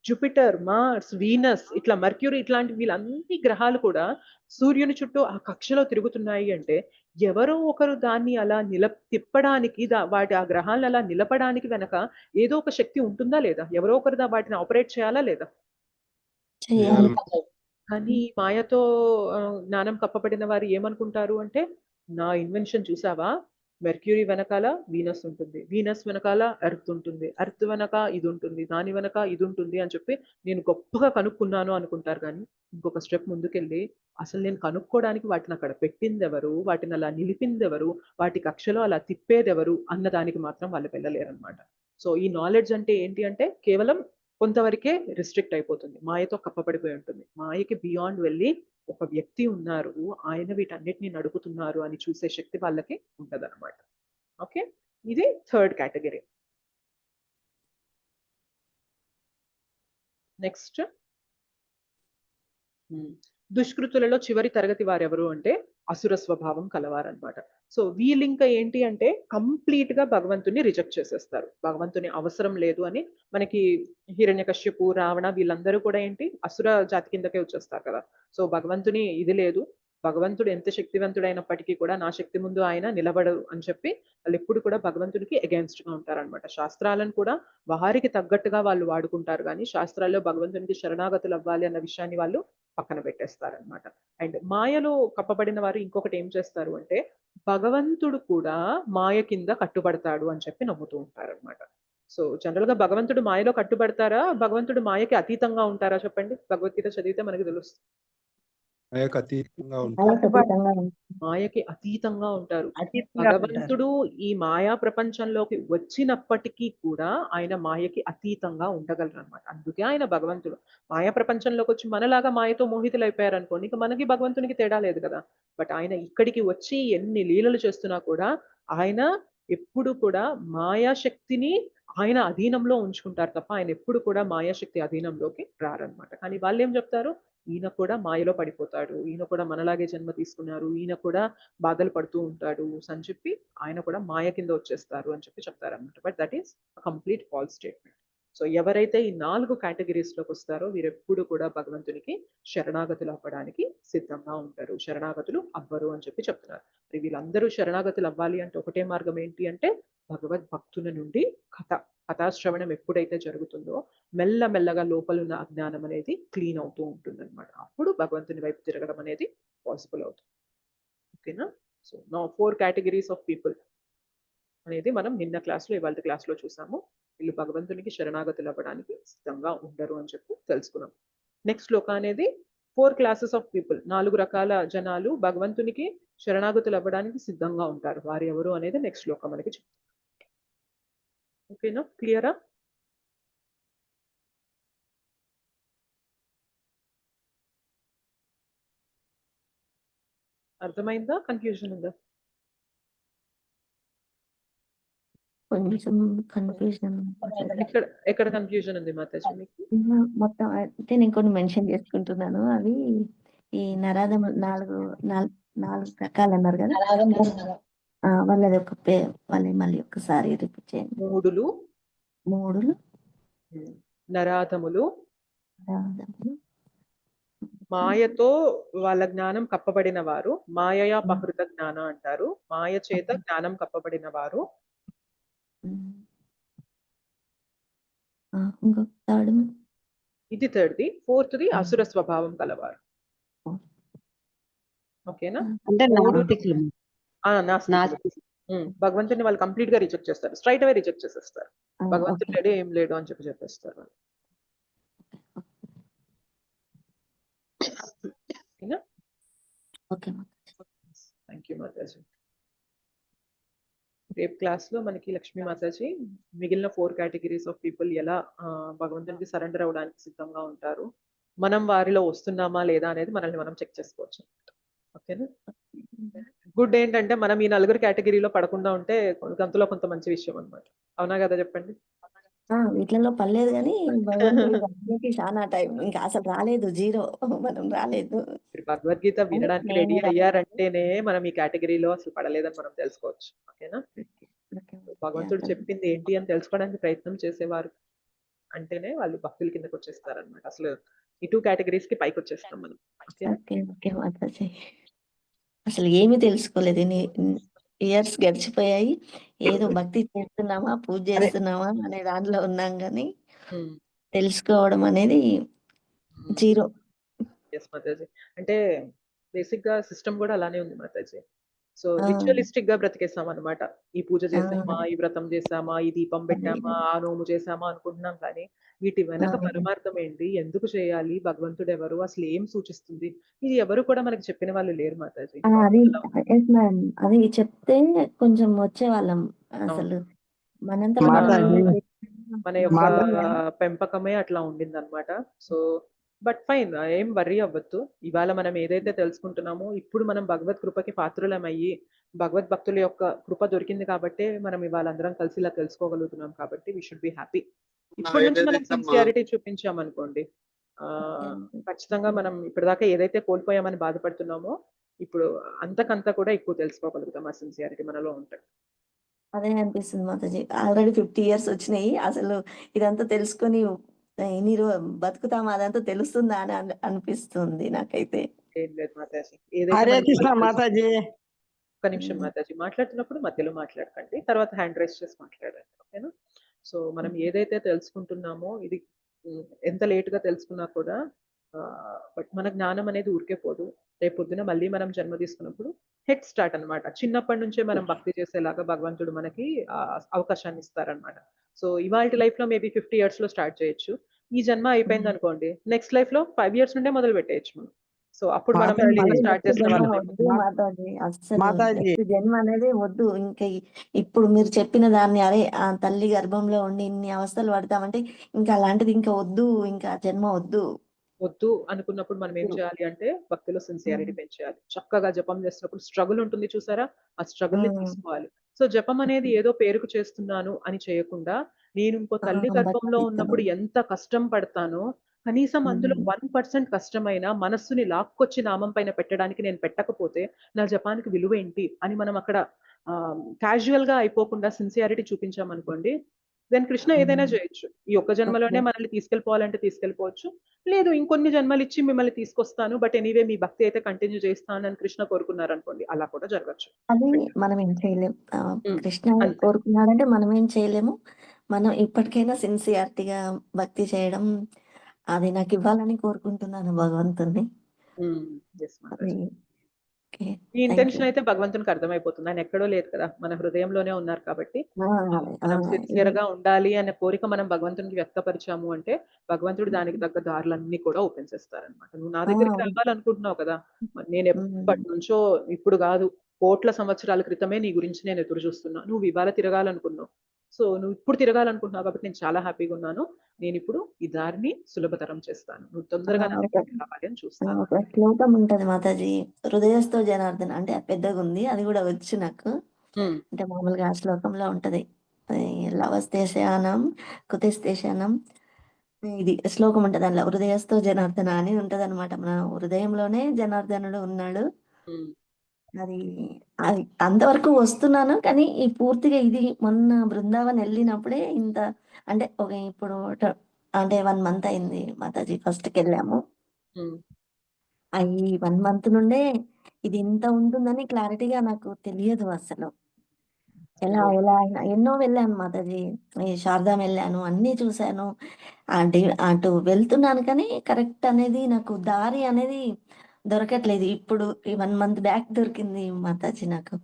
జూపిటర్, మార్స్, వీనస్, ఇట్లా మర్క్యూరీ, ఇట్లాంటి వీళ్ళన్ని గ్రహాలు కూడా సూర్యుని చుట్టూ ఆ కక్షలో తిరుగుతున్నాయి అంటే ఎవరో ఒకరు దాన్ని అలా తిప్పడానికి, వాటి ఆ గ్రహాలను అలా నిలపడానికి వెనక ఏదో ఒక శక్తి ఉంటుందా లేదా? ఎవరో ఒకరు వాటిని ఆపరేట్ చేయాలా లేదా? కానీ మాయతో జ్ఞానం కప్పబడిన వారు ఏమనుకుంటారు అంటే, నా ఇన్వెన్షన్ చూసావా, మెర్క్యూరీ వెనకాల వీనస్ ఉంటుంది, వీనస్ వెనకాల ఎర్త్ ఉంటుంది, ఎర్త్ వెనక ఇది ఉంటుంది, దాని వెనక ఇది ఉంటుంది అని చెప్పి నేను గొప్పగా కనుక్కున్నాను అనుకుంటారు. కానీ ఇంకొక స్టెప్ ముందుకెళ్ళి అసలు నేను కనుక్కోవడానికి వాటిని అక్కడ పెట్టింది ఎవరు, వాటిని అలా నిలిపింది ఎవరు, వాటి కక్షలో అలా తిప్పేది ఎవరు అన్న దానికి మాత్రం వాళ్ళు వెళ్ళలేరన్నమాట. సో ఈ నాలెడ్జ్ అంటే ఏంటి అంటే కేవలం కొంతవరకే రిస్ట్రిక్ట్ అయిపోతుంది, మాయతో కప్పబడిపోయి ఉంటుంది. మాయకి బియాండ్ వెళ్ళి ఒక వ్యక్తి ఉన్నారు, ఆయన వీటన్నిటిని నడుపుతున్నారు అని చూసే శక్తి వాళ్ళకి ఉంటది అనమాట. ఓకే, ఇది థర్డ్ కేటగిరీ. నెక్స్ట్ దుష్కృతులలో చివరి తరగతి వారెవరు అంటే అసుర స్వభావం కలవారనమాట. సో వీళ్ళు ఇంకా ఏంటి అంటే కంప్లీట్ గా భగవంతుని రిజెక్ట్ చేసేస్తారు, భగవంతుని అవసరం లేదు అని. మనకి హిరణ్యకశ్యపు, రావణ వీళ్ళందరూ కూడా ఏంటి అసుర జాతి కిందకే వచ్చేస్తారు కదా. సో భగవంతుని ఇది లేదు, భగవంతుడు ఎంత శక్తివంతుడైనప్పటికీ కూడా నా శక్తి ముందు ఆయన నిలబడరు అని చెప్పి వాళ్ళు ఎప్పుడు కూడా భగవంతుడికి అగేన్స్ట్ గా ఉంటారనమాట. శాస్త్రాలను కూడా వారికి తగ్గట్టుగా వాళ్ళు వాడుకుంటారు, కానీ శాస్త్రాల్లో భగవంతునికి శరణాగతులు అవ్వాలి అన్న విషయాన్ని వాళ్ళు పక్కన పెట్టేస్తారనమాట. అండ్ మాయలో కప్పబడిన వారు ఇంకొకటి ఏం చేస్తారు అంటే భగవంతుడు కూడా మాయ కింద కట్టుబడతాడు అని చెప్పి నమ్ముతూ ఉంటారనమాట. సో జనరల్ గా భగవంతుడు మాయలో కట్టుబడతారా, భగవంతుడు మాయకి అతీతంగా ఉంటారా చెప్పండి? భగవద్గీత చదివితే మనకి తెలుస్తుంది. మాయకి అతీతంగా ఉంటారు. భగవంతుడు ఈ మాయా ప్రపంచంలోకి వచ్చినప్పటికీ కూడా ఆయన మాయకి అతీతంగా ఉండగలరు అనమాట. అందుకే ఆయన భగవంతుడు. మాయా ప్రపంచంలోకి వచ్చి మనలాగా మాయతో మోహితులు అయిపోయారు అనుకోండి, ఇక మనకి భగవంతునికి తేడా లేదు కదా. బట్ ఆయన ఇక్కడికి వచ్చి ఎన్ని లీలలు చేస్తున్నా కూడా ఆయన ఎప్పుడు కూడా మాయాశక్తిని ఆయన అధీనంలో ఉంచుకుంటారు తప్ప ఆయన ఎప్పుడు కూడా మాయాశక్తి అధీనంలోకి రారనమాట. కానీ వాళ్ళు ఏం చెప్తారు, ఈయన కూడా మాయలో పడిపోతాడు, ఈయన కూడా మనలాగే జన్మ తీసుకున్నారు, ఈయన కూడా బాధలు పడుతూ ఉంటాడు అని చెప్పి ఆయన కూడా మాయ కింద వచ్చేస్తారు అని చెప్పి చెప్తారన్నమాట. But that is complete false statement. So ఎవరైతే ఈ 4 కేటగిరీస్ లోకి వస్తారో వీరెప్పుడు కూడా భగవంతునికి శరణాగతులు అవ్వడానికి సిద్ధంగా ఉంటారు, శరణాగతులు అవ్వరు అని చెప్పి చెప్తున్నారు. మరి వీళ్ళందరూ శరణాగతులు అవ్వాలి అంటే ఒకటే మార్గం ఏంటి అంటే భగవద్భక్తుల నుండి కథాశ్రవణం ఎప్పుడైతే జరుగుతుందో మెల్లమెల్లగా లోపల ఉన్న అజ్ఞానం అనేది క్లీన్ అవుతూ ఉంటుంది అనమాట. అప్పుడు భగవంతుని వైపు తిరగడం అనేది పాసిబుల్ అవుతుంది. ఓకేనా? సో నా 4 కేటగిరీస్ ఆఫ్ పీపుల్ అనేది మనం నిన్న క్లాస్లో ఇవాళ క్లాస్లో చూసాము. వీళ్ళు భగవంతునికి శరణాగతులు అవ్వడానికి సిద్ధంగా ఉండరు అని చెప్పి తెలుసుకున్నాం. నెక్స్ట్ శ్లోక అనేది 4 క్లాసెస్ ఆఫ్ పీపుల్, 4 రకాల జనాలు భగవంతునికి శరణాగతులు అవ్వడానికి సిద్ధంగా ఉంటారు. వారు ఎవరు అనేది నెక్స్ట్ శ్లోకం మనకి చెప్తారు. ఓకేనా, క్లియరా? అర్థమైందా, కన్ఫ్యూజన్ ఉందా? కొంచెం కన్ఫ్యూజన్ ఎక్కడ కన్ఫ్యూజన్ ఉంది మాతాజీ మీకు? మొత్తం అంటే నేను కొన్ని మెన్షన్ చేసుకుంటున్నాను. అవి ఈ నరాధం నాలుగు రకాలు అన్నారు కదా, వాళ్ళది ఒక వాళ్ళని మళ్ళీ ఒకసారి రిపీట్ చేయండి. మూడులు నరాధములు, మాయతో వాళ్ళ జ్ఞానం కప్పబడిన వారు, మాయయా పహృత జ్ఞాన అంటారు. మాయ చేత జ్ఞానం కప్పబడిన వారు. ఇంకొక థర్డ్, ఇది థర్డ్ది. ఫోర్త్ది అసుర స్వభావం కలవారు. ఓకేనా? అంటే నాస్తికులు. భగవంతుని వాళ్ళు కంప్లీట్ గా రిజెక్ట్ చేస్తారు, స్ట్రైట్ అవే రిజెక్ట్ చేసేస్తారు. భగవంతుడు లేడు, ఏం లేడు అని చెప్పేస్తారు. Thank you Mataji. రేపు క్లాస్ లో మనకి లక్ష్మీ మాతాజీ మిగిలిన 4 కేటగిరీస్ ఆఫ్ పీపుల్ ఎలా భగవంతునికి సరెండర్ అవడానికి సిద్ధంగా ఉంటారు, మనం వారిలో వస్తున్నామా లేదా అనేది మనల్ని మనం చెక్ చేసుకోవచ్చు. ఓకేనా? గుడ్ ఏంటంటే మనం ఈ 4 కేటగిరీలో పడకుండా ఉంటే గంతులో కొంత మంచి విషయం అన్నమాట. అవునా కదా, చెప్పండి. వీటిలో పర్లేదు కానీ భగవంతుడికి చాలా టైం, ఇంకా అసలు రాలేదు, 0 మనం రాలేదు. భగవద్గీత వినడానికి రెడీ అయ్యారంటేనే మనం ఈ కేటగిరీలో అసలు పడలేదని మనం తెలుసుకోవచ్చు. ఓకేనా? భగవంతుడు చెప్పింది ఏంటి అని తెలుసుకోవడానికి ప్రయత్నం చేసేవారు అంటేనే వాళ్ళు భక్తుల కిందకి వచ్చేస్తారనమాట. అసలు ఈ 2 కేటగిరీస్ కి పైకి వచ్చేస్తాం మనం. అసలు ఏమీ తెలుసుకోలేదు, ఇయర్స్ గడిచిపోయాయి, ఏదో భక్తి చేస్తున్నామా, పూజ చేస్తున్నామా అనే దాంట్లో ఉన్నాం కానీ తెలుసుకోవడం అనేది 0. మాతాజీ అంటే బేసిక్ గా సిస్టమ్ కూడా అలానే ఉంది మాతాజీ. సో రిచువలిస్టిక్ గా బ్రతికేస్తాం అనమాట. ఈ పూజ చేసామా, ఈ వ్రతం చేసామా, ఈ దీపం పెట్టామా, ఆ నోము చేసామా అనుకుంటున్నాం కానీ వీటి వెనక పరమార్థం ఏంటి, ఎందుకు చేయాలి, భగవంతుడు ఎవరు, అసలు ఏం సూచిస్తుంది, ఇది ఎవరు కూడా మనకి చెప్పిన వాళ్ళు లేరు మాతాజీ. అది చెప్తే కొంచెం వచ్చేవాళ్ళం. అసలు మనంతా మన యొక్క పెంపకమే అట్లా ఉండింది అనమాట. సో బట్ ఫైన్, ఏం వర్రీ అవ్వద్దు. ఇవాళ మనం ఏదైతే తెలుసుకుంటున్నామో ఇప్పుడు మనం భగవత్ కృపకి పాత్రులమయ్యి భగవద్ భక్తుల యొక్క కృప దొరికింది కాబట్టి మనం ఇవాళ అందరం కలిసి ఇలా తెలుసుకోగలుగుతున్నాం కాబట్టి వీ షుడ్ బి హ్యాపీ. ఇప్పటి నుంచి మనం సిన్సియారిటీ చూపించామనుకోండి, ఖచ్చితంగా మనం ఇప్పటిదాకా ఏదైతే కోల్పోయామని బాధపడుతున్నామో ఇప్పుడు అంతకంతా కూడా ఎక్కువ తెలుసుకోగలుగుతాం ఆ సిన్సియారిటీ మనలో ఉంటుంది. అదే అనిపిస్తుంది మాతాజీ, ఆల్రెడీ 50 years వచ్చినాయి, అసలు ఇదంతా తెలుసుకొని ఎన్ని బతుకుతామా అదంతా తెలుస్తుందా అని అనిపిస్తుంది నాకైతే. ఏం లేదు మాతాజీ, హరే కృష్ణ మాతాజీ. ఒక్క నిమిషం మాతాజీ, మాట్లాడుతున్నప్పుడు మధ్యలో మాట్లాడకండి, తర్వాత హ్యాండ్ రైస్ చేసి మాట్లాడండి. ఓకేనా? సో మనం ఏదైతే తెలుసుకుంటున్నామో ఇది ఎంత లేట్ గా తెలుసుకున్నా కూడా బట్ మన జ్ఞానం అనేది ఊరికే పోదు. రేపు పొద్దున మళ్ళీ మనం జన్మ తీసుకున్నప్పుడు హెడ్ స్టార్ట్ అనమాట. చిన్నప్పటి నుంచే మనం భక్తి చేసేలాగా భగవంతుడు మనకి అవకాశాన్ని ఇస్తారనమాట. సో ఇవాళ లైఫ్ లో మేబీ 50 years లో స్టార్ట్ చేయొచ్చు. ఈ జన్మ అయిపోయింది అనుకోండి, నెక్స్ట్ లైఫ్ లో 5 years నుండే మొదలు పెట్టేయచ్చు మనం. సో అప్పుడు మనం స్టార్ట్ చేసిన జన్మ అనేది వద్దు. ఇంకా ఇప్పుడు మీరు చెప్పిన దాన్ని, అరే ఆ తల్లి గర్భంలో ఉండి ఇన్ని అవస్థలు పడతామంటే ఇంకా అలాంటిది ఇంకా వద్దు, ఇంకా జన్మ వద్దు అనుకున్నప్పుడు మనం ఏం చేయాలి అంటే భక్తిలో సిన్సియారిటీ పెంచాలి. చక్కగా జపం చేసినప్పుడు స్ట్రగుల్ ఉంటుంది చూసారా, ఆ స్ట్రగుల్ ని తీసుకోవాలి. సో జపం అనేది ఏదో పేరుకు చేస్తున్నాను అని చేయకుండా, నేను ఇంకో తల్లి గర్భంలో ఉన్నప్పుడు ఎంత కష్టం పడతానో కనీసం అందులో 1% కష్టమైనా మనస్సుని లాక్కొచ్చి నామం పైన పెట్టడానికి నేను పెట్టకపోతే నా జపానికి విలువ ఏంటి అని మనం అక్కడ క్యాజువల్ గా అయిపోకుండా సిన్సియారిటీ చూపించామనుకోండి, దెన్ కృష్ణ ఏదైనా చేయొచ్చు. ఈ ఒక్క జన్మలోనే మనల్ని తీసుకెళ్ళిపోవాలంటే తీసుకెళ్ళిపోవచ్చు, లేదు ఇంకొన్ని జన్మలు ఇచ్చి మిమ్మల్ని తీసుకొస్తాను, బట్ ఎనీవే మీ భక్తి అయితే కంటిన్యూ చేస్తాను అని కృష్ణ కోరుకున్నారు అనుకోండి, అలా కూడా జరగచ్చు. అది మనం ఏం చేయలేము. కృష్ణ కోరుకున్నాడంటే మనం ఏం చేయలేము. మనం ఇప్పటికైనా సిన్సియారిటీగా భక్తి చేయడం, అది నాకు ఇవ్వాలని కోరుకుంటున్నాను భగవంతుని. Okay. Me thank you. Intention అయితే భగవంతునికి అర్థమైపోతుంది. ఆయన ఎక్కడో లేదు కదా! మన హృదయంలోనే ఉన్నారు కాబట్టి అదే. మనం ఇది సిన్సియర్‌గా ఉండాలి అనే కోరిక మనం భగవంతునికి వ్యక్తపరిచాము అంటే, భగవంతుడు దానికి తగ్గ దారులన్నీ కూడా ఓపెన్ చేస్తారనమాట. నువ్వు నా దగ్గరికి రావాలనుకుంటున్నావు కదా! మరి నేను ఎప్పటినుంచో ఇప్పుడు గాదు, కోట్ల సంవత్సరాల క్రితమే నీ గురించి నేను ఎదురు చూస్తున్నా. నువ్వు ఇవాళ తిరగాలనుకున్నావు. సో, నువ్వు ఇప్పుడు తిరగాలనుకుంటున్నావు కాబట్టి నేను చాలా హ్యాపీగా ఉన్నాను. నేనిప్పుడు ఈ దారిని సులభతరం చేస్తాను. నువ్వు తొందరగా నా దగ్గరికి రావాలి అని చూస్తాను. ఒక శ్లోకం ఉంటది మాతాజీ. హృదయస్థో జనార్దన అంటే పెద్దగుంది. అది కూడా వచ్చు నాకు. హ్మ్. అంటే మామూలుగా ఆ శ్లోకంలో ఉంటది. లవస్తేషయానం కుతేస్తేషయానం ఇది శ్లోకం ఉంటది. అందులో హృదయస్థో జనార్దన అని ఉంటదన్నమాట. మన హృదయంలోనే జనార్దనుడు ఉన్నాడు. హ్మ్. అది అది అంతవరకు వస్తున్నాను. కానీ ఈ పూర్తిగా ఇది మొన్న బృందావన్ వెళ్ళినప్పుడే ఇంత అంటే ఇప్పుడు అంటే 1 మంత్ అయింది మాతాజీ. ఫస్ట్‌కెళ్ళాము. హ్మ్. ఈ 1 మంత్ నుండే ఇది ఇంత ఉంటుందని క్లారిటీగా నాకు తెలియదు అసలు. ఎలా ఓహ్! ఎలా అయినా ఎన్నో వెళ్ళాను మాతాజీ. ఈ శారదాం వెళ్ళాను. అన్నీ చూసాను. అటు వెళ్తున్నాను కానీ కరెక్ట్ అనేది నాకు దారి అనేది దొరకట్లేదు. ఇప్పుడు ఈ 1 మంత్ బ్యాక్ దొరికింది మాతాజీ నాకు.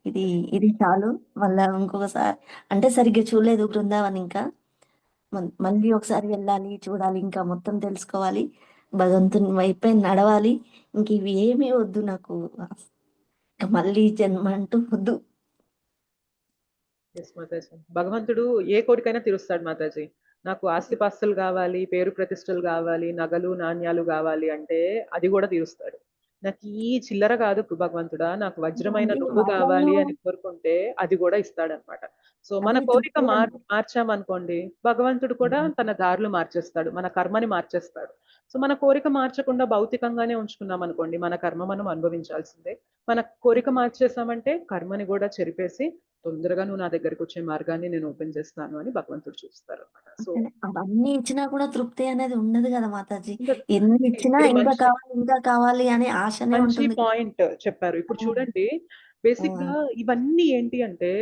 ఇది ఇది చాలు. మళ్ళా ఇంకొకసారి అంటే సరిగ్గా చూడలేదు బృందావన్ ఇంకా. మళ్ళీ ఒకసారి వెళ్ళాలి, చూడాలి, ఇంకా మొత్తం తెలుసుకోవాలి. భగవంతుని వైపే నడవాలి. ఇంక ఇవి ఏమీ వద్దు నాకు. ఇంక మళ్ళీ జన్మ అంటూ వద్దు. యెస్ మాతాజీ. భగవంతుడు ఏ కోరికైనా తీరుస్తాడు మాతాజీ. నాకు ఆస్తిపాస్తులు గావాలి, పేరు ప్రతిష్టలు గావాలి, నగలు, నాణ్యాలు గావాలి అంటే అది గూడా తీరుస్తాడు. నాకు ఈ చిల్లర కాదు భగవంతుడా, నాకు వజ్రమైన అంటే నువ్వు వాళ్ళలో గావాలి అని కోరుకుంటే అది గూడా ఇస్తాడనమాట. సో, మన అదే కోరిక తృప్తి మార్చామనుకోండి, భగవంతుడు కూడా తన దారులు మార్చేస్తాడు. మన కర్మని మార్చేస్తాడు. సో, మన కోరిక మార్చకుండా భౌతికంగానే ఉంచుకున్నామనుకోండి, మన కర్మ మనం అనుభవించాల్సిందే. మన కోరిక మార్చేసామంటే కర్మని గూడా చెరిపేసి తొందరగా నువ్వు నా దగ్గరకొచ్చే మార్గాన్ని నేను ఓపెన్ చేస్తాను అని భగవంతుడు చూస్తారనమాట. సో, అంటే అవన్నీ ఇచ్చినా కూడా తృప్తి అనేది ఉండదు కదా మాతాజీ. ఇంకా ఎన్ని ఇచ్చినా మీరు ఇంకా మంచి కావాలి, ఇంకా కావాలి అనే ఆశనే మంచి ఉంటుంది కదా. పాయింట్ చెప్పారు. ఇప్పుడు ఆ! చూడండి, ఆ! బేసిక్‌గా ఇవన్నీ ఏంటి అంటే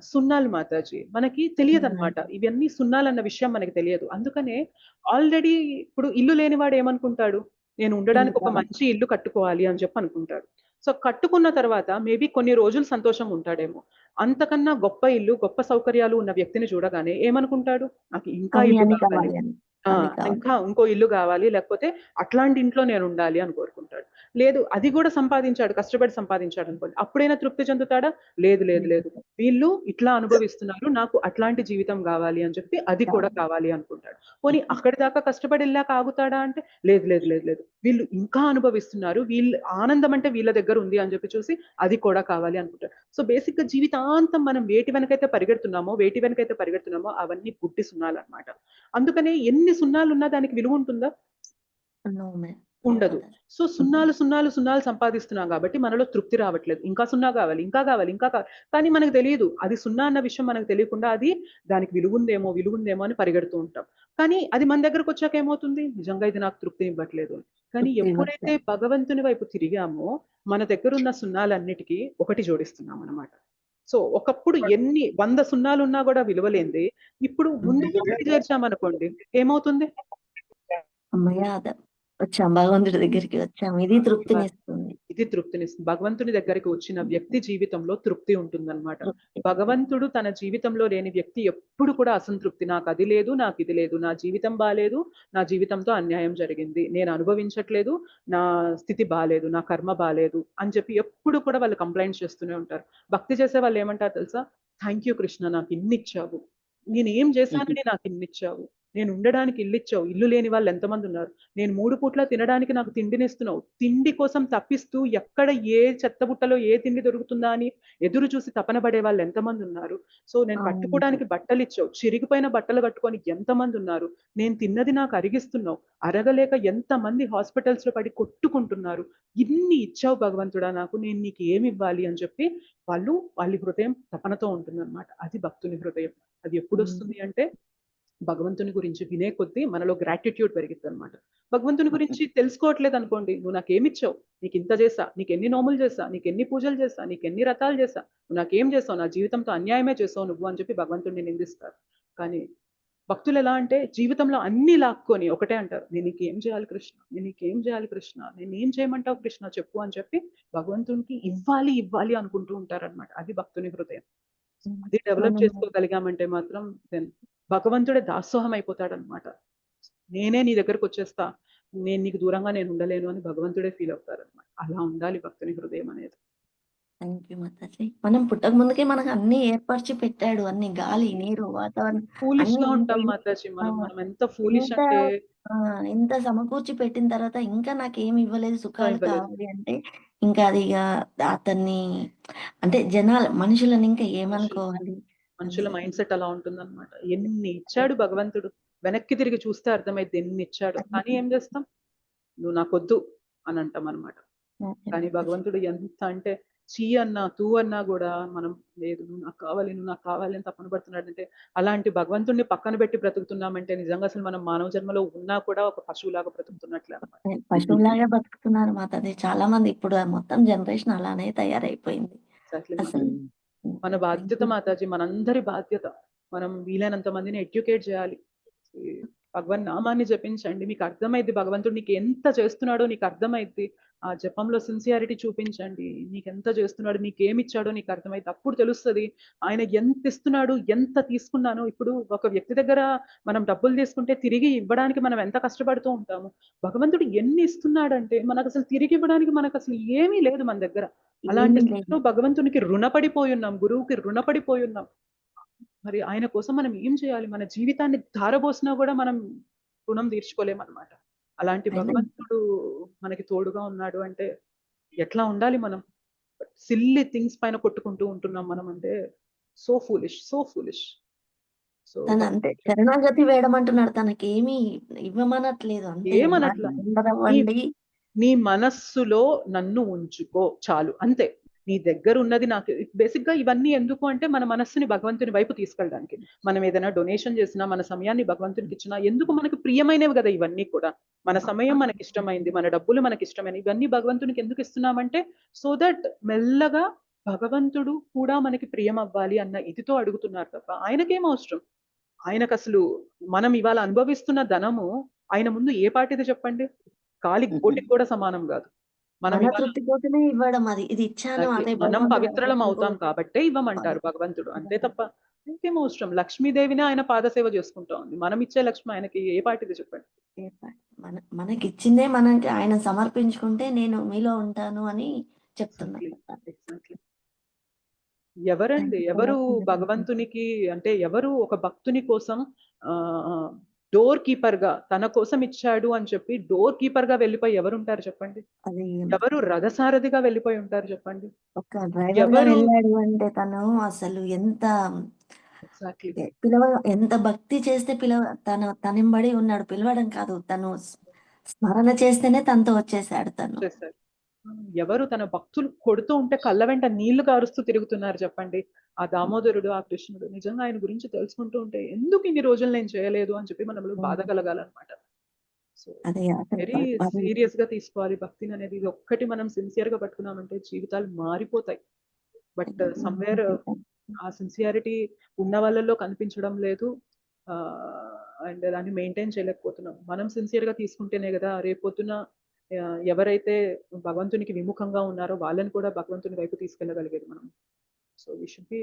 సున్నాలు మాతాజీ. మనకి హ్మ్. తెలియదనమాట. ఇవన్నీ సున్నాలన్న విషయం మనకి తెలియదు. అందుకనే ఆల్రెడీ ఇప్పుడు ఇల్లు లేనివాడు ఏమనుకుంటాడు? నేను ఇల్లు ఉండడానికి ఒక కావాలి. మంచి ఇల్లు కట్టుకోవాలి అని చెప్పి అనుకుంటాడు. సో, కట్టుకున్న తర్వాత మేబీ కొన్ని రోజులు సంతోషంగా ఉంటాడేమో. అంతకన్నా గొప్ప ఇల్లు, గొప్ప సౌకర్యాలు ఉన్న వ్యక్తిని చూడగానే ఏమనుకుంటాడు? నాకు ఇంకా అవి ఇల్లు అని కావాలి. కావాలి అని. ఆ! అవి కావాలి. ఇంకా ఇంకో ఇల్లు గావాలి. లేకపోతే అట్లాంటి ఇంట్లో నేనుండాలి అని కోరుకుంటాడు. లేదు అది గూడా సంపాదించాడు, కష్టపడి సంపాదించాడనుకోండి. అప్పుడైనా తృప్తి చెందుతాడా? లేదు, లేదు, లేదు. వీళ్ళు ఇట్లా అనుభవిస్తున్నారు. నాకు అట్లాంటి జీవితం గావాలి అని చెప్పి అది కూడా కావాలి. కావాలి అనుకుంటాడు. పోనీ అక్కడి దాకా కష్టపడి ఎళ్ళాక ఆగుతాడా అంటే లేదు, లేదు, లేదు, లేదు. వీళ్ళు ఇంకా అనుభవిస్తున్నారు. వీళ్ళు ఆనందం అంటే వీళ్ళ దగ్గర ఉంది అని చెప్పి చూసి అది కూడా కావాలి అనుకుంటాడు. సో, బేసిక్‌గా జీవితాంతం మనం వేటి వెనకైతే పరిగెడుతున్నామో అవన్నీ పుట్టి సున్నాలనమాట. అందుకనే ఎన్ని సున్నాలున్నా దానికి విలువుంటుందా? No ma'am. ఉండదు. సో, సున్నాలు సంపాదిస్తున్నాం గాబట్టి మనలో తృప్తి రావట్లేదు. ఇంకా సున్నా గావాలి, ఇంకా గావాలి, ఇంకా కానీ మనకు తెలీదు. అది సున్నా అన్న విషయం మనకు తెలియకుండా అది దానికి విలువుందేమో అని పరిగెడుతూ ఉంటాం. కానీ అది మన దగ్గరకొచ్చాక ఏమవుతుంది? నిజంగా ఇది నాకు తృప్తినివ్వట్లేదు అని. కానీ తృప్తి ఎప్పుడైతే ఇవ్వట్లేదు. భగవంతుని వైపు తిరిగామో, మన దగ్గరున్న సున్నాలన్నిటికి ఒకటి జోడిస్తున్నామనమాట. సో, ఒకప్పుడు ఎన్ని 100 సున్నాలున్నా గూడా విలువ లేనిది, ఇప్పుడు ముందు ఒకటి చేర్చామనుకోండి ఏమవుతుంది? హమ్మయ్య! వచ్చాం భగవంతుడి దగ్గరికి వచ్చాం. ఇది ఇవ తృప్తినిస్తుంది. ఇది తృప్తినిస్తుంది. భగవంతుని దగ్గరికి వచ్చిన వ్యక్తి జీవితంలో తృప్తి ఉంటుందన్నమాట. తృప్తి. భగవంతుడు తన జీవితంలో లేని వ్యక్తి ఎప్పుడు కూడా అసంతృప్తి. నాకది లేదు, నాకిది లేదు. నా జీవితం బాలేదు, నా జీవితంతో అన్యాయం జరిగింది. నేను అనుభవించట్లేదు, నా స్థితి బాలేదు, నా కర్మ బాలేదు అని చెప్పి ఎప్పుడు కూడా వాళ్ళు కంప్లెయింట్స్ చేస్తూనే ఉంటారు. భక్తి చేసే వాళ్ళేమంటారో తెలుసా? థాంక్ యూ కృష్ణ నాకిన్నిచ్చావు. నేనేం చేశానని నాకిన్నిచ్చావు? నేను ఉండడానికి ఇల్లిచ్చావు. ఇల్లు లేని వాళ్ళు ఎంతమందున్నారు? నేను 3 పూట్ల తినడానికి నాకు తిండినిస్తున్నావు. తిండి కోసం తప్పిస్తూ ఎక్కడ ఏ చెత్తబుట్టలో ఏ తిండి దొరుకుతుందా అని ఎదురు చూసి తపన పడే వాళ్ళు ఎంతమందున్నారు? సో, నేను అవును. కట్టుకోవడానికి బట్టలిచ్చావు. చిరిగిపోయిన బట్టలు కట్టుకొని ఎంతమందున్నారు? నేను తిన్నది నాకు అరిగిస్తున్నావు. అరగలేక ఎంతమంది హాస్పిటల్స్‌లో పడి కొట్టుకుంటున్నారు. ఇన్ని ఇచ్చావు భగవంతుడా నాకు. నేను నీకు ఏమివ్వాలి అని చెప్పి వాళ్ళ హృదయం తపనతో ఉంటుందన్నమాట. అది భక్తుని హృదయం. అది ఎప్పుడొస్తుంది అంటే భగవంతుని గురించి వినే కొద్దీ మనలో గ్రాటిట్యూడ్ పెరిగిద్దనమాట. భగవంతుని గురించి తెలుసుకోవట్లేదనుకోండి, "నువ్వు నాకేమిచ్చావు? నీకింత చేశా, నీకెన్ని నోములు చేశా, నీకెన్ని పూజలు చేశా, నీకెన్ని వ్రతాలు చేశా, నువ్వు నాకేం చేసావు? నా జీవితంతో అన్యాయమే చేసావు నువ్వు" అని చెప్పి భగవంతుడిని నిందిస్తారు. కానీ భక్తులు ఎలా అంటే జీవితంలో అన్ని లాక్కొని ఒకటే అంటారు, నేను నీకేం చేయాలి కృష్ణ, నేను నీకేం చేయాలి కృష్ణ, నేను ఏం చేయమంటావు కృష్ణ చెప్పు అని చెప్పి భగవంతునికి ఇవ్వాలి ఇవ్వాలి అనుకుంటూ ఉంటారన్నమాట. అది భక్తుని హృదయం. అది డెవలప్ మనం చేసుకోగలిగామంటే మాత్రం దెన్ భగవంతుడే దాసోహం అయిపోతాడనమాట. నేనే నీ దగ్గరకు వచ్చేస్తా, నేను నీకు దూరంగా నేను ఉండలేను అని భగవంతుడే ఫీల్ అవుతారనమాట. అలా ఉండాలి భక్తుని హృదయం అనేది. Thank you Mataji. మనం పుట్టక ముందుకే మనకు అన్ని ఏర్పరిచి పెట్టాడు, అన్ని గాలి, నీరు, వాతావరణం ఫూలిష్ అన్ని గా ఇంత ఉంటాం ఇన్- మాతాజీ, ఆ, మనం ఎంత ఫూలిష్ ఇంత అంటే ఇంత సమకూర్చి పెట్టిన తర్వాత ఇంకా నాకేమి ఇవ్వలేదు, సుఖాలు ఇవ్వలేదు. కావాలి అంటే ఇంకా అది ఇక అతన్ని అంటే జనాలు మనుషులను ఇంకా ఏమనుకోవాలి మనుషుల అది మైండ్ సెట్ అలా ఉంటుందన్నమాట. ఎన్ని ఇచ్చాడు భగవంతుడు, వెనక్కి తిరిగి చూస్తే అర్థమైంది ఎన్ని ఇచ్చాడు. కానీ ఏం చేస్తాం, నువ్వు నాకొద్దు అని అంటాం అనమాట. కానీ భగవంతుడు ఎంత అంటే చీ అన్నా తూ అన్నా కూడా మనం లేదు నువ్వు నాకు కావాలి, నువ్వు నాకు కావాలి అని తప్పన పడుతున్నాడంటే, అలాంటి భగవంతుడిని పక్కన పెట్టి బ్రతుకుతున్నామంటే నిజంగా అసలు మనం మానవ జన్మలో ఉన్నా కూడా ఒక పశువులాగా బ్రతుకుతున్నట్లే అనమాట. పశువులాగా బతుకుతున్నారు మాతాజీ చాలా మంది. ఇప్పుడు మొత్తం జనరేషన్ అలానే తయారైపోయింది అసలు. మన బాధ్యత మాతాజీ, మనందరి బాధ్యత. మనం వీలైనంత మందిని ఎడ్యుకేట్ చేయాలి. ఈ భగవన్ నామాన్ని జపించండి, మీకు అర్థమైద్ది భగవంతుడు నీకు ఎంత చేస్తున్నాడో నీకు అర్థమైద్ది. ఆ జపంలో సిన్సియారిటీ చూపించండి, నీకు ఎంత చేస్తున్నాడు, నీకేమిచ్చాడో నీకు అర్థమైద్ది. అప్పుడు తెలుస్తుంది ఆయన ఎంత ఇస్తున్నాడు, ఎంత తీసుకున్నాను. ఇప్పుడు ఒక వ్యక్తి దగ్గర మనం డబ్బులు తీసుకుంటే తిరిగి ఇవ్వడానికి మనం ఎంత కష్టపడుతూ ఉంటాము. భగవంతుడు ఎన్ని ఇస్తున్నాడంటే మనకు అసలు తిరిగి ఇవ్వడానికి మనకు అసలు ఏమీ లేదు మన దగ్గర. అలాంటి ఏమీ లేదు. స్థితిలో భగవంతునికి రుణపడిపోయి ఉన్నాం, గురువుకి రుణపడిపోయి ఉన్నాం. మరి ఆయన కోసం మనం ఏం చేయాలి, మన జీవితాన్ని ధారపోసినా కూడా మనం రుణం తీర్చుకోలేమన్నమాట. అలాంటి అయినా భగవంతుడు మనకి తోడుగా ఉన్నాడు అంటే ఎట్లా ఉండాలి మనం. సిల్లీ థింగ్స్ పైన కొట్టుకుంటూ ఉంటున్నాం మనం అంటే so foolish, so foolish. So తను అంతే శరణాగతి వేయడమంటున్నాడు, తనకేమి ఇవ్వమనట్లేదు. అంతే ఏమనట్లా, నీ ఉండరవ్వండి. నీ మనస్సులో నన్ను ఉంచుకో చాలు, అంతే. నీ దగ్గర ఉన్నది నాకు బేసిక్ గా ఇవన్నీ ఎందుకు అంటే మన మనస్సుని భగవంతుని వైపు తీసుకెళ్ళడానికి. మనం ఏదైనా డొనేషన్ చేసినా, మన సమయాన్ని భగవంతునికి ఇచ్చినా ఎందుకు, మనకు ప్రియమైనవి కదా ఇవన్నీ కూడా. మన సమయం మనకి ఇష్టమైంది, మన డబ్బులు మనకి ఇష్టమైనవి, ఇవన్నీ భగవంతునికి ఎందుకు ఇస్తున్నామంటే సో దట్ మెల్లగా భగవంతుడు కూడా మనకి ప్రియం అవ్వాలి అన్న ఇదితో అడుగుతున్నారు తప్ప ఆయనకేం అవసరం. ఆయనకు అసలు మనం ఇవాళ అనుభవిస్తున్న ధనము ఆయన ముందు ఏ పాటిది చెప్పండి, కాలి కోటికి కూడా సమానం కాదు. మనం మన ఇవాళ తృప్తి కోసమే ఇవ్వడం, అది ఇది ఇచ్చాను Exactly. అదే మనం భగవంతుడు పవిత్రలం అవుతాం అనుకోవడం. కాబట్టే ఇవ్వమంటారు భగవంతుడు, అంతే తప్ప ఇంకేం అవసరం. లక్ష్మీదేవినే ఆయన పాదసేవ చేసుకుంటా ఉంది, మనం ఇచ్చే లక్ష్మి ఆయనకి ఏ పాటిది చెప్పండి. మనకిచ్చిందే మనకి ఆయన సమర్పించుకుంటే నేను మీలో ఉంటాను అని చెప్తున్నారు. Exactly. ఎవరండి, ఎవరు భగవంతునికి అంటే ఎవరు ఒక భక్తుని కోసం డోర్ కీపర్ గా తన కోసం ఇచ్చాడు అని చెప్పి డోర్ కీపర్ గా వెళ్ళిపోయి ఎవరు ఉంటారు చెప్పండి. అది ఎవరు రథసారథిగా వెళ్ళిపోయి ఉంటారు చెప్పండి. ఒక డ్రైవర్ గా ఎవరు వెళ్ళాడు అంటే తను అసలు ఎంత ఎంత భక్తి చేస్తే తనెంబడి ఉన్నాడు. పిలవడం కాదు, తను స్మరణ చేస్తేనే తనతో వచ్చేసాడు తను. చేశారు. ఎవరు తన భక్తులు కొడుతూ ఉంటే కళ్ళ వెంట నీళ్లు కారుస్తూ తిరుగుతున్నారు చెప్పండి. ఆ దామోదరుడు, ఆ కృష్ణుడు. నిజంగా ఆయన గురించి తెలుసుకుంటూ ఉంటే ఎందుకు ఇన్ని రోజులు నేను చేయలేదు అని చెప్పి మనలో బాధ కలగాలన్నమాట. సో అదే అసలు వెరీ సీరియస్ గా తీసుకోవాలి భక్తిని అనేది. ఇది ఒక్కటి మనం సిన్సియర్ గా పట్టుకున్నామంటే జీవితాలు మారిపోతాయి. బట్ సమ్వేర్ ఆ సిన్సియారిటీ ఉన్న వాళ్ళలో కనిపించడం లేదు. అండ్ దాన్ని మెయింటైన్ చేయలేకపోతున్నాం. మనం సిన్సియర్ గా తీసుకుంటేనే కదా రేపొద్దున ఎవరైతే భగవంతునికి విముఖంగా ఉన్నారో వాళ్ళని కూడా భగవంతుని వైపు తీసుకెళ్ళగలిగేది మనం. So we should be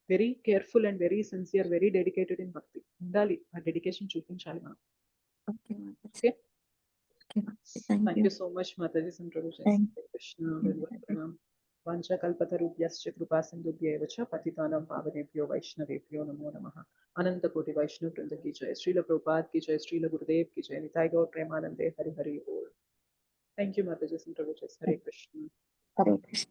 very careful and very sincere, very dedicated in bhakti ఉండాలి. ఆ డెడికేషన్ చూపించాలి మనం. Okay, thank you so much Mataji. Krishna ప్రణామ్. వాంఛాకల్పతరుభ్యశ్చ కృపా సింధుభ్యైవ చ పతితానాం పావనేభ్యో వైష్ణవేభ్యో నమో నమః. अनंत कोटि वैष्णव वृंद की जय, श्रील प्रभुपाद की जय, श्रील गुरुदेव की जय, निताय गौर प्रेमानंदे हरि हरि बोल. थैंक यू माता जी. हरे कृष्ण. हरे कृष्ण.